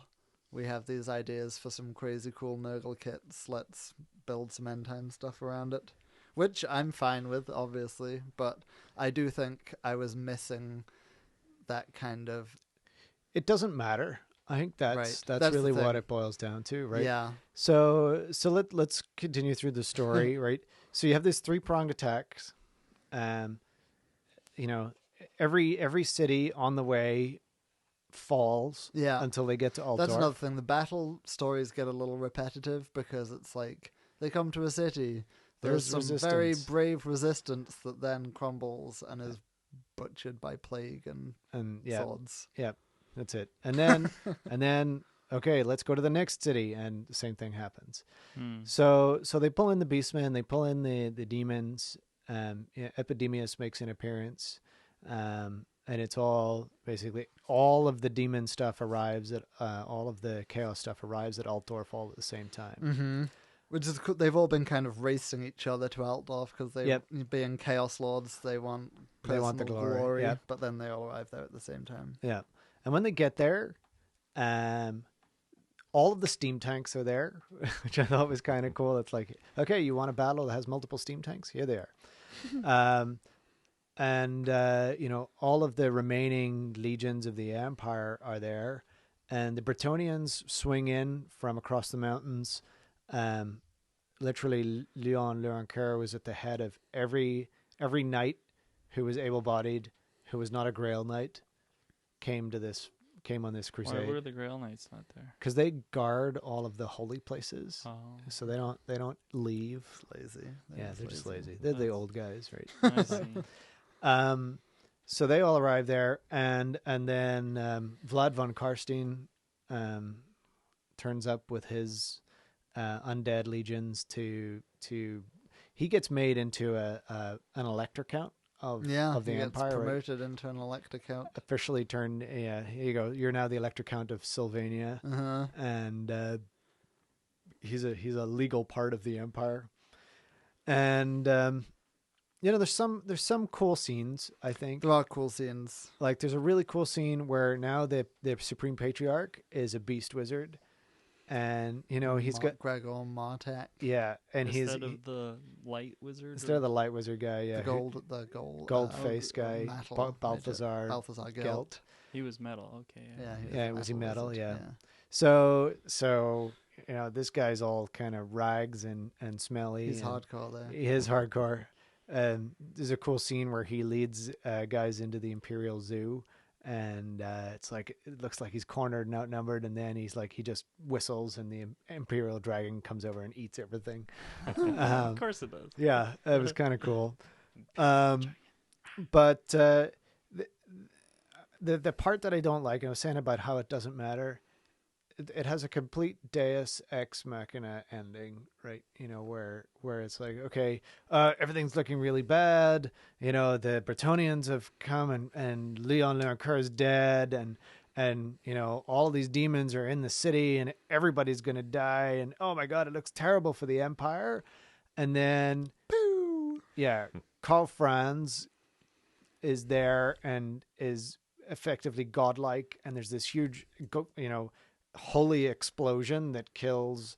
[SPEAKER 3] We have these ideas for some crazy cool Nurgle kits. Let's build some End Time stuff around it. Which I'm fine with, obviously, but I do think I was missing that kind of...
[SPEAKER 1] It doesn't matter. I think that's
[SPEAKER 3] Right.
[SPEAKER 1] that's
[SPEAKER 3] That's the
[SPEAKER 1] really what
[SPEAKER 3] thing.
[SPEAKER 1] it boils down to, right?
[SPEAKER 3] Yeah.
[SPEAKER 1] So let's continue through the story, right? So you have these 3-pronged attacks. Every city on the way falls
[SPEAKER 3] Yeah.
[SPEAKER 1] until they get to Altdorf.
[SPEAKER 3] That's another thing. The battle stories get a little repetitive because it's like they come to a city. There's some very
[SPEAKER 1] resistance.
[SPEAKER 3] brave resistance that then crumbles and is butchered by plague and
[SPEAKER 1] and
[SPEAKER 3] swords.
[SPEAKER 1] that's it. And then okay, let's go to the next city, and the same thing happens.
[SPEAKER 2] Hmm.
[SPEAKER 1] So they pull in the Beastmen, they pull in the demons. Epidemius makes an appearance, and it's all basically all of the demon stuff arrives at all of the chaos stuff arrives at Altdorf all at the same time.
[SPEAKER 3] Mm-hmm. Which is cool. They've all been kind of racing each other to Altdorf because they,
[SPEAKER 1] Yep.
[SPEAKER 3] being Chaos Lords, they want
[SPEAKER 1] They want the
[SPEAKER 3] personal
[SPEAKER 1] glory, yep.
[SPEAKER 3] but then they all arrive there at the same time.
[SPEAKER 1] Yeah, and when they get there, all of the steam tanks are there, which I thought was kind of cool. It's like, okay, you want a battle that has multiple steam tanks? Here they are. And all of the remaining legions of the Empire are there, and the Bretonnians swing in from across the mountains. Literally, Leon Leoncoeur was at the head of every knight who was able-bodied, who was not a Grail knight, came on this
[SPEAKER 2] Why
[SPEAKER 1] crusade.
[SPEAKER 2] were the Grail Knights not there?
[SPEAKER 1] Because they guard all of the holy places,
[SPEAKER 2] Oh,
[SPEAKER 1] so they don't leave.
[SPEAKER 3] Lazy.
[SPEAKER 1] Yeah, they're just lazy. They're the
[SPEAKER 2] That's-
[SPEAKER 1] old guys, right?
[SPEAKER 2] I see.
[SPEAKER 1] So they all arrive there, and then Vlad von Karstein turns up with his undead legions to he gets made into an elector count of
[SPEAKER 3] He
[SPEAKER 1] the
[SPEAKER 3] gets
[SPEAKER 1] Empire. Right?
[SPEAKER 3] promoted into an elector count.
[SPEAKER 1] Officially turned. Yeah, here you go. You're now the elector count of Sylvania,
[SPEAKER 3] Uh-huh.
[SPEAKER 1] and he's a legal part of the Empire. And there's some cool scenes, I think.
[SPEAKER 3] There are cool scenes.
[SPEAKER 1] Like there's a really cool scene where now the Supreme Patriarch is a beast wizard, and he's got
[SPEAKER 3] Gregor Martek.
[SPEAKER 1] and
[SPEAKER 2] Instead of the Light Wizard?
[SPEAKER 1] instead of the light wizard guy, yeah,
[SPEAKER 3] The gold
[SPEAKER 1] faced guy,
[SPEAKER 3] metal
[SPEAKER 1] Balthazar
[SPEAKER 3] Balthazar
[SPEAKER 1] Gelt.
[SPEAKER 3] Gelt.
[SPEAKER 2] He was metal, okay.
[SPEAKER 3] Yeah,
[SPEAKER 1] Yeah, was he metal?
[SPEAKER 3] wizard,
[SPEAKER 1] Yeah. So this guy's all kind of rags and smelly.
[SPEAKER 3] He's
[SPEAKER 1] and
[SPEAKER 3] hardcore there.
[SPEAKER 1] He is hardcore. There's a cool scene where he leads guys into the Imperial Zoo, and it looks like he's cornered and outnumbered, and then he just whistles, and the Imperial Dragon comes over and eats everything.
[SPEAKER 2] Of course it does.
[SPEAKER 1] Yeah, it was kind of cool. But the part that I don't like, I was saying about how it doesn't matter. it has a complete Deus Ex Machina ending, right? Where it's like, okay, everything's looking really bad. The Bretonians have come and Leon Leoncoeur is dead, and all these demons are in the city and everybody's gonna die, and oh my god, it looks terrible for the Empire. And then, boo! Yeah, Karl Franz is there and is effectively godlike, and there's this huge, holy explosion that kills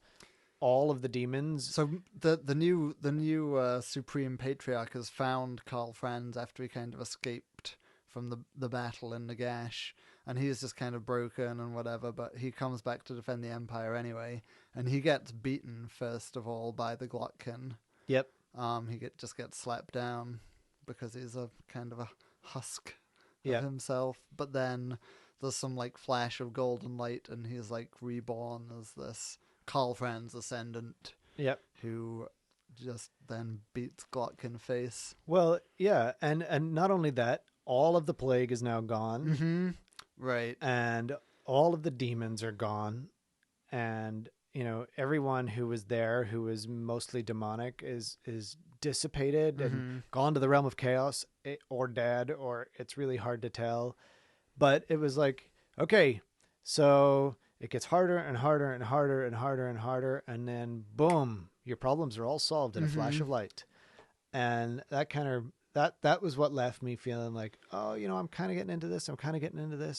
[SPEAKER 1] all of the demons.
[SPEAKER 3] So the new Supreme Patriarch has found Karl Franz after he kind of escaped from the battle in Nagash, and he's just kind of broken and whatever, but he comes back to defend the Empire anyway, and he gets beaten first of all by the Glottkin.
[SPEAKER 1] Yep.
[SPEAKER 3] He just gets slapped down because he's a kind of a husk
[SPEAKER 1] Yeah.
[SPEAKER 3] of himself, but then there's some like flash of golden light, and he's like reborn as this Karl Franz ascendant.
[SPEAKER 1] Yep.
[SPEAKER 3] Who just then beats Glottkin face.
[SPEAKER 1] Well, yeah, and not only that, all of the plague is now gone.
[SPEAKER 3] Mm-hmm. Right.
[SPEAKER 1] And all of the demons are gone, and everyone who was there, who was mostly demonic, is dissipated and gone to the realm of chaos, or dead, or it's really hard to tell. But it was like, okay, so it gets harder and harder and harder and harder and harder, and then boom, your problems are all solved in a flash of light. And that kind of that was what left me feeling like, oh, I'm kind of getting into this.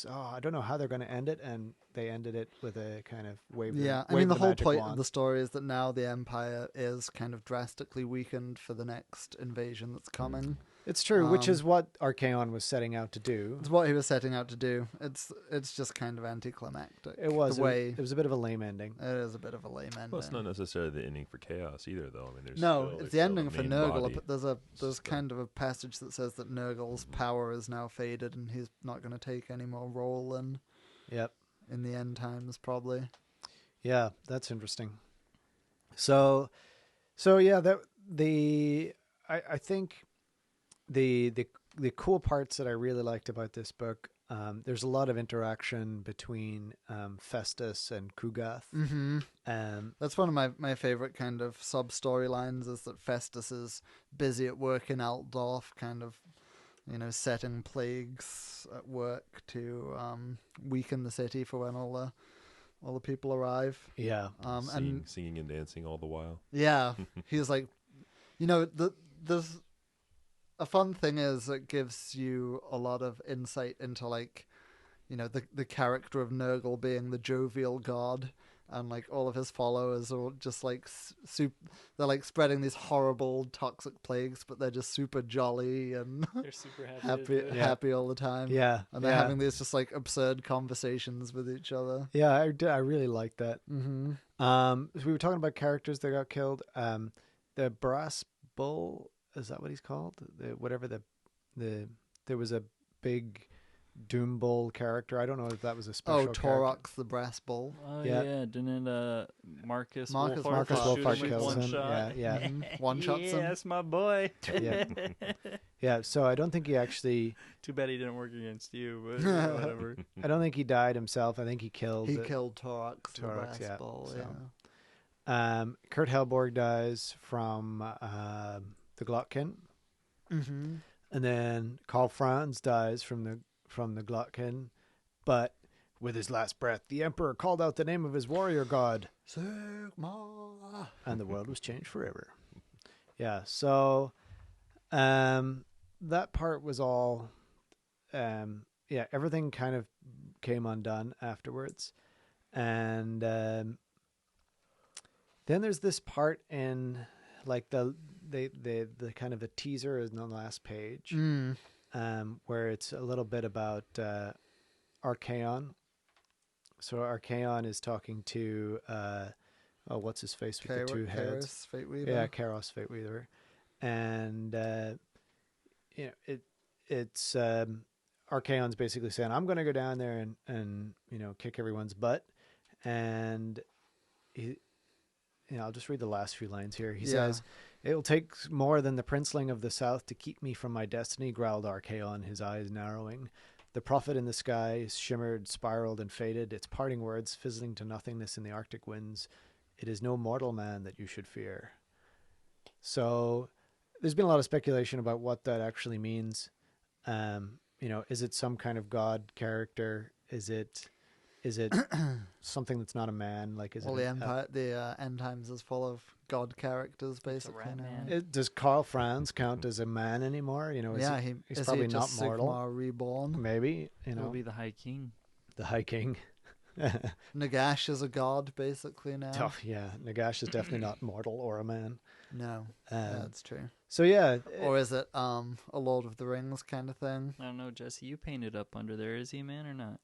[SPEAKER 1] Oh, I don't know how they're going to end it, and they ended it with a kind of wave.
[SPEAKER 3] Yeah, I mean, the whole point of the story is that now the Empire is kind of drastically weakened for the next invasion that's coming.
[SPEAKER 1] It's true, which is what Archaon was setting out to do.
[SPEAKER 3] It's what he was setting out to do. It's just kind of anticlimactic.
[SPEAKER 1] It was.
[SPEAKER 3] It
[SPEAKER 1] was a bit of a lame ending.
[SPEAKER 3] It is a bit of a lame ending.
[SPEAKER 4] Well, it's not necessarily the ending for Chaos either, though. I mean, there's
[SPEAKER 3] it's the ending for Nurgle.
[SPEAKER 4] Body.
[SPEAKER 3] There's kind of a passage that says that Nurgle's power is now faded, and he's not going to take any more role in the end times, probably.
[SPEAKER 1] Yeah, that's interesting. So yeah, I think the cool parts that I really liked about this book, there's a lot of interaction between Festus and Kugath.
[SPEAKER 3] Mm-hmm. That's one of my favorite kind of sub storylines, is that Festus is busy at work in Altdorf, kind of setting plagues at work to weaken the city for when all the people arrive.
[SPEAKER 1] Yeah,
[SPEAKER 4] singing and dancing all the while.
[SPEAKER 3] Yeah, he's like, there's a fun thing is it gives you a lot of insight into like, the character of Nurgle being the jovial god, and like all of his followers are just like they're like spreading these horrible toxic plagues, but they're just super jolly and
[SPEAKER 2] they're super happy
[SPEAKER 3] happy all the time.
[SPEAKER 1] Yeah,
[SPEAKER 3] and they're having these just like absurd conversations with each other.
[SPEAKER 1] Yeah, I really like that.
[SPEAKER 3] Mm-hmm.
[SPEAKER 1] So we were talking about characters that got killed. The Brass Bull, is that what he's called? There was a big Doom Bull character. I don't know if that was a special
[SPEAKER 3] Torox the Brass Bull.
[SPEAKER 2] Oh yeah, didn't Marcus
[SPEAKER 3] Wolfhard
[SPEAKER 1] Wolfhard
[SPEAKER 2] shoot him
[SPEAKER 1] kills
[SPEAKER 2] with
[SPEAKER 1] him.
[SPEAKER 2] one shot?
[SPEAKER 1] Yeah.
[SPEAKER 3] One shots him.
[SPEAKER 2] That's my boy.
[SPEAKER 1] Yeah, so I don't think he actually...
[SPEAKER 2] Too bad he didn't work against you, but whatever.
[SPEAKER 1] I don't think he died himself. I think he killed...
[SPEAKER 3] He killed Torox the Brass Bull,
[SPEAKER 1] yeah. Kurt Helborg dies from the Glottkin.
[SPEAKER 3] Mm-hmm.
[SPEAKER 1] And then Karl Franz dies from the Glottkin, but with his last breath, the Emperor called out the name of his warrior god,
[SPEAKER 3] Sigmar,
[SPEAKER 1] and the world was changed forever. Yeah, so that part was all, everything kind of came undone afterwards, and then there's this part in like the kind of the teaser is on the last page. Where it's a little bit about Archaon. So Archaon is talking to what's his face with the two heads?
[SPEAKER 3] Fate Weaver.
[SPEAKER 1] Yeah, Karos Fate Weaver, and it's Archaon's basically saying, "I'm going to go down there and kick everyone's butt," and he. I'll just read the last few lines here. He says, "It will take more than the princeling of the south to keep me from my destiny," growled Archaon, his eyes narrowing. The prophet in the sky shimmered, spiraled, and faded, its parting words fizzling to nothingness in the Arctic winds. It is no mortal man that you should fear. So there's been a lot of speculation about what that actually means. Is it some kind of god character? Is it something that's not a man? Like, is
[SPEAKER 3] Well,
[SPEAKER 1] it
[SPEAKER 3] the Empire, the end times is full of god characters, basically.
[SPEAKER 2] rat
[SPEAKER 3] now.
[SPEAKER 2] man.
[SPEAKER 1] does Karl Franz count as a man anymore? He's probably
[SPEAKER 3] he
[SPEAKER 1] not
[SPEAKER 3] just
[SPEAKER 1] mortal.
[SPEAKER 3] Sigmar reborn.
[SPEAKER 1] Maybe
[SPEAKER 2] He'll be the High King.
[SPEAKER 1] the High King.
[SPEAKER 3] Nagash is a god, basically now.
[SPEAKER 1] Tough, yeah. Nagash is definitely not mortal or a man.
[SPEAKER 3] No, that's true.
[SPEAKER 1] So yeah,
[SPEAKER 3] Or is it a Lord of the Rings kind of thing?
[SPEAKER 2] I don't know, Jesse. You painted up under there. Is he a man or not?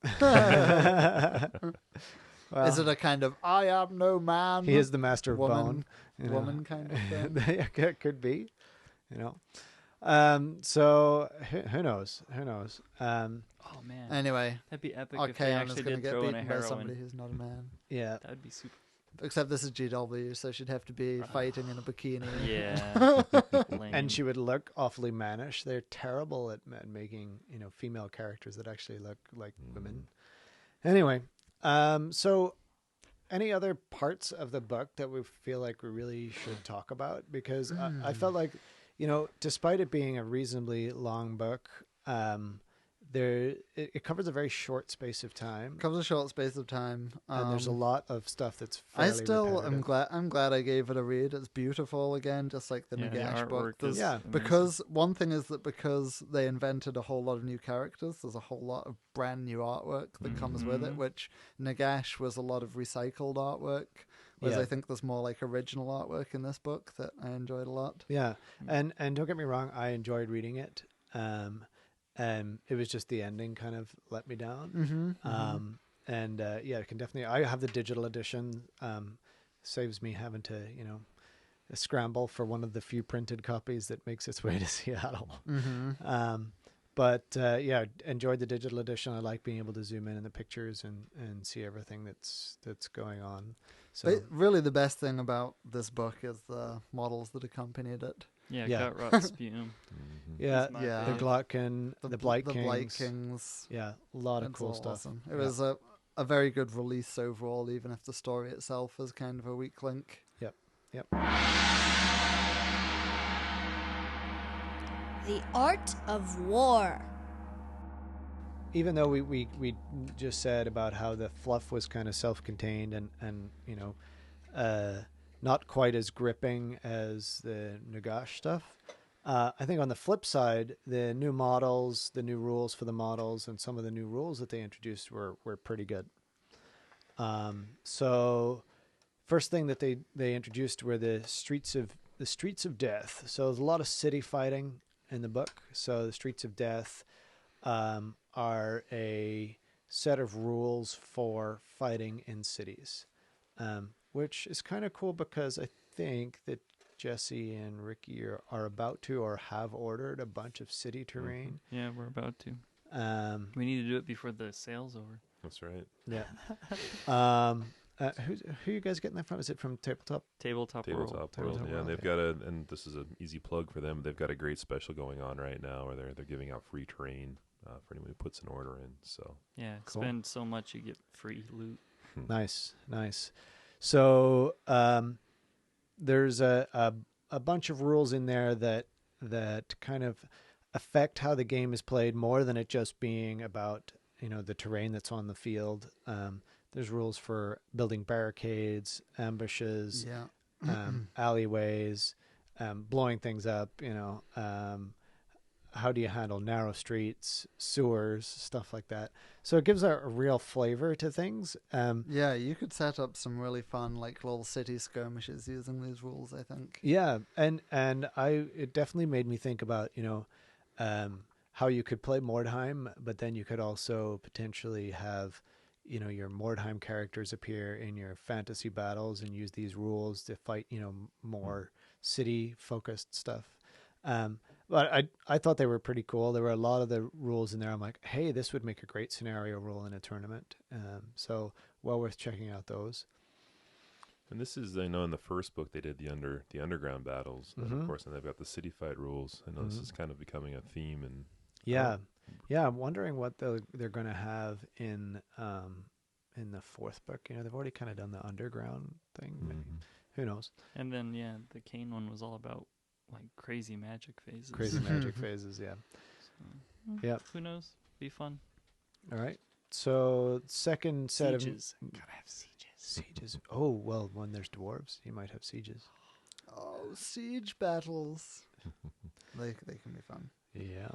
[SPEAKER 1] well,
[SPEAKER 3] Is it a kind of I am no man?
[SPEAKER 1] he is the master of
[SPEAKER 3] woman,
[SPEAKER 1] bone.
[SPEAKER 3] woman kind of thing?
[SPEAKER 1] It could be, So who knows?
[SPEAKER 2] Oh man,
[SPEAKER 3] Anyway,
[SPEAKER 2] that'd be epic if they
[SPEAKER 3] Archaon is
[SPEAKER 2] actually
[SPEAKER 3] going to
[SPEAKER 2] did
[SPEAKER 3] get
[SPEAKER 2] throw in a
[SPEAKER 3] beaten by somebody
[SPEAKER 2] heroine.
[SPEAKER 3] who's not a man.
[SPEAKER 1] Yeah.
[SPEAKER 2] That would be super.
[SPEAKER 3] Except this is GW, so she'd have to be fighting in a bikini.
[SPEAKER 2] Yeah. Lame.
[SPEAKER 1] And she would look awfully mannish. They're terrible at making female characters that actually look like women. Anyway, so any other parts of the book that we feel like we really should talk about? Because I felt like, despite it being a reasonably long book, it covers a very short space of time.
[SPEAKER 3] Covers a short space of time.
[SPEAKER 1] And there's a lot of stuff that's
[SPEAKER 3] I
[SPEAKER 1] fairly
[SPEAKER 3] still
[SPEAKER 1] repetitive.
[SPEAKER 3] I'm glad I gave it a read. It's beautiful again, just like the
[SPEAKER 2] Yeah, the
[SPEAKER 3] Nagash book.
[SPEAKER 2] artwork is
[SPEAKER 1] Yeah.
[SPEAKER 2] amazing.
[SPEAKER 3] Because one thing is that because they invented a whole lot of new characters, there's a whole lot of brand new artwork that comes with it, which Nagash was a lot of recycled artwork, whereas
[SPEAKER 1] Yeah.
[SPEAKER 3] I think there's more like original artwork in this book that I enjoyed a lot.
[SPEAKER 1] Yeah, and don't get me wrong, I enjoyed reading it. It was just the ending kind of let me down. I can definitely. I have the digital edition. Saves me having to scramble for one of the few printed copies that makes its way to Seattle. Enjoyed the digital edition. I like being able to zoom in the pictures and see everything that's going on. So
[SPEAKER 3] But really, the best thing about this book is the models that accompanied it.
[SPEAKER 2] Yeah,
[SPEAKER 1] Yeah.
[SPEAKER 2] gut rot sputum.
[SPEAKER 1] yeah,
[SPEAKER 2] That's my
[SPEAKER 3] Yeah.
[SPEAKER 1] the
[SPEAKER 2] favorite.
[SPEAKER 1] Glottkin, the Blight
[SPEAKER 3] the
[SPEAKER 1] Kings.
[SPEAKER 3] Blight Kings.
[SPEAKER 1] Yeah, a lot of
[SPEAKER 3] It's
[SPEAKER 1] cool
[SPEAKER 3] all
[SPEAKER 1] stuff.
[SPEAKER 3] awesome. It
[SPEAKER 1] Yeah.
[SPEAKER 3] was a very good release overall, even if the story itself is kind of a weak link.
[SPEAKER 1] Yep.
[SPEAKER 7] The Art of War.
[SPEAKER 1] Even though we just said about how the fluff was kind of self-contained and not quite as gripping as the Nagash stuff, I think on the flip side, the new models, the new rules for the models, and some of the new rules that they introduced were pretty good. So first thing that they introduced were the streets of death. So there's a lot of city fighting in the book. So the streets of death are a set of rules for fighting in cities, which is kind of cool because I think that Jesse and Ricky are about to or have ordered a bunch of city terrain.
[SPEAKER 2] Yeah, we're about to. We need to do it before the sale's over.
[SPEAKER 4] That's right.
[SPEAKER 1] Yeah. Who you guys getting that from? Is it from Tabletop?
[SPEAKER 2] Tabletop World.
[SPEAKER 4] Tabletop
[SPEAKER 1] Tabletop
[SPEAKER 4] World. Yeah,
[SPEAKER 1] World,
[SPEAKER 4] they've
[SPEAKER 1] okay.
[SPEAKER 4] got and this is an easy plug for them. They've got a great special going on right now where they're giving out free terrain for anyone who puts an order in. So
[SPEAKER 2] Yeah,
[SPEAKER 1] Cool.
[SPEAKER 2] spend so much you get free loot.
[SPEAKER 1] Nice. So there's a bunch of rules in there that kind of affect how the game is played more than it just being about the terrain that's on the field. There's rules for building barricades, ambushes,
[SPEAKER 3] Yeah.
[SPEAKER 1] alleyways, blowing things up. How do you handle narrow streets, sewers, stuff like that. So it gives a real flavor to things.
[SPEAKER 3] Yeah, you could set up some really fun, like, little city skirmishes using these rules, I think.
[SPEAKER 1] Yeah, and it definitely made me think about how you could play Mordheim, but then you could also potentially have your Mordheim characters appear in your fantasy battles and use these rules to fight more city focused stuff. But I thought they were pretty cool. There were a lot of the rules in there. I'm like, hey, this would make a great scenario rule in a tournament. So well worth checking out those.
[SPEAKER 4] and this is I know in the first book they did the underground battles, and of course, and they've got the city fight rules. I know this is kind of becoming a theme
[SPEAKER 1] Yeah, yeah. I'm wondering what they're going to have in the fourth book. You know, they've already kind of done the underground thing. Maybe. Who knows?
[SPEAKER 2] And then the Kane one was all about like crazy magic phases.
[SPEAKER 1] Crazy magic phases. Yeah.
[SPEAKER 2] So,
[SPEAKER 1] yeah.
[SPEAKER 2] Who knows? Be fun.
[SPEAKER 1] All right. So second set
[SPEAKER 2] Sieges.
[SPEAKER 1] of gotta have sieges. Oh well, when there's dwarves, you might have sieges.
[SPEAKER 3] Oh, siege battles. they can be fun.
[SPEAKER 1] Yeah.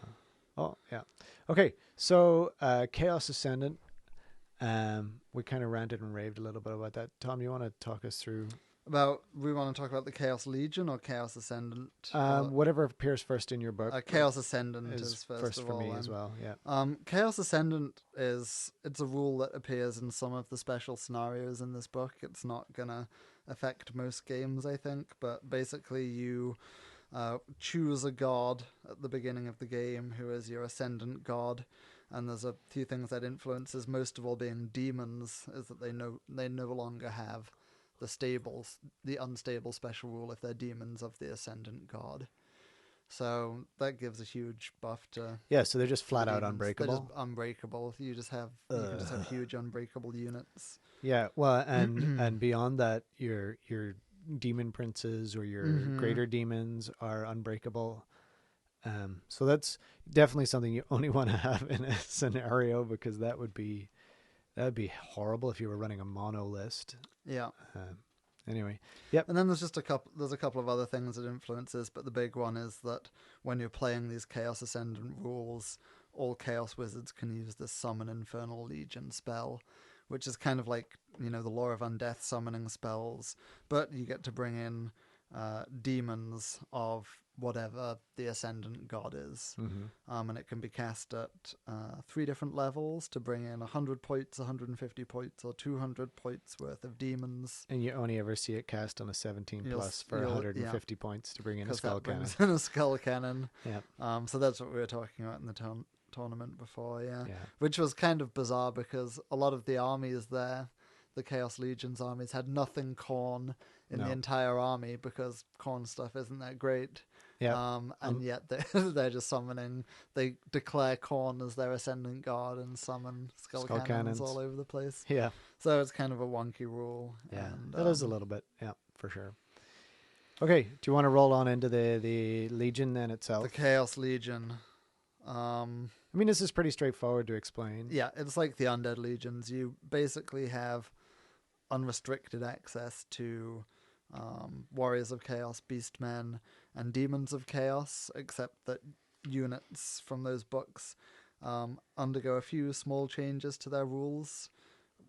[SPEAKER 1] Oh yeah. Okay. So Chaos Ascendant. We kind of ranted and raved a little bit about that. Tom, you want to talk us through?
[SPEAKER 3] We want to talk about the Chaos Legion or Chaos Ascendant?
[SPEAKER 1] Whatever appears first in your book.
[SPEAKER 3] Chaos Ascendant is
[SPEAKER 1] first
[SPEAKER 3] of
[SPEAKER 1] for
[SPEAKER 3] all,
[SPEAKER 1] me
[SPEAKER 3] then.
[SPEAKER 1] as well. Yeah.
[SPEAKER 3] Chaos Ascendant it's a rule that appears in some of the special scenarios in this book. It's not gonna affect most games, I think, but basically you choose a god at the beginning of the game who is your ascendant god. And there's a few things that influences, most of all being demons, is that they no longer have the unstable special rule if they're demons of the ascendant god. So that gives a huge buff to.
[SPEAKER 1] Yeah, so they're just flat out
[SPEAKER 3] demons.
[SPEAKER 1] unbreakable.
[SPEAKER 3] They're just unbreakable. You can just have huge unbreakable units.
[SPEAKER 1] Yeah, well, and beyond that, your demon princes or your greater demons are unbreakable. So that's definitely something you only want to have in a scenario, because that would be horrible if you were running a mono list.
[SPEAKER 3] Yeah.
[SPEAKER 1] Anyway, yep.
[SPEAKER 3] And then there's a couple of other things that influences, but the big one is that when you're playing these Chaos Ascendant rules, all Chaos Wizards can use this Summon Infernal Legion spell, which is kind of like, the Law of Undeath summoning spells, but you get to bring in demons of whatever the ascendant god is. And it can be cast at 3 different levels to bring in 100 points, 150 points, or 200 points worth of demons.
[SPEAKER 1] And you only ever see it cast on a 17 plus for 150 points to bring in a skull cannon.
[SPEAKER 3] In a skull cannon.
[SPEAKER 1] Yeah.
[SPEAKER 3] So that's what we were talking about in the tournament before, yeah. Which was kind of bizarre because a lot of the armies there, the Chaos Legion's armies, had nothing Khorne in the entire army because Khorne stuff isn't that great.
[SPEAKER 1] Yeah.
[SPEAKER 3] And yet they're just summoning. They declare Khorne as their ascendant god and summon skull cannons all over the place.
[SPEAKER 1] Yeah.
[SPEAKER 3] So it's kind of a wonky rule.
[SPEAKER 1] Yeah,
[SPEAKER 3] and,
[SPEAKER 1] that is a little bit. Yeah, for sure. Okay, do you want to roll on into the Legion then itself?
[SPEAKER 3] The Chaos Legion.
[SPEAKER 1] I mean, this is pretty straightforward to explain.
[SPEAKER 3] Yeah, it's like the Undead Legions. You basically have unrestricted access to Warriors of Chaos, Beastmen, and Demons of Chaos, except that units from those books undergo a few small changes to their rules.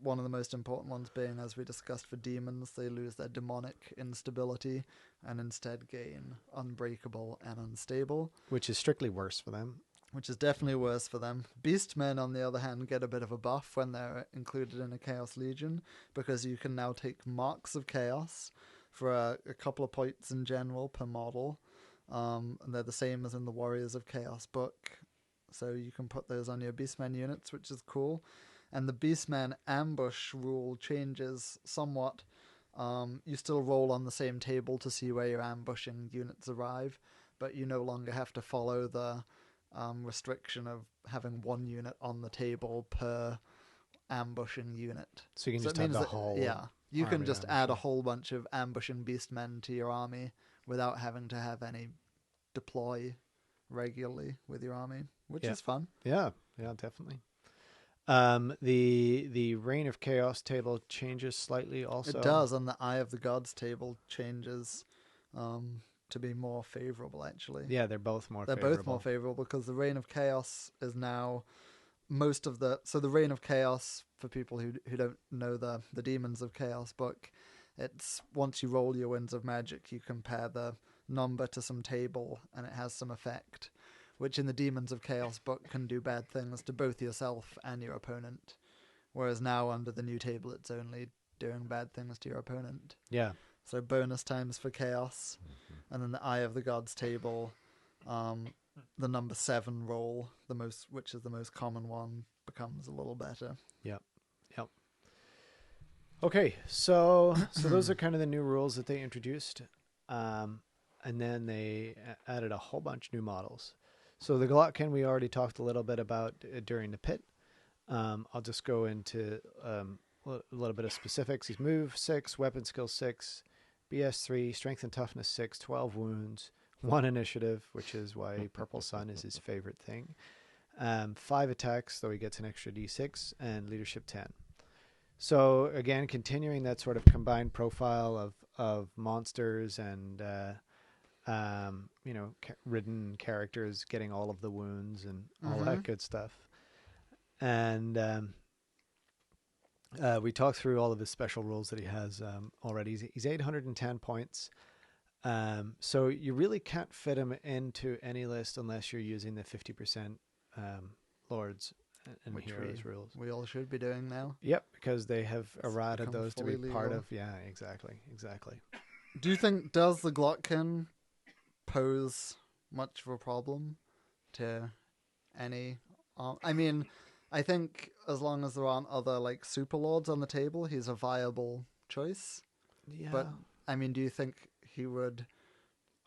[SPEAKER 3] One of the most important ones being, as we discussed for demons, they lose their demonic instability and instead gain unbreakable and unstable.
[SPEAKER 1] Which is strictly worse for them.
[SPEAKER 3] Which is definitely worse for them. Beastmen, on the other hand, get a bit of a buff when they're included in a Chaos Legion, because you can now take Marks of Chaos for a couple of points in general per model. And they're the same as in the Warriors of Chaos book. So you can put those on your Beastmen units, which is cool. And the Beastmen ambush rule changes somewhat. You still roll on the same table to see where your ambushing units arrive, but you no longer have to follow the restriction of having one unit on the table per ambushing unit.
[SPEAKER 1] So you can just have the whole.
[SPEAKER 3] Yeah, you can just add a whole bunch of ambushing beastmen to your army without having to have any deploy regularly with your army, which is fun.
[SPEAKER 1] Yeah, definitely. The Reign of Chaos table changes slightly also.
[SPEAKER 3] It does, and the Eye of the Gods table changes to be more favorable, actually.
[SPEAKER 1] Yeah, they're both more favorable.
[SPEAKER 3] They're both more favorable because the Reign of Chaos is now most of the... So the Reign of Chaos, for people who don't know the Demons of Chaos book, it's once you roll your Winds of Magic, you compare the number to some table and it has some effect, which in the Demons of Chaos book can do bad things to both yourself and your opponent. Whereas now under the new table, it's only doing bad things to your opponent.
[SPEAKER 1] Yeah.
[SPEAKER 3] So bonus times for Chaos. And then the Eye of the Gods table, the number 7 roll, which is the most common one, becomes a little better.
[SPEAKER 1] Yep. Okay, so those are kind of the new rules that they introduced, and then they added a whole bunch of new models. So the Glottkin we already talked a little bit about during the pit. I'll just go into a little bit of specifics. He's move 6, weapon skill 6, BS 3, strength and toughness 6, 12 wounds, 1 initiative, which is why Purple Sun is his favorite thing. 5 attacks, though he gets an extra d6, and leadership 10. So again, continuing that sort of combined profile of monsters and ridden characters getting all of the wounds and all that good stuff. And we talked through all of his special rules that he has already. He's 810 points. So you really can't fit him into any list unless you're using the 50% Lords and
[SPEAKER 3] Which
[SPEAKER 1] Heroes rules.
[SPEAKER 3] We all should be doing now.
[SPEAKER 1] Yep, because they have
[SPEAKER 3] It's
[SPEAKER 1] errated
[SPEAKER 3] become
[SPEAKER 1] those to be
[SPEAKER 3] fully
[SPEAKER 1] part
[SPEAKER 3] legal.
[SPEAKER 1] of. Yeah, exactly.
[SPEAKER 3] Do you think, does the Glottkin pose much of a problem to any... I mean, I think as long as there aren't other, like, super lords on the table, he's a viable choice.
[SPEAKER 1] Yeah.
[SPEAKER 3] But, I mean, do you think he would...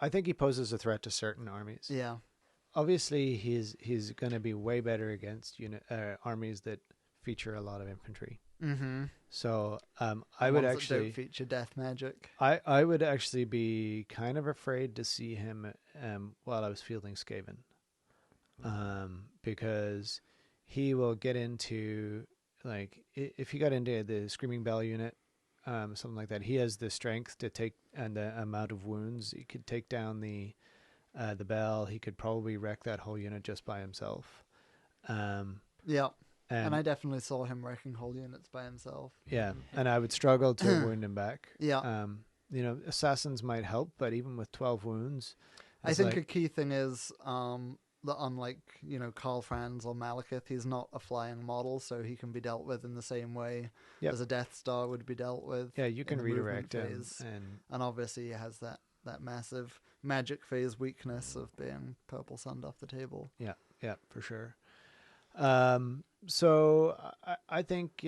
[SPEAKER 1] I think he poses a threat to certain armies.
[SPEAKER 3] Yeah.
[SPEAKER 1] Obviously, he's going to be way better against armies that feature a lot of infantry.
[SPEAKER 3] Mm-hmm.
[SPEAKER 1] So I would
[SPEAKER 3] Ones that
[SPEAKER 1] actually
[SPEAKER 3] don't feature death magic.
[SPEAKER 1] I would actually be kind of afraid to see him while I was fielding Skaven, because he will get into, like, if he got into the Screaming Bell unit, something like that. He has the strength to take, and the amount of wounds he could take down the bell. He could probably wreck that whole unit just by himself.
[SPEAKER 3] Yeah. And I definitely saw him wrecking whole units by himself.
[SPEAKER 1] Yeah, and I would struggle to wound him back.
[SPEAKER 3] Yeah.
[SPEAKER 1] Assassins might help, but even with 12 wounds,
[SPEAKER 3] I think a key thing is that unlike, Karl Franz or Malekith, he's not a flying model, so he can be dealt with in the same way as a Death Star would be dealt with.
[SPEAKER 1] Yeah, you can
[SPEAKER 3] in the movement
[SPEAKER 1] redirect him.
[SPEAKER 3] phase. And obviously he has that massive magic phase weakness of being purple sunned off the table.
[SPEAKER 1] Yeah, for sure. So I think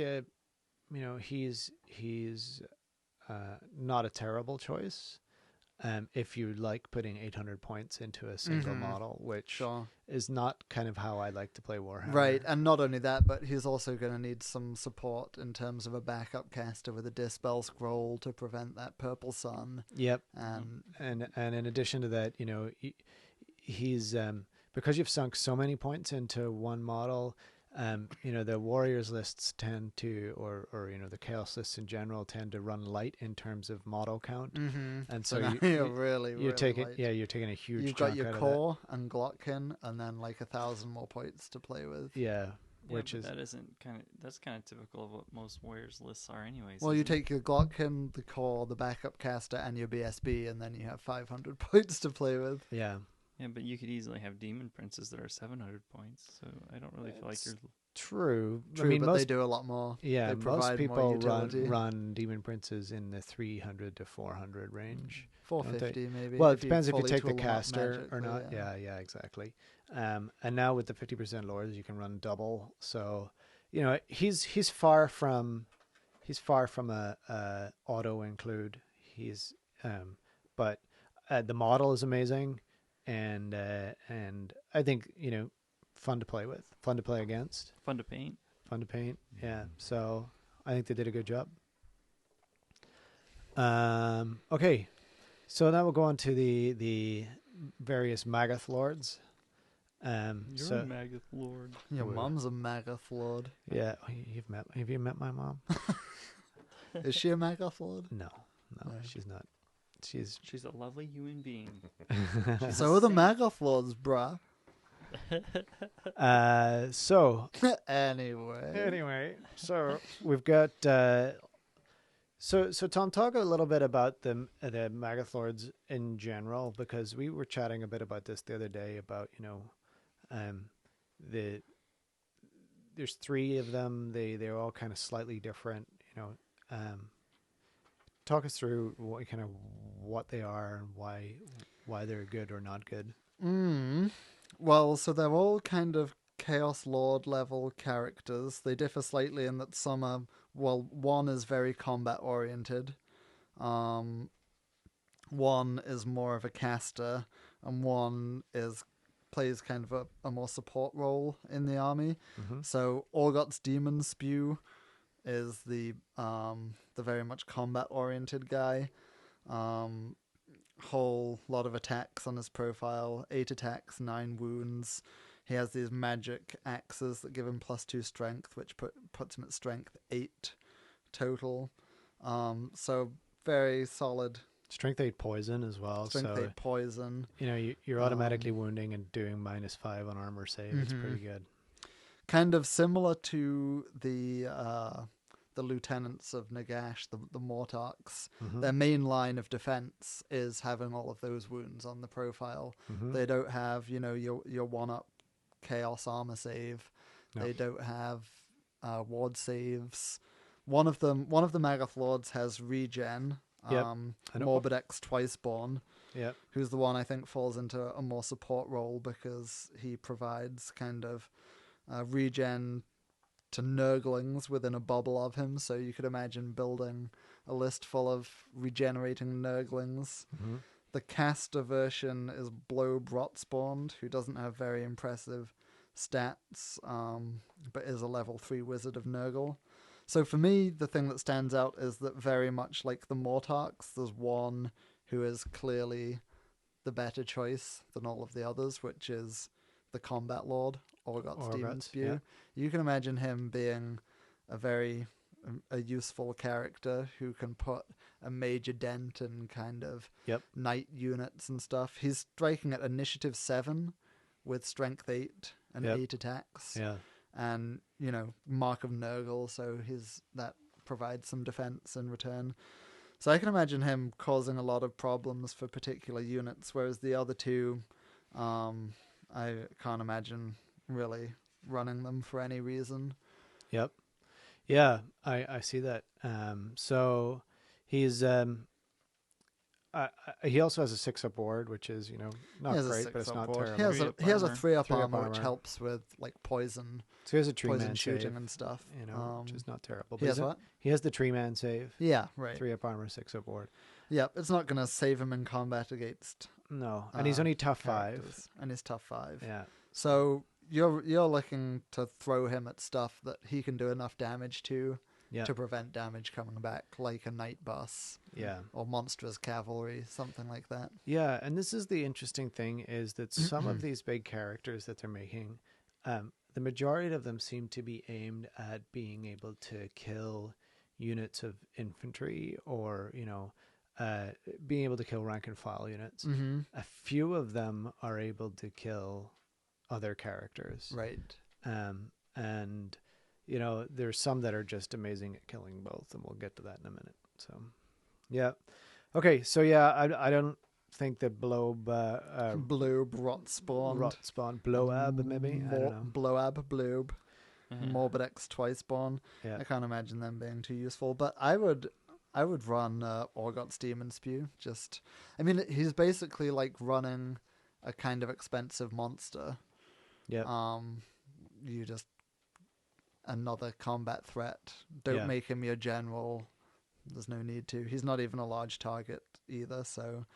[SPEAKER 1] he's not a terrible choice. If you like putting 800 points into a single model, which is not kind of how I like to play Warhammer.
[SPEAKER 3] Right, and not only that, but he's also going to need some support in terms of a backup caster with a Dispel Scroll to prevent that purple sun.
[SPEAKER 1] Yep.
[SPEAKER 3] And
[SPEAKER 1] in addition to that, he's because you've sunk so many points into one model. The Warriors lists tend to, or the Chaos lists in general tend to run light in terms of model count, and so you're taking
[SPEAKER 3] light.
[SPEAKER 1] you're taking a huge.
[SPEAKER 3] You've got your core and Glottkin, and then like 1,000 more points to play with.
[SPEAKER 1] Yeah,
[SPEAKER 2] that's kind of typical of what most Warriors lists are, anyways.
[SPEAKER 3] Well, you take your Glottkin, the core, the backup caster, and your BSB, and then you have 500 points to play with.
[SPEAKER 1] Yeah.
[SPEAKER 2] Yeah, but you could easily have Demon Princes that are 700 points, so I don't really feel like you're...
[SPEAKER 1] True.
[SPEAKER 3] I mean, but they do a lot more.
[SPEAKER 1] Yeah,
[SPEAKER 3] they
[SPEAKER 1] most people run Demon Princes in the 300 to 400 range.
[SPEAKER 3] 450 maybe.
[SPEAKER 1] Well, it depends if you take the caster
[SPEAKER 3] magic,
[SPEAKER 1] or not. Yeah, exactly. And now with the 50% lords, you can run double. So, he's far from a auto include. But the model is amazing. And I think fun to play with, fun to play against,
[SPEAKER 2] fun to paint.
[SPEAKER 1] Yeah, so I think they did a good job. Okay, so now we'll go on to the various Magath lords.
[SPEAKER 2] You're a Magath lord.
[SPEAKER 3] Your mom's a Magath lord.
[SPEAKER 1] Yeah, have you met my mom?
[SPEAKER 3] Is she a Magath lord?
[SPEAKER 1] No, she's not. She's
[SPEAKER 2] a lovely human being.
[SPEAKER 3] So are the Magath lords, bruh.
[SPEAKER 1] Anyway, so we've got so Tom, talk a little bit about the Magath lords in general, because we were chatting a bit about this the other day about there's 3 of them. They're all kind of slightly different. Talk us through what they are and why they're good or not good.
[SPEAKER 3] Well, so they're all kind of Chaos Lord level characters. They differ slightly in that some are, one is very combat oriented. One is more of a caster, and one is plays kind of a more support role in the army.
[SPEAKER 1] Mm-hmm.
[SPEAKER 3] So Orgott's Demon Spew is the very much combat oriented guy. Whole lot of attacks on his profile, 8 attacks, 9 wounds. He has these magic axes that give him +2 strength, which puts him at strength 8 total. So very solid.
[SPEAKER 1] Strength 8 poison as well.
[SPEAKER 3] Strength
[SPEAKER 1] so
[SPEAKER 3] 8 poison.
[SPEAKER 1] you're automatically wounding and doing -5 on armor save. It's pretty good.
[SPEAKER 3] Kind of similar to the lieutenants of Nagash, the Mortarks.
[SPEAKER 1] Mm-hmm.
[SPEAKER 3] Their main line of defense is having all of those wounds on the profile.
[SPEAKER 1] Mm-hmm.
[SPEAKER 3] They don't have, your 1-up chaos armor save.
[SPEAKER 1] No.
[SPEAKER 3] They don't have ward saves. One of the Magath Lords has regen.
[SPEAKER 1] Yep.
[SPEAKER 3] Morbidex Twiceborn.
[SPEAKER 1] Yep.
[SPEAKER 3] Who's the one I think falls into a more support role because he provides kind of regen to Nurglings within a bubble of him. So you could imagine building a list full of regenerating Nurglings.
[SPEAKER 1] Mm-hmm.
[SPEAKER 3] The caster version is Blobe Rotspawned, who doesn't have very impressive stats, but is a level 3 wizard of Nurgle. So for me, the thing that stands out is that very much like the Mortarks, there's one who is clearly the better choice than all of the others, which is the Combat Lord, Orgott's Demon Spew.
[SPEAKER 1] Yeah.
[SPEAKER 3] You can imagine him being a useful character who can put a major dent in kind of knight units and stuff. He's striking at initiative 7 with strength 8 and 8 attacks.
[SPEAKER 1] Yeah.
[SPEAKER 3] And, Mark of Nurgle, so that provides some defense in return. So I can imagine him causing a lot of problems for particular units, whereas the other two, I can't imagine really running them for any reason.
[SPEAKER 1] Yep. Yeah, I see that. So he's he also has a 6-up ward, which is not great, but it's not terrible.
[SPEAKER 3] He has a 3-up
[SPEAKER 1] 3-up
[SPEAKER 3] armor, which
[SPEAKER 1] armor.
[SPEAKER 3] helps with like poison.
[SPEAKER 1] So he has a tree
[SPEAKER 3] Poison
[SPEAKER 1] man
[SPEAKER 3] shooting
[SPEAKER 1] save,
[SPEAKER 3] and stuff.
[SPEAKER 1] which is not terrible.
[SPEAKER 3] He has what?
[SPEAKER 1] He has the tree man save.
[SPEAKER 3] Yeah, right.
[SPEAKER 1] 3-up armor, 6-up ward.
[SPEAKER 3] Yeah, it's not going to save him in combat against.
[SPEAKER 1] No, and he's only tough 5.
[SPEAKER 3] And he's tough 5.
[SPEAKER 1] Yeah.
[SPEAKER 3] So you're looking to throw him at stuff that he can do enough damage to prevent damage coming back, like a night bus.
[SPEAKER 1] Yeah.
[SPEAKER 3] Or monstrous cavalry, something like that.
[SPEAKER 1] Yeah, and this is the interesting thing is that some of these big characters that they're making, the majority of them seem to be aimed at being able to kill units of infantry or, being able to kill rank and file units.
[SPEAKER 3] Mm-hmm.
[SPEAKER 1] A few of them are able to kill other characters.
[SPEAKER 3] Right.
[SPEAKER 1] And, there's some that are just amazing at killing both, and we'll get to that in a minute. So, yeah. Okay, so yeah, I don't think that Blobe Rotspawn, Bloab maybe? I don't know.
[SPEAKER 3] Bloab, Blobe, Morbidex Twiceborn.
[SPEAKER 1] Yeah.
[SPEAKER 3] I can't imagine them being too useful, but I would run Orgott's Demon Spew. He's basically like running a kind of expensive monster.
[SPEAKER 1] Yeah.
[SPEAKER 3] You just another combat threat. Don't make him your general. There's no need to. He's not even a large target either, so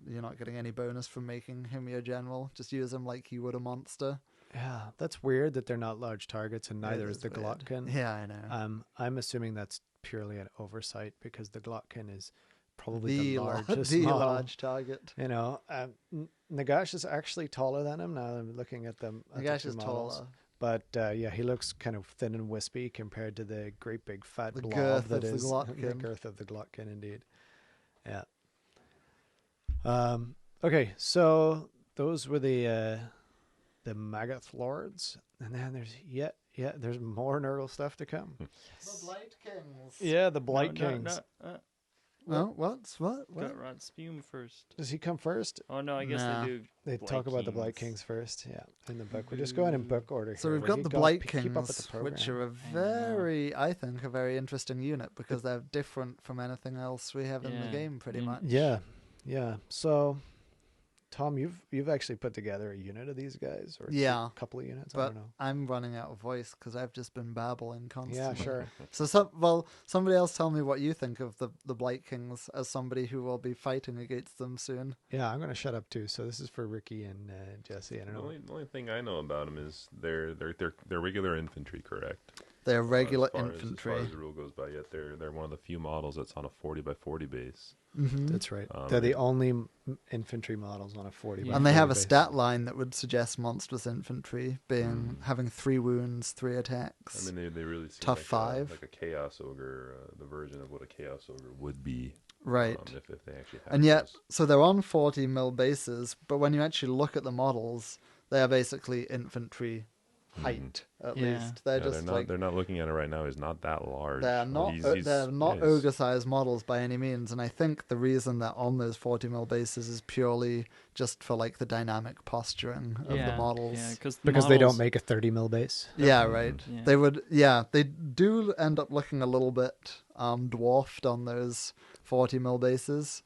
[SPEAKER 3] you're not getting any bonus from making him your general. Just use him like you would a monster.
[SPEAKER 1] Yeah, that's weird that they're not large targets, and neither is the Glottkin.
[SPEAKER 3] Yeah, I know.
[SPEAKER 1] I'm assuming that's purely an oversight because the Glottkin is probably the largest
[SPEAKER 3] large target.
[SPEAKER 1] Nagash is actually taller than him. Now I'm looking at them.
[SPEAKER 3] Nagash is taller.
[SPEAKER 1] But he looks kind of thin and wispy compared to the great big fat blob
[SPEAKER 3] girth
[SPEAKER 1] that
[SPEAKER 3] of
[SPEAKER 1] is
[SPEAKER 3] the Glottkin.
[SPEAKER 1] the girth of the Glottkin, indeed. Yeah. Okay, so those were the Magath Lords, and then there's more Nurgle stuff to come.
[SPEAKER 3] The Blight Kings.
[SPEAKER 1] Yeah, the Blight Kings.
[SPEAKER 3] What?
[SPEAKER 2] Got Rod Spume first.
[SPEAKER 1] Does he come first?
[SPEAKER 2] Oh no, I guess
[SPEAKER 3] Nah.
[SPEAKER 2] they do.
[SPEAKER 1] They talk about the Blight Kings first, in the book. We're just going in book order.
[SPEAKER 3] So
[SPEAKER 1] here.
[SPEAKER 3] we've got the Blight
[SPEAKER 1] keep up with
[SPEAKER 3] Kings,
[SPEAKER 1] the
[SPEAKER 3] which
[SPEAKER 1] program.
[SPEAKER 3] are a very interesting unit because they're different from anything else we have in the game, pretty much.
[SPEAKER 1] Yeah. So Tom, you've actually put together a unit of these guys, or
[SPEAKER 3] Yeah,
[SPEAKER 1] a couple of units. I
[SPEAKER 3] but
[SPEAKER 1] don't know.
[SPEAKER 3] I'm running out of voice because I've just been babbling constantly.
[SPEAKER 1] Yeah, sure.
[SPEAKER 3] So somebody else tell me what you think of the Blight Kings as somebody who will be fighting against them soon.
[SPEAKER 1] Yeah, I'm going to shut up too. So this is for Ricky and Jesse. I don't know.
[SPEAKER 4] The only thing I know about them is they're regular infantry, correct?
[SPEAKER 3] They're regular
[SPEAKER 4] As far
[SPEAKER 3] infantry.
[SPEAKER 4] as the rule goes by, yet they're one of the few models that's on a 40x40 base.
[SPEAKER 3] Mm-hmm.
[SPEAKER 1] That's right.
[SPEAKER 4] Um,
[SPEAKER 1] They're the only infantry models on a 40.
[SPEAKER 2] Yeah.
[SPEAKER 3] And they have a
[SPEAKER 1] base.
[SPEAKER 3] stat line that would suggest monstrous infantry being having 3 wounds, 3 attacks.
[SPEAKER 4] I mean, they really seem
[SPEAKER 3] Tough
[SPEAKER 4] like
[SPEAKER 3] 5.
[SPEAKER 4] like a Chaos Ogre, the version of what a Chaos Ogre would be.
[SPEAKER 3] Right.
[SPEAKER 4] If they actually have
[SPEAKER 3] And yet,
[SPEAKER 4] those.
[SPEAKER 3] so they're on 40 mil bases, but when you actually look at the models, they are basically infantry height, at
[SPEAKER 2] Yeah.
[SPEAKER 3] least. They're
[SPEAKER 4] Yeah,
[SPEAKER 3] just
[SPEAKER 4] they're not looking at it right now. He's not that large.
[SPEAKER 3] they're not they're not
[SPEAKER 4] he's-
[SPEAKER 3] ogre-sized models by any means, and I think the reason they're on those 40 mil bases is purely just for like the dynamic posturing of the models.
[SPEAKER 2] Yeah,
[SPEAKER 1] Because they don't make a 30 mil base.
[SPEAKER 3] Yeah, right.
[SPEAKER 2] Yeah.
[SPEAKER 3] They would. Yeah, they do end up looking a little bit dwarfed on those 40 mil bases.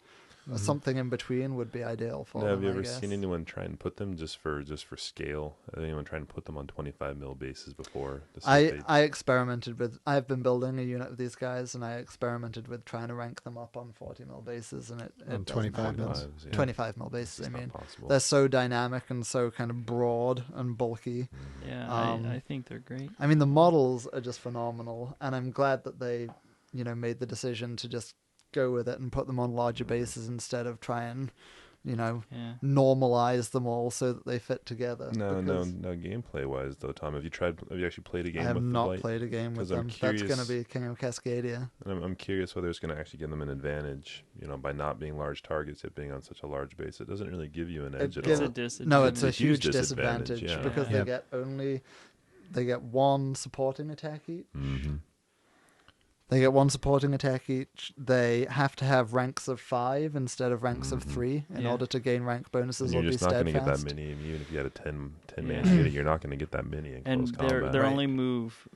[SPEAKER 3] Something in between would be ideal for them.
[SPEAKER 4] Have you
[SPEAKER 3] I
[SPEAKER 4] ever
[SPEAKER 3] guess.
[SPEAKER 4] seen anyone try and put them just for scale? Anyone trying to put them on 25 mil bases before? To see if they-
[SPEAKER 3] I experimented with. I've been building a unit of these guys, and I experimented with trying to rank them up on 40 mil bases, and it
[SPEAKER 1] On
[SPEAKER 3] doesn't
[SPEAKER 1] 25
[SPEAKER 3] happen.
[SPEAKER 1] mils?
[SPEAKER 4] 25s, yeah.
[SPEAKER 3] 25 mil bases.
[SPEAKER 4] It's
[SPEAKER 3] I
[SPEAKER 4] not
[SPEAKER 3] mean,
[SPEAKER 4] possible.
[SPEAKER 3] they're so dynamic and so kind of broad and bulky.
[SPEAKER 2] Yeah, I think they're great.
[SPEAKER 3] I mean, the models are just phenomenal, and I'm glad that they, made the decision to just go with it and put them on larger bases instead of try and,
[SPEAKER 2] Yeah.
[SPEAKER 3] normalize them all so that they fit together.
[SPEAKER 4] No,
[SPEAKER 3] because
[SPEAKER 4] gameplay wise though, Tom, have you actually played a game
[SPEAKER 3] I have
[SPEAKER 4] with the
[SPEAKER 3] not
[SPEAKER 4] Blight?
[SPEAKER 3] played a game with
[SPEAKER 4] 'Cause I'm
[SPEAKER 3] them. That's going to
[SPEAKER 4] curious-
[SPEAKER 3] be King of Cascadia.
[SPEAKER 4] And I'm curious whether it's going to actually give them an advantage, by not being large targets, it being on such a large base. It doesn't really give you an edge at
[SPEAKER 3] gives
[SPEAKER 4] all.
[SPEAKER 2] It's a disadvantage.
[SPEAKER 3] No, it's a
[SPEAKER 4] It's a huge
[SPEAKER 3] huge disadvantage
[SPEAKER 4] disadvantage, yeah.
[SPEAKER 3] because
[SPEAKER 2] Yeah.
[SPEAKER 3] they get one supporting attack each.
[SPEAKER 4] Mm-hmm.
[SPEAKER 3] They get one supporting attack each. They have to have ranks of 5 instead of ranks of 3 in
[SPEAKER 2] Yeah.
[SPEAKER 3] order to gain rank bonuses
[SPEAKER 4] You're
[SPEAKER 3] or be
[SPEAKER 4] just not going to get that
[SPEAKER 3] steadfast.
[SPEAKER 4] many. Even if you had a 10 man
[SPEAKER 2] Yeah.
[SPEAKER 4] unit, you're not going to get that many in
[SPEAKER 2] And
[SPEAKER 4] close combat.
[SPEAKER 2] they're
[SPEAKER 3] Right.
[SPEAKER 2] only move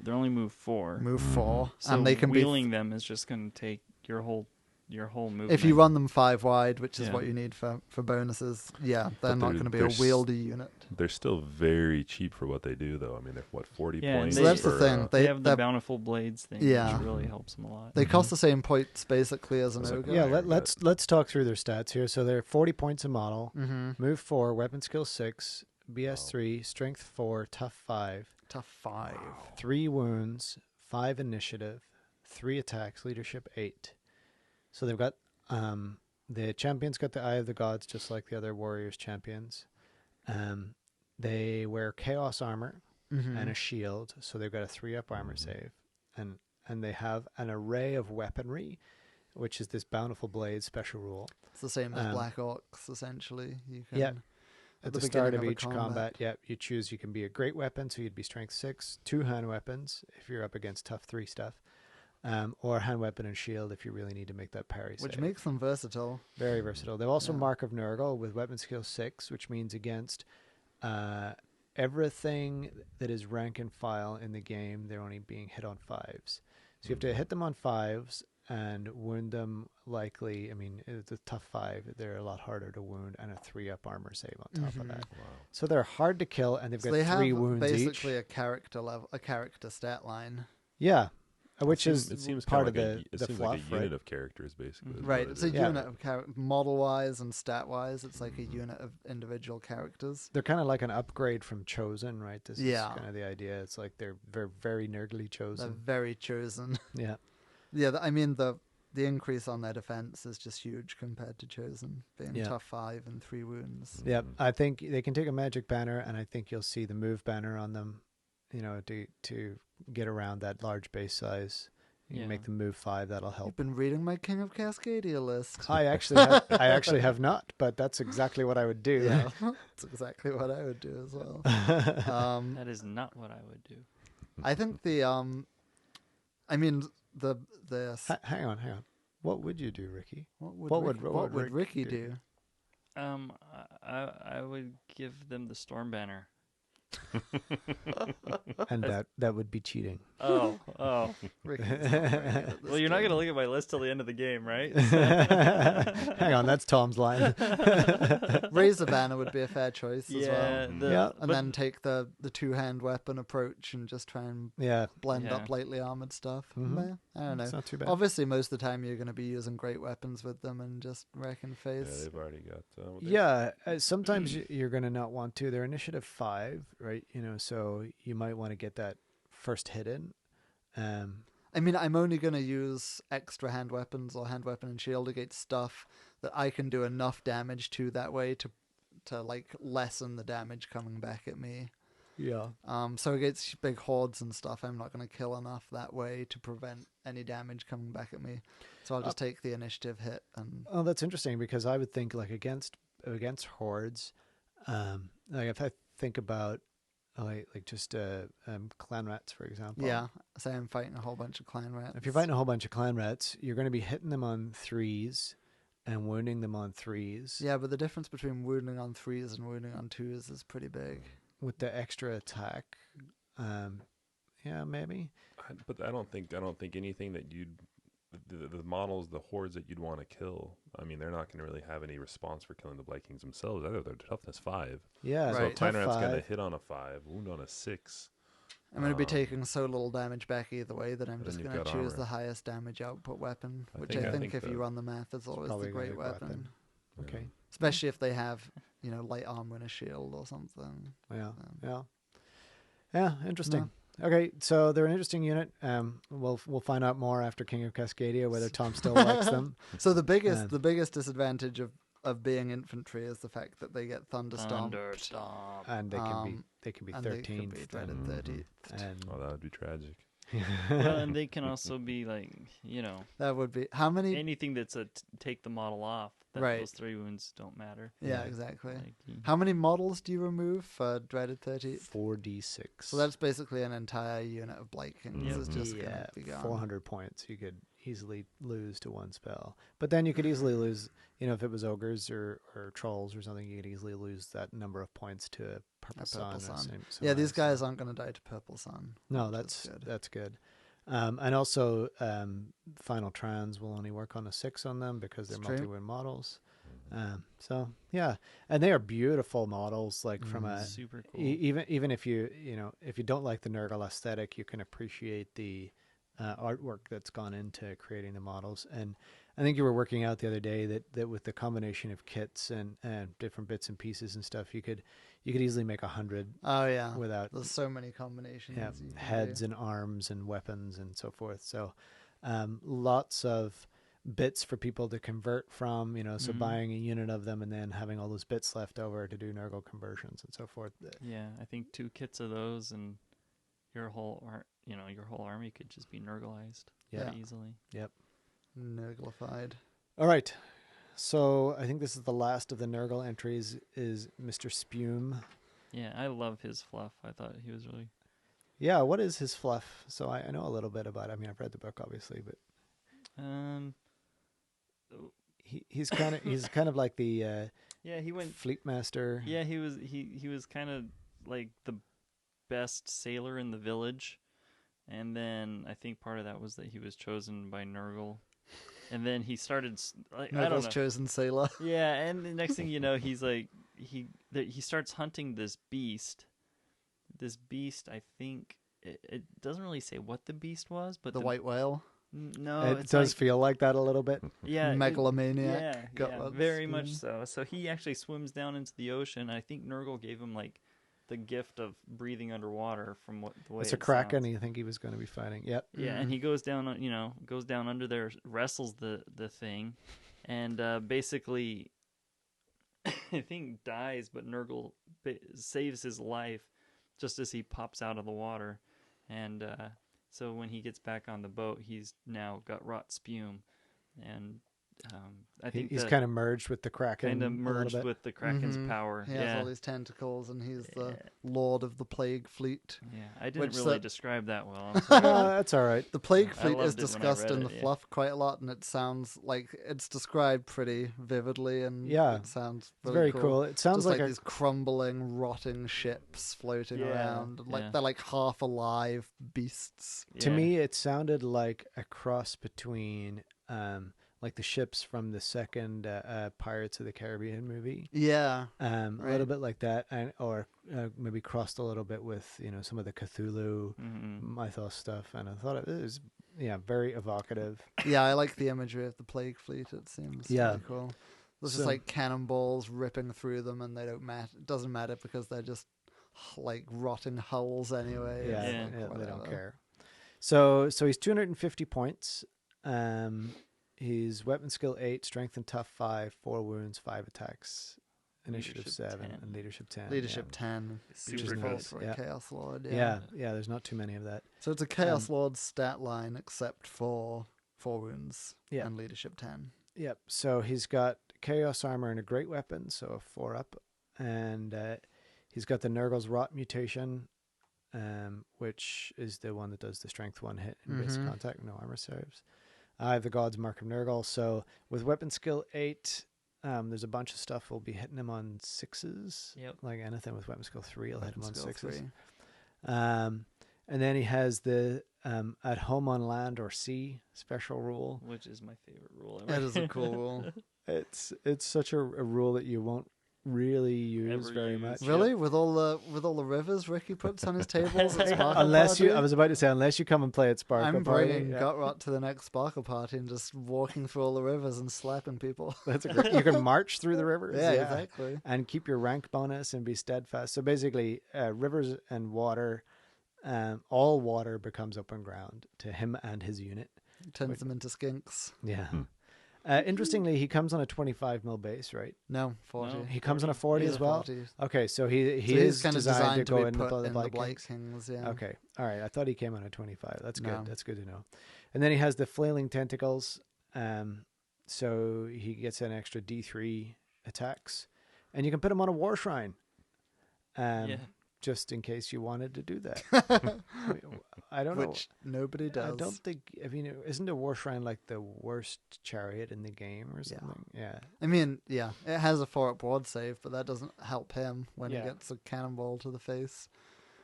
[SPEAKER 2] 4.
[SPEAKER 3] Move 4,
[SPEAKER 2] So
[SPEAKER 3] and they can be.
[SPEAKER 2] wheeling them is just going to take your whole movement.
[SPEAKER 3] If you run them 5 wide, which is
[SPEAKER 2] Yeah.
[SPEAKER 3] what you need for bonuses, they're
[SPEAKER 4] But
[SPEAKER 3] not going to be a
[SPEAKER 4] they're
[SPEAKER 3] wieldy unit.
[SPEAKER 4] They're still very cheap for what they do, though. I mean, they're 40
[SPEAKER 2] Yeah,
[SPEAKER 4] points.
[SPEAKER 3] So that's the
[SPEAKER 4] for,
[SPEAKER 3] thing.
[SPEAKER 2] They have the
[SPEAKER 3] they're-
[SPEAKER 2] bountiful blades thing,
[SPEAKER 3] Yeah.
[SPEAKER 2] which really helps them a lot.
[SPEAKER 3] They cost the same points basically as an
[SPEAKER 4] That's like-
[SPEAKER 3] ogre.
[SPEAKER 1] Yeah,
[SPEAKER 4] Yeah,
[SPEAKER 1] let's talk through their stats here. So they're 40 points a model,
[SPEAKER 3] Mm-hmm.
[SPEAKER 1] move 4, weapon skill 6, BS 3, strength 4, tough 5,
[SPEAKER 3] Tough 5.
[SPEAKER 1] 3 wounds, 5 initiative, 3 attacks, leadership 8. So they've got the champions got the Eye of the Gods just like the other warriors champions. They wear chaos armor
[SPEAKER 3] Mm-hmm.
[SPEAKER 1] and a shield, so they've got a 3-up armor save, and they have an array of weaponry, which is this bountiful blade special rule.
[SPEAKER 3] It's the same as
[SPEAKER 1] Um,
[SPEAKER 3] Black Orcs, essentially. You can,
[SPEAKER 1] Yeah. At the start of
[SPEAKER 3] beginning
[SPEAKER 1] each
[SPEAKER 3] a
[SPEAKER 1] combat, you choose. You can be a great weapon, so you'd be strength 6, 2 hand weapons if you're up against tough 3 stuff, or hand weapon and shield if you really need to make that parry
[SPEAKER 3] which
[SPEAKER 1] save.
[SPEAKER 3] makes them versatile.
[SPEAKER 1] Very versatile. They've also
[SPEAKER 3] Yeah.
[SPEAKER 1] Mark of Nurgle with weapon skill 6, which means against everything that is rank and file in the game, they're only being hit on 5s. So you have to hit them on 5s and wound them likely. I mean, it's a tough 5. They're a lot harder to wound, and a 3-up armor save on top of that.
[SPEAKER 4] Wow.
[SPEAKER 1] So they're hard to kill, and they've
[SPEAKER 3] So
[SPEAKER 1] got
[SPEAKER 3] they
[SPEAKER 1] 3
[SPEAKER 3] have
[SPEAKER 1] wounds
[SPEAKER 3] basically
[SPEAKER 1] each.
[SPEAKER 3] a character stat line.
[SPEAKER 1] Yeah, which
[SPEAKER 4] It
[SPEAKER 1] is
[SPEAKER 4] seems
[SPEAKER 1] part
[SPEAKER 4] kinda
[SPEAKER 1] of
[SPEAKER 4] like
[SPEAKER 1] the
[SPEAKER 4] seems
[SPEAKER 1] fluff,
[SPEAKER 4] like a unit
[SPEAKER 1] right?
[SPEAKER 4] of characters, basically. is
[SPEAKER 3] Right,
[SPEAKER 4] what
[SPEAKER 3] it's
[SPEAKER 4] it
[SPEAKER 3] a
[SPEAKER 4] is.
[SPEAKER 1] Yeah.
[SPEAKER 3] unit of model-wise and stat-wise. It's like a unit of individual characters.
[SPEAKER 1] They're kind of like an upgrade from Chosen, right? This
[SPEAKER 3] Yeah.
[SPEAKER 1] is kind of the idea. It's like they're very, very nerdily
[SPEAKER 3] They're
[SPEAKER 1] chosen.
[SPEAKER 3] very chosen.
[SPEAKER 1] Yeah.
[SPEAKER 3] Yeah, I mean the increase on their defense is just huge compared to chosen being
[SPEAKER 1] Yeah.
[SPEAKER 3] tough 5 and 3 wounds.
[SPEAKER 1] Yeah, I think they can take a magic banner, and I think you'll see the move banner on them, to get around that large base size. You can
[SPEAKER 2] Yeah.
[SPEAKER 1] make them move 5. That'll help.
[SPEAKER 3] You've been reading my King of Cascadia list.
[SPEAKER 1] I actually have not, but that's exactly what I would do.
[SPEAKER 3] Yeah, that's exactly what I would do as well.
[SPEAKER 2] That is not what I would do.
[SPEAKER 3] I think the I mean the
[SPEAKER 1] Hang on. What would you do, Ricky?
[SPEAKER 3] what
[SPEAKER 1] what
[SPEAKER 3] would,
[SPEAKER 1] would
[SPEAKER 3] Rick- Ricky
[SPEAKER 1] Rick
[SPEAKER 3] do?
[SPEAKER 1] do?
[SPEAKER 2] I would give them the storm banner.
[SPEAKER 1] And that would be cheating.
[SPEAKER 2] Oh.
[SPEAKER 3] Ricky's not very good at this
[SPEAKER 2] Well, you're not
[SPEAKER 3] game.
[SPEAKER 2] going to look at my list till the end of the game, right?
[SPEAKER 1] Hang on, that's Tom's line.
[SPEAKER 3] Razor Banner would be a fair choice as
[SPEAKER 2] yeah.
[SPEAKER 3] well.
[SPEAKER 1] Yeah.
[SPEAKER 3] And then take the two-hand weapon approach and just try and
[SPEAKER 1] Yeah,
[SPEAKER 3] blend
[SPEAKER 2] Yeah.
[SPEAKER 3] up lightly armored stuff.
[SPEAKER 1] Mhm.
[SPEAKER 3] Meh, I don't know.
[SPEAKER 1] it's not too bad.
[SPEAKER 3] Obviously, most of the time you're going to be using great weapons with them and just wrecking
[SPEAKER 4] Yeah,
[SPEAKER 3] face.
[SPEAKER 4] they've already got. What they-
[SPEAKER 1] Yeah, sometimes you're going to not want to. They're initiative 5, right? So you might want to get that first hit in.
[SPEAKER 3] I mean, I'm only going to use extra hand weapons or hand weapon and shield against stuff that I can do enough damage to that way to like lessen the damage coming back at me.
[SPEAKER 1] Yeah.
[SPEAKER 3] So against big hordes and stuff, I'm not going to kill enough that way to prevent any damage coming back at me. So I'll just take the initiative hit and.
[SPEAKER 1] Oh, that's interesting because I would think like against hordes, like if I think about like just clan rats, for example.
[SPEAKER 3] Yeah, say I'm fighting a whole bunch of clan rats.
[SPEAKER 1] If you're fighting a whole bunch of clan rats, you're going to be hitting them on 3s and wounding them on 3s.
[SPEAKER 3] Yeah, but the difference between wounding on 3s and wounding on 2s is pretty big.
[SPEAKER 1] With the extra attack. Yeah, maybe.
[SPEAKER 4] But I don't think anything that the models, the hordes that you'd want to kill. I mean, they're not going to really have any response for killing the Blight Kings themselves. Either they're toughness 5.
[SPEAKER 1] Yeah,
[SPEAKER 3] Right.
[SPEAKER 4] So a
[SPEAKER 3] Tough
[SPEAKER 4] Tiny Rat's going to
[SPEAKER 1] 5.
[SPEAKER 4] hit on a 5, wound on a 6.
[SPEAKER 3] I'm going to be taking so little damage back either way that I'm
[SPEAKER 4] But
[SPEAKER 3] just
[SPEAKER 4] then you've
[SPEAKER 3] going to
[SPEAKER 4] got
[SPEAKER 3] choose
[SPEAKER 4] armor.
[SPEAKER 3] the highest damage output weapon,
[SPEAKER 4] I
[SPEAKER 3] which
[SPEAKER 4] think-
[SPEAKER 3] I
[SPEAKER 4] I
[SPEAKER 3] think
[SPEAKER 4] think
[SPEAKER 3] if you
[SPEAKER 4] the-
[SPEAKER 3] run the math is always
[SPEAKER 1] probably
[SPEAKER 3] the
[SPEAKER 1] gonna
[SPEAKER 3] great
[SPEAKER 1] be
[SPEAKER 3] weapon.
[SPEAKER 1] weapon. Okay.
[SPEAKER 3] Especially if they have, light armor and a shield or something.
[SPEAKER 1] Yeah. Yeah, interesting. Okay, so they're an interesting unit. We'll find out more after King of Cascadia whether Tom still likes them.
[SPEAKER 3] So the biggest disadvantage of being infantry is the fact that they get thunderstomped.
[SPEAKER 2] Thunderstomp.
[SPEAKER 1] And they can be
[SPEAKER 3] And they could
[SPEAKER 1] 13th.
[SPEAKER 3] be dreaded
[SPEAKER 1] and,
[SPEAKER 3] 30th.
[SPEAKER 1] and
[SPEAKER 4] Oh, that would be tragic.
[SPEAKER 2] Well, and they can also be like,
[SPEAKER 3] That would be how many?
[SPEAKER 2] anything that's take the model off.
[SPEAKER 3] Right.
[SPEAKER 2] Those 3 wounds don't matter.
[SPEAKER 3] Yeah, exactly.
[SPEAKER 2] Like,
[SPEAKER 3] How many models do you remove for dreaded 30th?
[SPEAKER 1] 4d6.
[SPEAKER 3] So that's basically an entire unit of Blight Kings.
[SPEAKER 2] Yep.
[SPEAKER 3] Is just
[SPEAKER 1] yeah,
[SPEAKER 3] gonna be gone.
[SPEAKER 1] 400 points. You could easily lose to one spell. But then you could easily lose, if it was ogres or trolls or something, you could easily lose that number of points to a purple sun.
[SPEAKER 3] Yeah, these guys aren't going to die to Purple Sun.
[SPEAKER 1] No,
[SPEAKER 3] which is
[SPEAKER 1] that's good. And also, Final Trans will only work on a 6 on them because they're
[SPEAKER 3] It's true.
[SPEAKER 1] multi-win models. So yeah, and they are beautiful models. Like from a
[SPEAKER 2] super cool.
[SPEAKER 1] even if you if you don't like the Nurgle aesthetic, you can appreciate the artwork that's gone into creating the models. And I think you were working out the other day that with the combination of kits and different bits and pieces and stuff, you could easily make 100
[SPEAKER 3] Oh yeah,
[SPEAKER 1] without
[SPEAKER 3] there's so many combinations. you can
[SPEAKER 1] heads
[SPEAKER 3] do.
[SPEAKER 1] and arms and weapons and so forth. So lots of bits for people to convert from, so buying a unit of them and then having all those bits left over to do Nurgle conversions and so forth.
[SPEAKER 2] Yeah, I think 2 kits of those and your whole army could just be Nurgleized
[SPEAKER 3] Yeah.
[SPEAKER 2] easily.
[SPEAKER 1] Yep.
[SPEAKER 3] Nurglified.
[SPEAKER 1] All right. So I think this is the last of the Nurgle entries is Mr. Spume.
[SPEAKER 2] Yeah, I love his fluff. I thought he was really...
[SPEAKER 1] Yeah, what is his fluff? So I know a little bit about it. I mean, I've read the book obviously, but he's kind of like the
[SPEAKER 2] yeah, he went...
[SPEAKER 1] fleet master.
[SPEAKER 2] Yeah, he was kind of like the best sailor in the village. And then I think part of that was that he was chosen by Nurgle. And then he started, I don't
[SPEAKER 3] Nurgle's
[SPEAKER 2] know.
[SPEAKER 3] chosen sailor.
[SPEAKER 2] Yeah, and the next thing you know, he's like, he starts hunting this beast. This beast, I think, it doesn't really say what the beast was, but
[SPEAKER 3] The white whale.
[SPEAKER 2] No,
[SPEAKER 1] It
[SPEAKER 2] it's
[SPEAKER 1] does
[SPEAKER 2] like,
[SPEAKER 1] feel like that a little bit.
[SPEAKER 2] yeah,
[SPEAKER 3] Megalomaniac.
[SPEAKER 2] yeah,
[SPEAKER 3] Glott
[SPEAKER 2] very much
[SPEAKER 3] scheme.
[SPEAKER 2] so. So he actually swims down into the ocean. I think Nurgle gave him like the gift of breathing underwater from the way
[SPEAKER 1] It's a
[SPEAKER 2] it
[SPEAKER 1] kraken.
[SPEAKER 2] sounds.
[SPEAKER 1] You think he was going to be fighting? Yep.
[SPEAKER 2] Yeah, and he goes down, goes down under there, wrestles the thing, and basically, I think dies, but Nurgle saves his life just as he pops out of the water, and so when he gets back on the boat, he's now got rot spume, and I think
[SPEAKER 1] He's kind of merged with the Kraken.
[SPEAKER 2] Kind
[SPEAKER 1] a
[SPEAKER 2] of
[SPEAKER 1] little
[SPEAKER 2] merged
[SPEAKER 1] bit.
[SPEAKER 2] with the Kraken's power.
[SPEAKER 3] He has all these tentacles, and he's the Lord of the Plague Fleet.
[SPEAKER 2] Yeah, I didn't
[SPEAKER 3] which
[SPEAKER 2] really
[SPEAKER 3] the-
[SPEAKER 2] describe that well. I'm sorry.
[SPEAKER 1] No, that's all right.
[SPEAKER 3] The Plague
[SPEAKER 2] I
[SPEAKER 3] Fleet is
[SPEAKER 2] loved it when I
[SPEAKER 3] discussed
[SPEAKER 2] read
[SPEAKER 3] in
[SPEAKER 2] it,
[SPEAKER 3] the
[SPEAKER 2] yeah.
[SPEAKER 3] fluff quite a lot, and it sounds like it's described pretty vividly, and
[SPEAKER 1] Yeah.
[SPEAKER 3] it sounds
[SPEAKER 1] It's
[SPEAKER 3] really
[SPEAKER 1] very cool. It sounds
[SPEAKER 3] Just
[SPEAKER 1] like,
[SPEAKER 3] like these crumbling, rotting ships floating around. Like
[SPEAKER 2] yeah.
[SPEAKER 3] they're like half alive beasts.
[SPEAKER 1] to
[SPEAKER 2] Yeah.
[SPEAKER 1] me, it sounded like a cross between like the ships from the second Pirates of the Caribbean movie.
[SPEAKER 3] Yeah.
[SPEAKER 1] A
[SPEAKER 3] Right.
[SPEAKER 1] little bit like that, or maybe crossed a little bit with some of the Cthulhu mythos stuff, and I thought it was very evocative.
[SPEAKER 3] Yeah, I like the imagery of the Plague Fleet. It seems
[SPEAKER 1] Yeah.
[SPEAKER 3] really cool. There's
[SPEAKER 1] So-
[SPEAKER 3] just like cannonballs ripping through them, and they don't matter. It doesn't matter because they're just like rotting hulls anyway.
[SPEAKER 1] Yeah,
[SPEAKER 3] It's
[SPEAKER 2] Yeah.
[SPEAKER 3] like,
[SPEAKER 1] they don't
[SPEAKER 3] whatever.
[SPEAKER 1] care. So he's 250 points. He's weapon skill 8, strength and tough 5, 4 wounds, 5 attacks, initiative
[SPEAKER 2] Leadership
[SPEAKER 1] 7,
[SPEAKER 2] 10.
[SPEAKER 1] and leadership 10.
[SPEAKER 3] Leadership 10.
[SPEAKER 2] Super
[SPEAKER 3] Beautiful
[SPEAKER 2] good.
[SPEAKER 3] for
[SPEAKER 1] Yeah.
[SPEAKER 3] a Chaos Lord.
[SPEAKER 1] Yeah, there's not too many of that.
[SPEAKER 3] So it's a Chaos Lord stat line except for 4 wounds
[SPEAKER 1] Yeah.
[SPEAKER 3] and leadership 10.
[SPEAKER 1] Yep. So he's got chaos armor and a great weapon, so a 4 up, and he's got the Nurgle's Rot mutation, which is the one that does the strength 1 hit in base contact, no armor saves. I have the God's Mark of Nurgle, so with weapon skill 8, there's a bunch of stuff will be hitting him on 6s.
[SPEAKER 2] Yep.
[SPEAKER 1] Like anything with weapon skill 3 will hit him on
[SPEAKER 3] Skill
[SPEAKER 1] 6s.
[SPEAKER 3] 3.
[SPEAKER 1] And then he has the at home on land or sea special rule.
[SPEAKER 2] Which is my favorite rule ever.
[SPEAKER 3] That is a cool rule.
[SPEAKER 1] It's such a rule that you won't really use
[SPEAKER 2] Ever
[SPEAKER 1] very
[SPEAKER 2] use.
[SPEAKER 1] much.
[SPEAKER 3] Really? With all the rivers Ricky puts on his tables at Sparkle
[SPEAKER 1] Unless
[SPEAKER 3] Party?
[SPEAKER 1] I was about to say, unless you come and play at Sparkle
[SPEAKER 3] I'm
[SPEAKER 1] Party.
[SPEAKER 3] bringing
[SPEAKER 1] Yeah.
[SPEAKER 3] Glott to the next Sparkle Party and just walking through all the rivers and slapping people.
[SPEAKER 1] That's a great, you can march through the rivers.
[SPEAKER 3] Yeah, exactly.
[SPEAKER 1] And keep your rank bonus and be steadfast. So basically, rivers and water, all water becomes open ground to him and his unit.
[SPEAKER 3] Turns them into skinks.
[SPEAKER 1] Yeah. Interestingly, he comes on a 25 mil base, right?
[SPEAKER 3] No, 40.
[SPEAKER 2] No.
[SPEAKER 1] He comes on a 40
[SPEAKER 3] He's
[SPEAKER 1] as
[SPEAKER 3] a
[SPEAKER 1] well.
[SPEAKER 3] 40.
[SPEAKER 1] Okay, so he
[SPEAKER 3] So
[SPEAKER 1] is
[SPEAKER 3] he's kind of
[SPEAKER 1] designed,
[SPEAKER 3] designed
[SPEAKER 1] to go
[SPEAKER 3] be
[SPEAKER 1] in
[SPEAKER 3] put
[SPEAKER 1] the
[SPEAKER 3] in the
[SPEAKER 1] Blight
[SPEAKER 3] Blight
[SPEAKER 1] Kings.
[SPEAKER 3] Kings. Yeah.
[SPEAKER 1] Okay, all right. I thought he came on a 25. That's good.
[SPEAKER 3] No.
[SPEAKER 1] That's good to know. And then he has the flailing tentacles. So he gets an extra D3 attacks, and you can put him on a war shrine.
[SPEAKER 2] Yeah.
[SPEAKER 1] Just in case you wanted to do that. I don't know.
[SPEAKER 3] Which nobody does.
[SPEAKER 1] I don't think. I mean, isn't a war shrine like the worst chariot in the game or something? Yeah.
[SPEAKER 3] I mean, yeah, it has a 4-up ward save, but that doesn't help him when
[SPEAKER 1] Yeah.
[SPEAKER 3] he gets a cannonball to the face.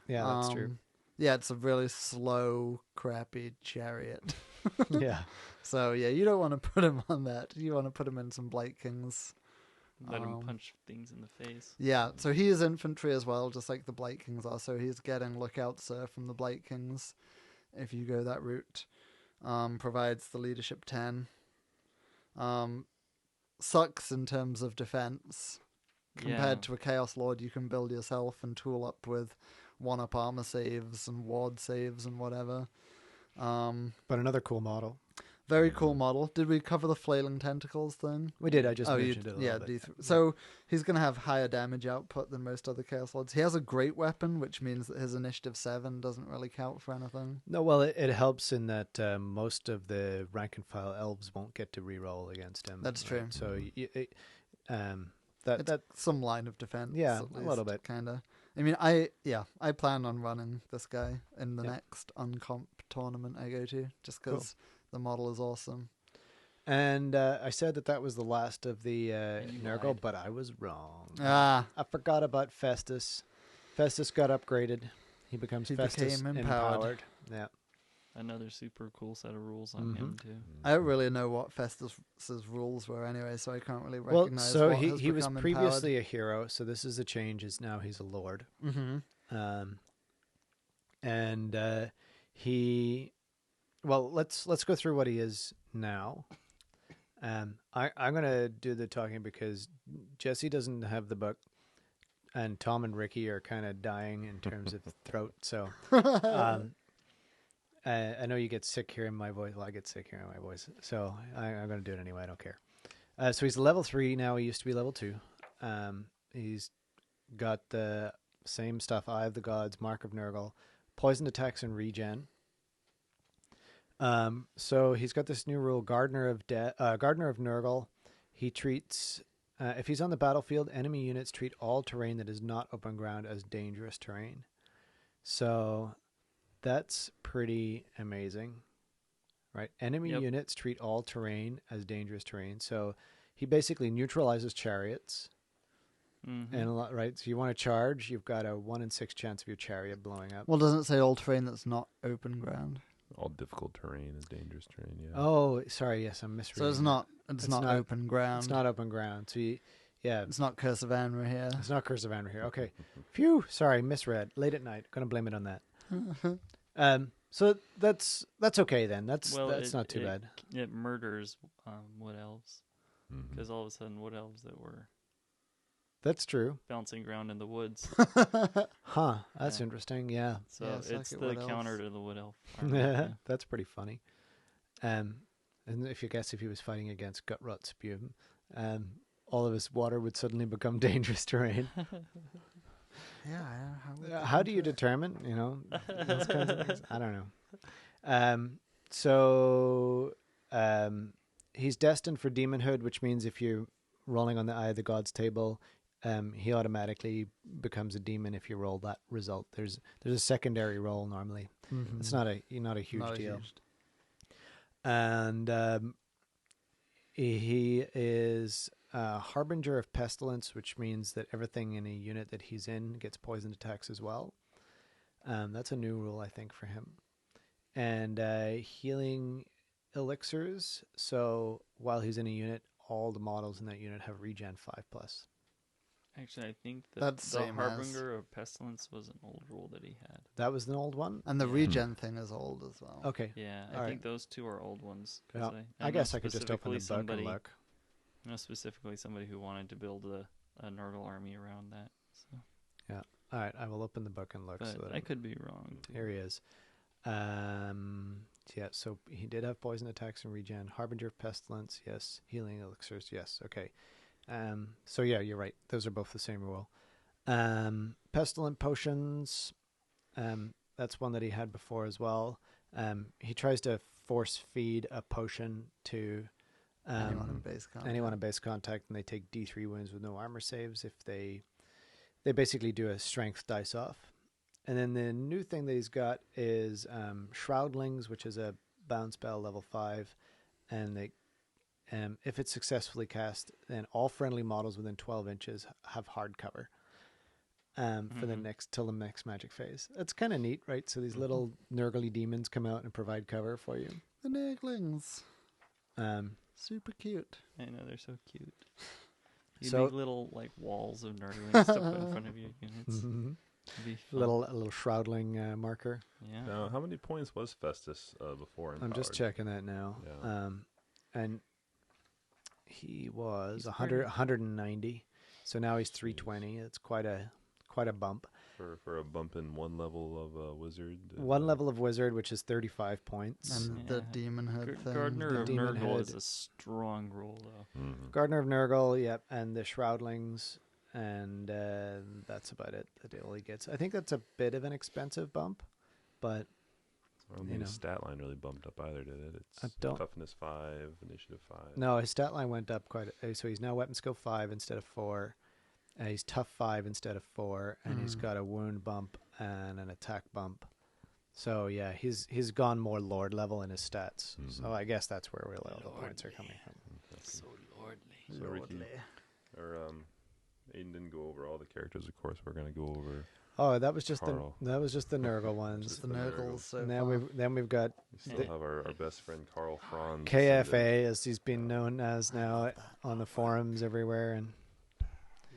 [SPEAKER 1] Yeah, that's true.
[SPEAKER 3] Yeah, it's a really slow, crappy chariot.
[SPEAKER 1] Yeah.
[SPEAKER 3] So, yeah, you don't want to put him on that. You want to put him in some Blight Kings.
[SPEAKER 2] Let him punch things in the face.
[SPEAKER 3] Yeah, so he is infantry as well, just like the Blight Kings are. So he's getting Lookout Sir from the Blight Kings if you go that route. Provides the leadership 10. Sucks in terms of defense. Compared to a Chaos Lord, you can build yourself and tool up with 1-up armor saves and ward saves and whatever.
[SPEAKER 1] But another cool model.
[SPEAKER 3] Very cool model. Did we cover the flailing tentacles thing?
[SPEAKER 1] We did. I just
[SPEAKER 3] you
[SPEAKER 1] mentioned it a little bit.
[SPEAKER 3] D3. So he's going to have higher damage output than most other Chaos Lords. He has a great weapon, which means that his initiative 7 doesn't really count for anything.
[SPEAKER 1] No, well, it helps in that most of the rank and file elves won't get to reroll against him.
[SPEAKER 3] That's true.
[SPEAKER 1] So
[SPEAKER 3] It's
[SPEAKER 1] that
[SPEAKER 3] some line of defense.
[SPEAKER 1] Yeah,
[SPEAKER 3] at
[SPEAKER 1] a little
[SPEAKER 3] least,
[SPEAKER 1] bit.
[SPEAKER 3] kind of. I mean, I plan on running this guy in the next uncomp tournament I go to, just because the model is awesome.
[SPEAKER 1] and I said that was the last of the
[SPEAKER 2] you
[SPEAKER 1] Nurgle,
[SPEAKER 2] lied.
[SPEAKER 1] but I was wrong.
[SPEAKER 3] Ah,
[SPEAKER 1] I forgot about Festus. Festus got upgraded. He becomes
[SPEAKER 3] He
[SPEAKER 1] Festus
[SPEAKER 3] became empowered.
[SPEAKER 1] Yeah.
[SPEAKER 2] Another super cool set of rules on him too.
[SPEAKER 3] I don't really know what Festus's rules were anyway, so I can't really
[SPEAKER 1] Well,
[SPEAKER 3] recognize.
[SPEAKER 1] so
[SPEAKER 3] what
[SPEAKER 1] he
[SPEAKER 3] has
[SPEAKER 1] was
[SPEAKER 3] become
[SPEAKER 1] previously a hero, so this is a change. Is now he's a lord.
[SPEAKER 3] Mm-hmm.
[SPEAKER 1] And he, well, let's go through what he is now. I'm gonna do the talking because Jesse doesn't have the book, and Tom and Ricky are kind of dying in terms of throat. So, I know you get sick hearing my voice. Well, I get sick hearing my voice, so I'm gonna do it anyway. I don't care. So he's level 3 now. He used to be level 2. He's got the same stuff: Eye of the Gods, Mark of Nurgle, poison attacks and regen. So he's got this new rule, Gardener of Nurgle. He treats, if he's on the battlefield, enemy units treat all terrain that is not open ground as dangerous terrain. So that's pretty amazing, right? Enemy units treat all terrain as dangerous terrain. So he basically neutralizes chariots. And a lot, right? So you want to charge, you've got a 1 in 6 chance of your chariot blowing up.
[SPEAKER 3] Well, doesn't it say all terrain that's not open ground?
[SPEAKER 4] All difficult terrain is dangerous terrain. Yeah.
[SPEAKER 1] Oh, sorry. Yes, I'm misreading.
[SPEAKER 3] So it's not open ground.
[SPEAKER 1] It's not open ground. So
[SPEAKER 3] it's not Curse of Anra here.
[SPEAKER 1] It's not Curse of Anra here. Okay. Phew. Sorry, misread. Late at night. Gonna blame it on that. So that's okay then. That's not too bad.
[SPEAKER 2] It murders wood elves because all of a sudden wood elves that were
[SPEAKER 1] That's true.
[SPEAKER 2] bouncing around in the woods.
[SPEAKER 1] Huh. That's interesting. Yeah.
[SPEAKER 2] So
[SPEAKER 3] Yeah,
[SPEAKER 2] it's
[SPEAKER 3] like
[SPEAKER 2] the
[SPEAKER 3] wood elves.
[SPEAKER 2] counter to the wood elf. army, yeah.
[SPEAKER 1] That's pretty funny. And if he was fighting against gut rot spume, all of his water would suddenly become dangerous terrain.
[SPEAKER 3] Yeah.
[SPEAKER 1] How do you determine, those kinds of things? I don't know. So he's destined for demonhood, which means if you're rolling on the Eye of the Gods table, he automatically becomes a demon if you roll that result. There's a secondary roll normally.
[SPEAKER 3] Mm-hmm.
[SPEAKER 1] It's not a huge deal. And he is Harbinger of Pestilence, which means that everything in a unit that he's in gets poison attacks as well. That's a new rule, I think, for him. And healing elixirs. So while he's in a unit, all the models in that unit have regen 5+.
[SPEAKER 2] Actually, I think
[SPEAKER 3] That's
[SPEAKER 2] the
[SPEAKER 3] same as-
[SPEAKER 2] Harbinger of Pestilence was an old rule that he had.
[SPEAKER 1] That was an old one?
[SPEAKER 3] And the
[SPEAKER 2] Yeah.
[SPEAKER 3] regen thing is old as well.
[SPEAKER 1] Okay.
[SPEAKER 2] Yeah,
[SPEAKER 1] All
[SPEAKER 2] I
[SPEAKER 1] right.
[SPEAKER 2] think those two are old ones. 'Cause
[SPEAKER 1] Yeah.
[SPEAKER 2] I
[SPEAKER 1] I
[SPEAKER 2] know
[SPEAKER 1] guess I could just open the
[SPEAKER 2] specifically
[SPEAKER 1] book and look.
[SPEAKER 2] I know specifically somebody who wanted to build a Nurgle army around that. So.
[SPEAKER 1] All right, I will open the book and look.
[SPEAKER 2] But
[SPEAKER 1] So that
[SPEAKER 2] I could be wrong. Too.
[SPEAKER 1] Here he is. Yeah, so he did have poison attacks and regen. Harbinger of Pestilence, yes. Healing elixirs, yes. Okay. So yeah, you're right. Those are both the same rule. Pestilent potions, that's one that he had before as well. He tries to force feed a potion to
[SPEAKER 3] Anyone in base contact.
[SPEAKER 1] anyone in base contact, and they take D3 wounds with no armor saves if they basically do a strength dice off. And then the new thing that he's got is Shroudlings, which is a bound spell level 5, and they if it's successfully cast, then all friendly models within 12 inches have hard cover for till the next magic phase. That's kind of neat, right? So these little nurgly demons come out and provide cover for you.
[SPEAKER 3] The Nurglings. Super cute.
[SPEAKER 2] I know they're so cute. You
[SPEAKER 1] So-
[SPEAKER 2] need little like walls of nurglings to put in front of your units. It'd be fun.
[SPEAKER 1] a little shroudling marker.
[SPEAKER 2] Yeah.
[SPEAKER 4] Now, how many points was Festus before?
[SPEAKER 1] I'm just
[SPEAKER 4] Empowered?
[SPEAKER 1] checking that now.
[SPEAKER 4] Yeah.
[SPEAKER 1] And he was
[SPEAKER 2] He's
[SPEAKER 1] 100,
[SPEAKER 2] pretty-
[SPEAKER 1] 190. So now he's 320. It's quite a bump.
[SPEAKER 4] For a bump in one level of wizard.
[SPEAKER 1] One level of wizard, which is 35 points.
[SPEAKER 3] And the
[SPEAKER 2] Yeah.
[SPEAKER 3] demon hood thing.
[SPEAKER 2] Gardener
[SPEAKER 1] The
[SPEAKER 2] of
[SPEAKER 1] demon
[SPEAKER 2] Nurgle
[SPEAKER 1] head.
[SPEAKER 2] is a strong rule, though.
[SPEAKER 1] Gardener of Nurgle, yep, and the Shroudlings, and that's about it. That all he gets. I think that's a bit of an expensive bump, but
[SPEAKER 4] I don't think his stat line really bumped up either, did it?
[SPEAKER 1] I
[SPEAKER 4] It's
[SPEAKER 1] don't-
[SPEAKER 4] toughness 5, initiative 5.
[SPEAKER 1] no, his stat line went up quite. So he's now weapon skill 5 instead of 4. He's tough 5 instead of 4, and he's got a wound bump and an attack bump. So yeah, he's gone more lord level in his stats. So I guess that's where really all the points are coming from.
[SPEAKER 2] So lordly.
[SPEAKER 4] So Ricky, or Aiden didn't go over all the characters. Of course, we're gonna go over.
[SPEAKER 1] Oh, that was just
[SPEAKER 4] Carl.
[SPEAKER 1] the Nurgle ones.
[SPEAKER 3] Just the Nurgles so
[SPEAKER 1] And
[SPEAKER 3] far.
[SPEAKER 1] then we've got
[SPEAKER 4] We still
[SPEAKER 1] The-
[SPEAKER 4] have our best friend Carl Franz.
[SPEAKER 1] KFA, as he's been known as now on the forums everywhere, and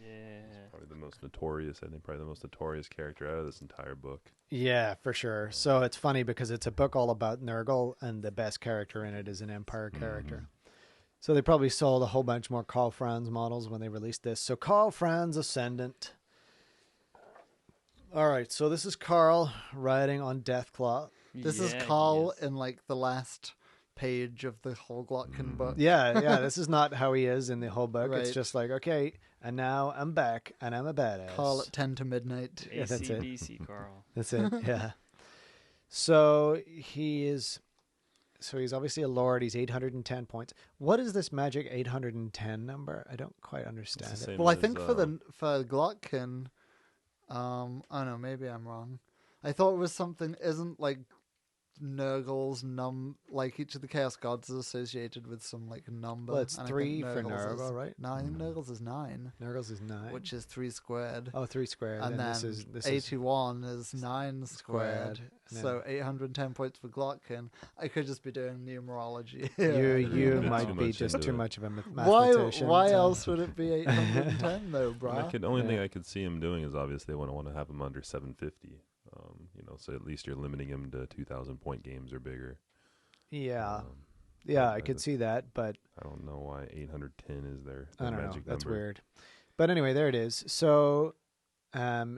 [SPEAKER 2] Yeah.
[SPEAKER 4] Probably the most notorious. I think probably the most notorious character out of this entire book.
[SPEAKER 1] yeah, for sure. So it's funny because it's a book all about Nurgle, and the best character in it is an Empire character. So they probably sold a whole bunch more Carl Franz models when they released this. So Carl Franz Ascendant. All right, so this is Carl riding on Deathclaw.
[SPEAKER 3] This is
[SPEAKER 2] Yeah, he
[SPEAKER 3] Carl
[SPEAKER 2] is.
[SPEAKER 3] in like the last page of the whole Glottkin book.
[SPEAKER 1] Yeah, this is not how he is in the whole book. It's
[SPEAKER 3] Right.
[SPEAKER 1] just like, okay, and now I'm back, and I'm a badass.
[SPEAKER 3] Carl at 10 to midnight.
[SPEAKER 1] Yeah, that's it.
[SPEAKER 2] AC/DC, Carl.
[SPEAKER 1] That's it, yeah. So he is So he's obviously a lord. He's 810 points. What is this magic 810 number? I don't quite understand
[SPEAKER 4] It's the
[SPEAKER 1] it.
[SPEAKER 4] same
[SPEAKER 3] Well, I
[SPEAKER 4] as,
[SPEAKER 3] think for Glottkin, I don't know, maybe I'm wrong. I thought it was something. Isn't like Nurgle's like each of the Chaos Gods is associated with some like number.
[SPEAKER 1] Well, it's
[SPEAKER 3] and
[SPEAKER 1] 3 for
[SPEAKER 3] Nurgle's is-
[SPEAKER 1] Nurgle, right?
[SPEAKER 3] No, I think Nurgle's is 9,
[SPEAKER 1] Nurgle's is 9.
[SPEAKER 3] which is 3 squared.
[SPEAKER 1] Oh, 3 squared.
[SPEAKER 3] And then
[SPEAKER 1] this is
[SPEAKER 3] 81 is 9 squared.
[SPEAKER 1] squared, and
[SPEAKER 3] So 810 points for Glottkin. I could just be doing numerology.
[SPEAKER 1] You
[SPEAKER 4] bit
[SPEAKER 1] might
[SPEAKER 4] too
[SPEAKER 1] be
[SPEAKER 4] much
[SPEAKER 1] just
[SPEAKER 4] into
[SPEAKER 1] too
[SPEAKER 4] it.
[SPEAKER 1] much of a
[SPEAKER 3] Why
[SPEAKER 1] mathematician. so-
[SPEAKER 3] else would it be 810 though, bruh?
[SPEAKER 4] The only thing I could see him doing is obviously they want to have him under 750. So at least you're limiting him to 2,000 point games or bigger.
[SPEAKER 1] Yeah.
[SPEAKER 4] Um,
[SPEAKER 1] Yeah, I could see that, but
[SPEAKER 4] I don't know why 810 is their
[SPEAKER 1] I don't know.
[SPEAKER 4] magic
[SPEAKER 1] That's
[SPEAKER 4] number.
[SPEAKER 1] weird. But anyway, there it is. So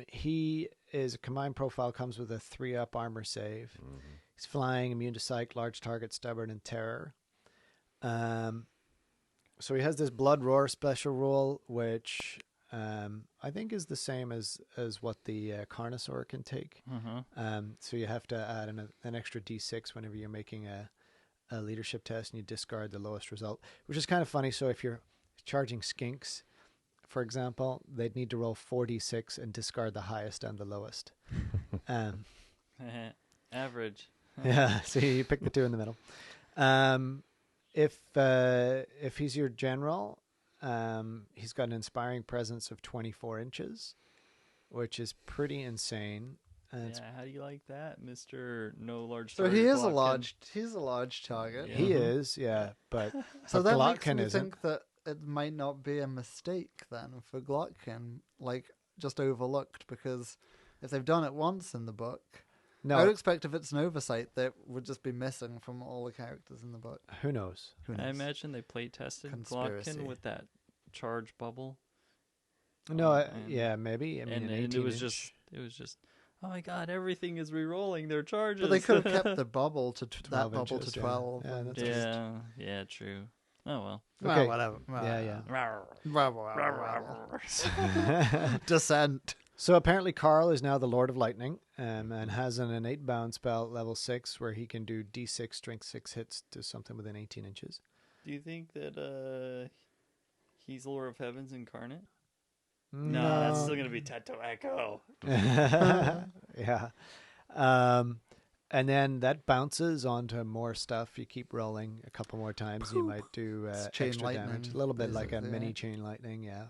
[SPEAKER 1] he is a combined profile, comes with a 3-up armor save.
[SPEAKER 4] Mhm.
[SPEAKER 1] He's flying, immune to psych, large target, stubborn, and terror. So he has this blood roar special rule, which I think is the same as what the Carnosaur can take. So you have to add an extra d6 whenever you're making a leadership test, and you discard the lowest result, which is kind of funny. So if you're charging skinks, for example, they'd need to roll 4d6 and discard the highest and the lowest.
[SPEAKER 2] Average.
[SPEAKER 1] Yeah, so you pick the two in the middle. If he's your general, he's got an inspiring presence of 24 inches, which is pretty insane. And it's
[SPEAKER 2] Yeah, how do you like that, Mr. No Large
[SPEAKER 3] So
[SPEAKER 2] Target
[SPEAKER 3] he is
[SPEAKER 2] Glottkin?
[SPEAKER 3] he's a large target.
[SPEAKER 2] Yeah.
[SPEAKER 1] He is, yeah, but
[SPEAKER 3] So
[SPEAKER 1] but
[SPEAKER 3] that makes
[SPEAKER 1] Glottkin
[SPEAKER 3] me
[SPEAKER 1] isn't.
[SPEAKER 3] think that it might not be a mistake then for Glottkin, like just overlooked, because if they've done it once in the book, I would
[SPEAKER 1] No,
[SPEAKER 3] expect if it's an oversight that would just be missing from all the characters in the book.
[SPEAKER 1] who knows?
[SPEAKER 3] Who
[SPEAKER 2] I
[SPEAKER 3] knows?
[SPEAKER 2] imagine they play tested
[SPEAKER 3] Conspiracy.
[SPEAKER 2] Glottkin with that charge bubble.
[SPEAKER 1] No,
[SPEAKER 2] and-
[SPEAKER 1] yeah, maybe. I mean,
[SPEAKER 2] and
[SPEAKER 1] an
[SPEAKER 2] it
[SPEAKER 1] 18
[SPEAKER 2] was
[SPEAKER 1] inch.
[SPEAKER 2] just, oh my god, everything is re-rolling their charges.
[SPEAKER 3] But they could have kept the bubble to
[SPEAKER 1] 12
[SPEAKER 3] that bubble
[SPEAKER 1] inches,
[SPEAKER 3] to
[SPEAKER 1] yeah.
[SPEAKER 3] 12.
[SPEAKER 1] Yeah,
[SPEAKER 3] and
[SPEAKER 1] that's
[SPEAKER 3] just-
[SPEAKER 2] yeah, true. Oh well.
[SPEAKER 3] Well,
[SPEAKER 1] Okay.
[SPEAKER 3] whatever.
[SPEAKER 1] Yeah.
[SPEAKER 3] Descent.
[SPEAKER 1] So apparently Carl is now the Lord of Lightning, and has an innate bound spell at level 6 where he can do d6 strength 6 hits to something within 18 inches.
[SPEAKER 2] Do you think that he's Lord of Heavens incarnate? No, that's still gonna be Tato Echo.
[SPEAKER 1] Yeah. And then that bounces onto more stuff. You keep rolling a couple more times. You might do
[SPEAKER 3] It's chain
[SPEAKER 1] extra damage.
[SPEAKER 3] lightning,
[SPEAKER 1] A little bit like a
[SPEAKER 3] basically,
[SPEAKER 1] mini
[SPEAKER 3] yeah.
[SPEAKER 1] chain lightning, yeah.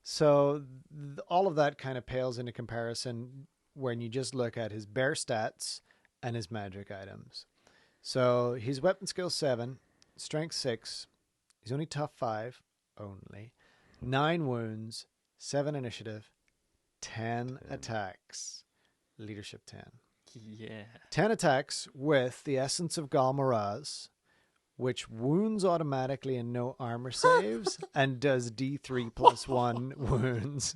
[SPEAKER 1] So all of that kind of pales into comparison when you just look at his bare stats and his magic items. So he's weapon skill 7, strength 6. He's only tough 5, only 9 wounds, 7 initiative, 10 attacks, leadership 10.
[SPEAKER 2] Yeah.
[SPEAKER 1] 10 attacks with the essence of Galmaraz, which wounds automatically and no armor saves, and does D3 plus 1 wounds.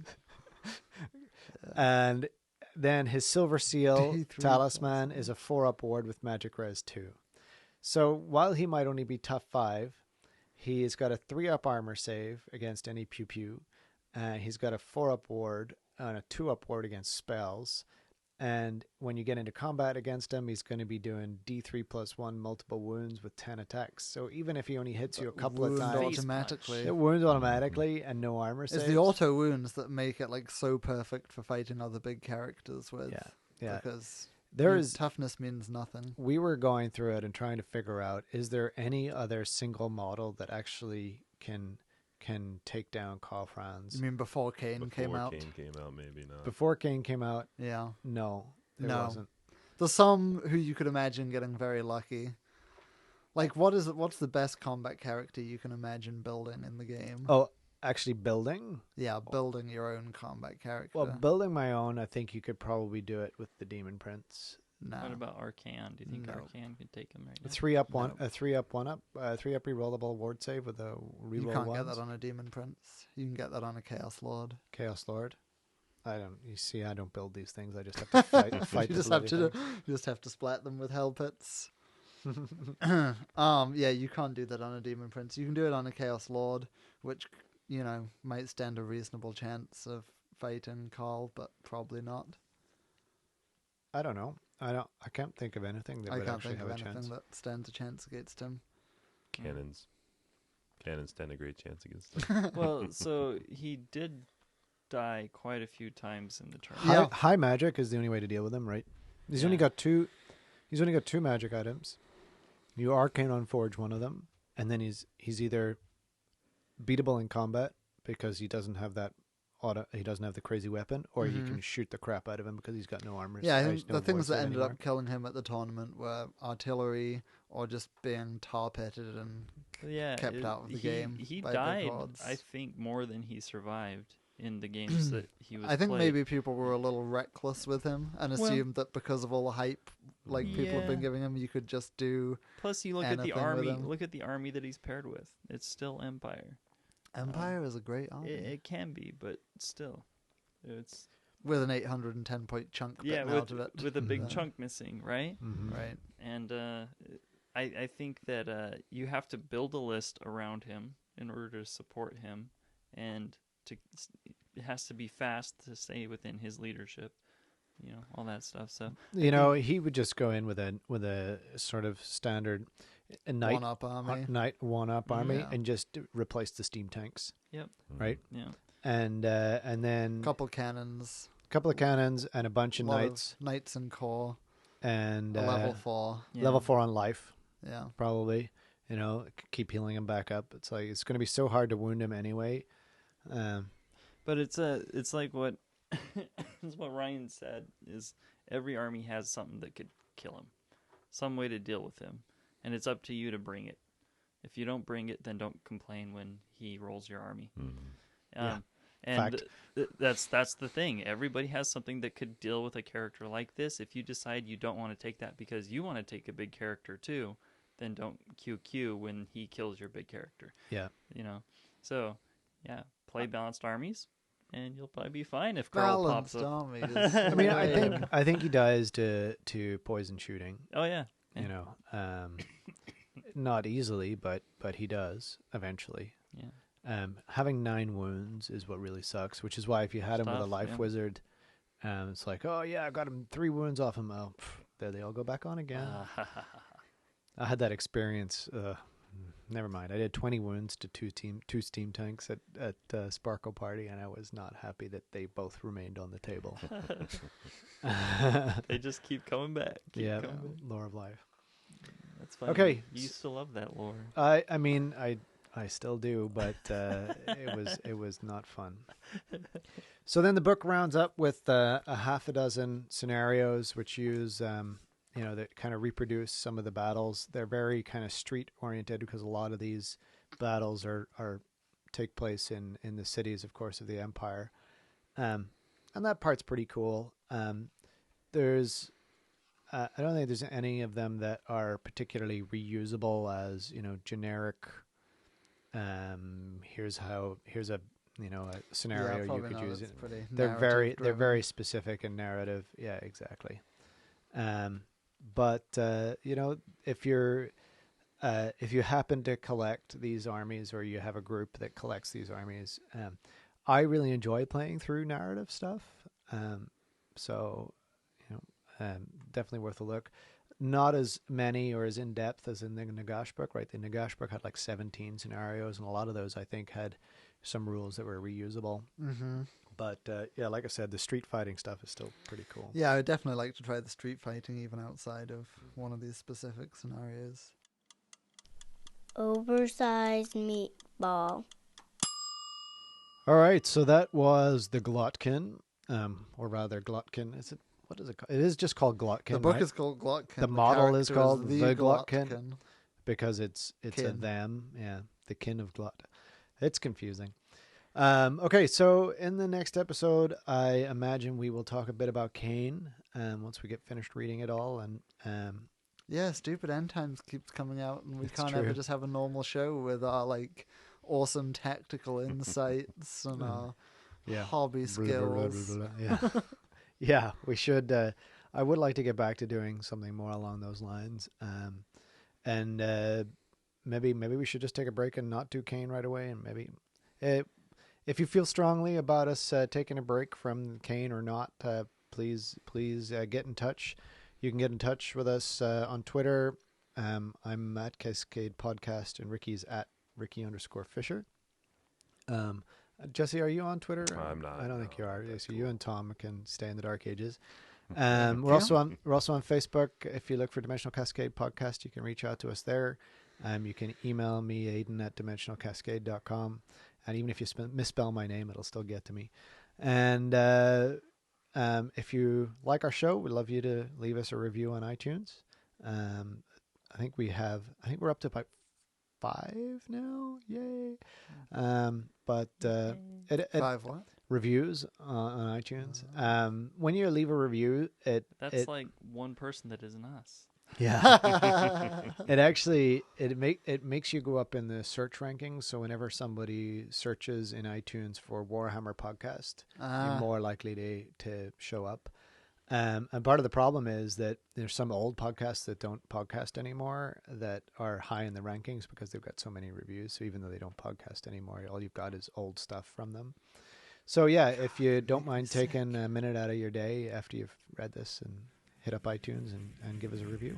[SPEAKER 1] And then his Silver Seal
[SPEAKER 3] D3
[SPEAKER 1] talisman is a 4-up ward with Magic Res 2. So while he might only be tough 5, he's got a 3-up armor save against any pew-pew. He's got a 4-up ward and a 2-up ward against spells. And when you get into combat against him, he's going to be doing D3 plus 1 multiple wounds with 10 attacks. So even if he only hits you a couple of
[SPEAKER 3] Wound
[SPEAKER 1] times,
[SPEAKER 3] automatically.
[SPEAKER 1] it wounds automatically and no armor
[SPEAKER 3] It's
[SPEAKER 1] saves.
[SPEAKER 3] the auto wounds that make it like so perfect for fighting other big characters with.
[SPEAKER 1] Yeah.
[SPEAKER 3] Because
[SPEAKER 1] There is.
[SPEAKER 3] toughness means nothing.
[SPEAKER 1] We were going through it and trying to figure out, is there any other single model that actually can take down Carl Franz?
[SPEAKER 3] You mean before Kane came out?
[SPEAKER 4] Kane came out, maybe not.
[SPEAKER 1] Before Kane came out,
[SPEAKER 3] Yeah.
[SPEAKER 1] no, there
[SPEAKER 3] No.
[SPEAKER 1] wasn't.
[SPEAKER 3] There's some who you could imagine getting very lucky. Like, what's the best combat character you can imagine building in the game?
[SPEAKER 1] Oh, actually building?
[SPEAKER 3] Yeah, building your own combat character.
[SPEAKER 1] Well, building my own, I think you could probably do it with the Demon Prince.
[SPEAKER 3] no.
[SPEAKER 2] What about Arcan? Do you think
[SPEAKER 3] No.
[SPEAKER 2] Arcan could take him right
[SPEAKER 1] A
[SPEAKER 2] now?
[SPEAKER 1] 3-up one,
[SPEAKER 3] No.
[SPEAKER 1] a 3-up 1-up, 3-up rerollable ward save with a reroll
[SPEAKER 3] You can't
[SPEAKER 1] ones.
[SPEAKER 3] get that on a Demon Prince. You can get that on a Chaos Lord.
[SPEAKER 1] Chaos Lord. I don't. You see, I don't build these things. I just have to fight. fight
[SPEAKER 3] You
[SPEAKER 1] the
[SPEAKER 3] just have
[SPEAKER 1] bloody
[SPEAKER 3] to
[SPEAKER 1] thing.
[SPEAKER 3] you just have to splat them with hell pits. Yeah, you can't do that on a Demon Prince. You can do it on a Chaos Lord, which might stand a reasonable chance of fighting Carl, but probably not.
[SPEAKER 1] I don't know. I can't think of anything that
[SPEAKER 3] I
[SPEAKER 1] would
[SPEAKER 3] can't
[SPEAKER 1] actually
[SPEAKER 3] think
[SPEAKER 1] have
[SPEAKER 3] of
[SPEAKER 1] a
[SPEAKER 3] anything
[SPEAKER 1] chance.
[SPEAKER 3] that stands a chance against him.
[SPEAKER 4] Cannons stand a great chance against them.
[SPEAKER 2] Well, so he did die quite a few times in the turn.
[SPEAKER 3] Yeah.
[SPEAKER 1] High magic is the only way to deal with him, right? He's only
[SPEAKER 2] Yeah.
[SPEAKER 1] got two. He's only got 2 magic items. You arcane on forge one of them, and then he's either beatable in combat because he doesn't have that he doesn't have the crazy weapon, or you can shoot the crap out of him because he's got no armor.
[SPEAKER 3] Yeah, I
[SPEAKER 1] no
[SPEAKER 3] think the things
[SPEAKER 1] voice
[SPEAKER 3] that
[SPEAKER 1] save
[SPEAKER 3] ended
[SPEAKER 1] anymore.
[SPEAKER 3] up killing him at the tournament were artillery or just being tar pitted and
[SPEAKER 2] Yeah,
[SPEAKER 3] kept out of the game
[SPEAKER 2] He
[SPEAKER 3] by big
[SPEAKER 2] died,
[SPEAKER 3] hordes.
[SPEAKER 2] I think, more than he survived in the games that he was.
[SPEAKER 3] I think
[SPEAKER 2] played.
[SPEAKER 3] maybe people were a little reckless with him and
[SPEAKER 2] Well-
[SPEAKER 3] assumed that because of all the hype like people have been
[SPEAKER 2] Yeah.
[SPEAKER 3] giving him, you could just do
[SPEAKER 2] Plus, you look at the
[SPEAKER 3] anything with
[SPEAKER 2] army.
[SPEAKER 3] him.
[SPEAKER 2] Look at the army that he's paired with. It's still Empire.
[SPEAKER 3] Empire is a great army
[SPEAKER 2] It can be, but still, it's
[SPEAKER 3] with an 810 point chunk bitten out of it.
[SPEAKER 2] with a big chunk missing, right?
[SPEAKER 1] Mhm.
[SPEAKER 3] Right.
[SPEAKER 2] And I think that you have to build a list around him in order to support him, and it has to be fast to stay within his leadership. You know, all that stuff. So
[SPEAKER 1] You know, he would just go in with a sort of standard knight
[SPEAKER 3] One up army.
[SPEAKER 1] one up army
[SPEAKER 3] Yeah.
[SPEAKER 1] and just replace the steam tanks,
[SPEAKER 2] yep,
[SPEAKER 1] right?
[SPEAKER 2] yeah.
[SPEAKER 1] And then
[SPEAKER 3] Couple cannons.
[SPEAKER 1] a couple of cannons and a bunch of
[SPEAKER 3] lot
[SPEAKER 1] knights
[SPEAKER 3] Knights and core.
[SPEAKER 1] and
[SPEAKER 3] A level 4.
[SPEAKER 2] Yeah.
[SPEAKER 1] level 4 on life
[SPEAKER 3] Yeah.
[SPEAKER 1] probably. You know, keep healing him back up. It's like it's going to be so hard to wound him anyway.
[SPEAKER 2] But it's like what it's what Ryan said is every army has something that could kill him, some way to deal with him, and it's up to you to bring it. If you don't bring it, then don't complain when he rolls your army.
[SPEAKER 1] Yeah.
[SPEAKER 2] And
[SPEAKER 1] Fact.
[SPEAKER 2] that's the thing. Everybody has something that could deal with a character like this. If you decide you don't want to take that because you want to take a big character too, then don't QQ when he kills your big character.
[SPEAKER 1] Yeah.
[SPEAKER 2] You know, so yeah, play balanced armies, and you'll probably be fine if Carl pops
[SPEAKER 3] Balanced
[SPEAKER 2] up.
[SPEAKER 3] army. Is
[SPEAKER 1] I mean, I think he dies to poison shooting.
[SPEAKER 2] Oh yeah,
[SPEAKER 1] You know, not easily, but he does eventually.
[SPEAKER 2] yeah.
[SPEAKER 1] Having 9 wounds is what really sucks, which is why if you had him with a
[SPEAKER 2] Tough,
[SPEAKER 1] life
[SPEAKER 2] yeah.
[SPEAKER 1] wizard, it's like, oh yeah, I got him 3 wounds off him. Oh, there they all go back on again. I had that experience. Never mind. I did 20 wounds to two steam tanks at Sparkle Party, and I was not happy that they both remained on the table.
[SPEAKER 2] They just keep coming back.
[SPEAKER 1] Yeah,
[SPEAKER 2] Coming back.
[SPEAKER 1] lore of life.
[SPEAKER 2] That's funny.
[SPEAKER 1] Okay.
[SPEAKER 2] You used to love that lore.
[SPEAKER 1] I mean, I still do, but it was not fun. So then the book rounds up with a half a dozen scenarios which use that kind of reproduce some of the battles. They're very kind of street oriented because a lot of these battles are take place in the cities, of course, of the Empire, and that part's pretty cool. There's I don't think there's any of them that are particularly reusable as generic. Here's a scenario you
[SPEAKER 3] probably
[SPEAKER 1] could
[SPEAKER 3] not.
[SPEAKER 1] use.
[SPEAKER 3] It's pretty
[SPEAKER 1] They're
[SPEAKER 3] narrative-driven.
[SPEAKER 1] very specific and narrative. Yeah, exactly. But if you happen to collect these armies, or you have a group that collects these armies, I really enjoy playing through narrative stuff. So definitely worth a look. Not as many or as in depth as in the Nagash book, right? The Nagash book had like 17 scenarios, and a lot of those I think had some rules that were reusable.
[SPEAKER 3] Mm-hmm.
[SPEAKER 1] But yeah, like I said, the street fighting stuff is still pretty cool.
[SPEAKER 3] Yeah, I would definitely like to try the street fighting even outside of one of these specific scenarios.
[SPEAKER 7] Oversized meatball.
[SPEAKER 1] All right, so that was the Glottkin, or rather Glottkin. Is it? What is it called? It is just called Glottkin.
[SPEAKER 3] The book
[SPEAKER 1] right?
[SPEAKER 3] is called Glottkin.
[SPEAKER 1] The model is
[SPEAKER 3] character
[SPEAKER 1] called the Glottkin.
[SPEAKER 3] Glottkin.
[SPEAKER 1] Because it's a
[SPEAKER 3] Kin.
[SPEAKER 1] them. Yeah, the kin of Glott. It's confusing. Okay, so in the next episode, I imagine we will talk a bit about Kane once we get finished reading it all. And
[SPEAKER 3] Yeah, Stupid End Times keeps coming out, and we
[SPEAKER 1] It's
[SPEAKER 3] can't
[SPEAKER 1] true.
[SPEAKER 3] ever just have a normal show with our awesome tactical insights and our
[SPEAKER 1] yeah,
[SPEAKER 3] hobby
[SPEAKER 1] Blah, blah, blah,
[SPEAKER 3] skills.
[SPEAKER 1] blah, blah. Yeah, yeah, we should. I would like to get back to doing something more along those lines. And maybe we should just take a break and not do Kane right away. And maybe if you feel strongly about us taking a break from Kane or not, please get in touch. You can get in touch with us on Twitter. I'm at Cascade Podcast, and Ricky's at Ricky_Fisher. Jesse, are you on Twitter?
[SPEAKER 4] I'm not.
[SPEAKER 1] I don't think you are.
[SPEAKER 4] That's
[SPEAKER 1] So
[SPEAKER 4] cool.
[SPEAKER 1] you and Tom can stay in the dark ages. We're also on Facebook. If you look for Dimensional Cascade Podcast, you can reach out to us there. You can email me, Aiden, at dimensionalcascade.com. And even if you misspell my name, it'll still get to me. And if you like our show, we'd love you to leave us a review on iTunes. I think we're up to about 5 now. Yay. But
[SPEAKER 3] 5 what?
[SPEAKER 1] reviews on iTunes. When you leave a review,
[SPEAKER 2] That's like one person that isn't us.
[SPEAKER 1] Yeah. it makes you go up in the search rankings. So whenever somebody searches in iTunes for Warhammer podcast, you're more likely to show up. And part of the problem is that there's some old podcasts that don't podcast anymore that are high in the rankings because they've got so many reviews. So even though they don't podcast anymore, all you've got is old stuff from them. So yeah, if you don't mind taking a minute out of your day after you've read this and hit up iTunes and give us a review.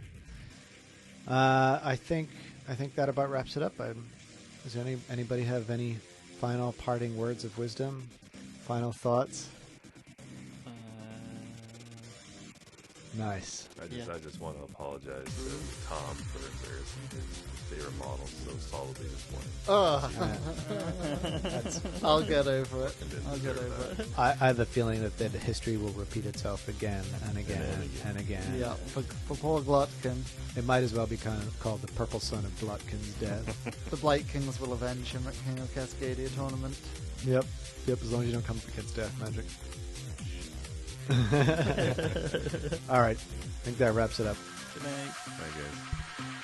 [SPEAKER 1] I think that about wraps it up. Does anybody have any final parting words of wisdom? Final thoughts? Nice.
[SPEAKER 4] I just want to apologize to Tom for embarrassing his favorite model so solidly this morning.
[SPEAKER 3] I'll get over it.
[SPEAKER 1] I have a feeling that history will repeat itself again and again and again.
[SPEAKER 3] Yeah, for poor Glottkin.
[SPEAKER 1] It might as well be called the Purple Son of Glottkin's death.
[SPEAKER 3] The Blight Kings will avenge him at King of Cascadia tournament.
[SPEAKER 1] Yep, as long as you don't come up against death magic. All right, I think that wraps it up.
[SPEAKER 2] Good night.
[SPEAKER 4] Bye, guys.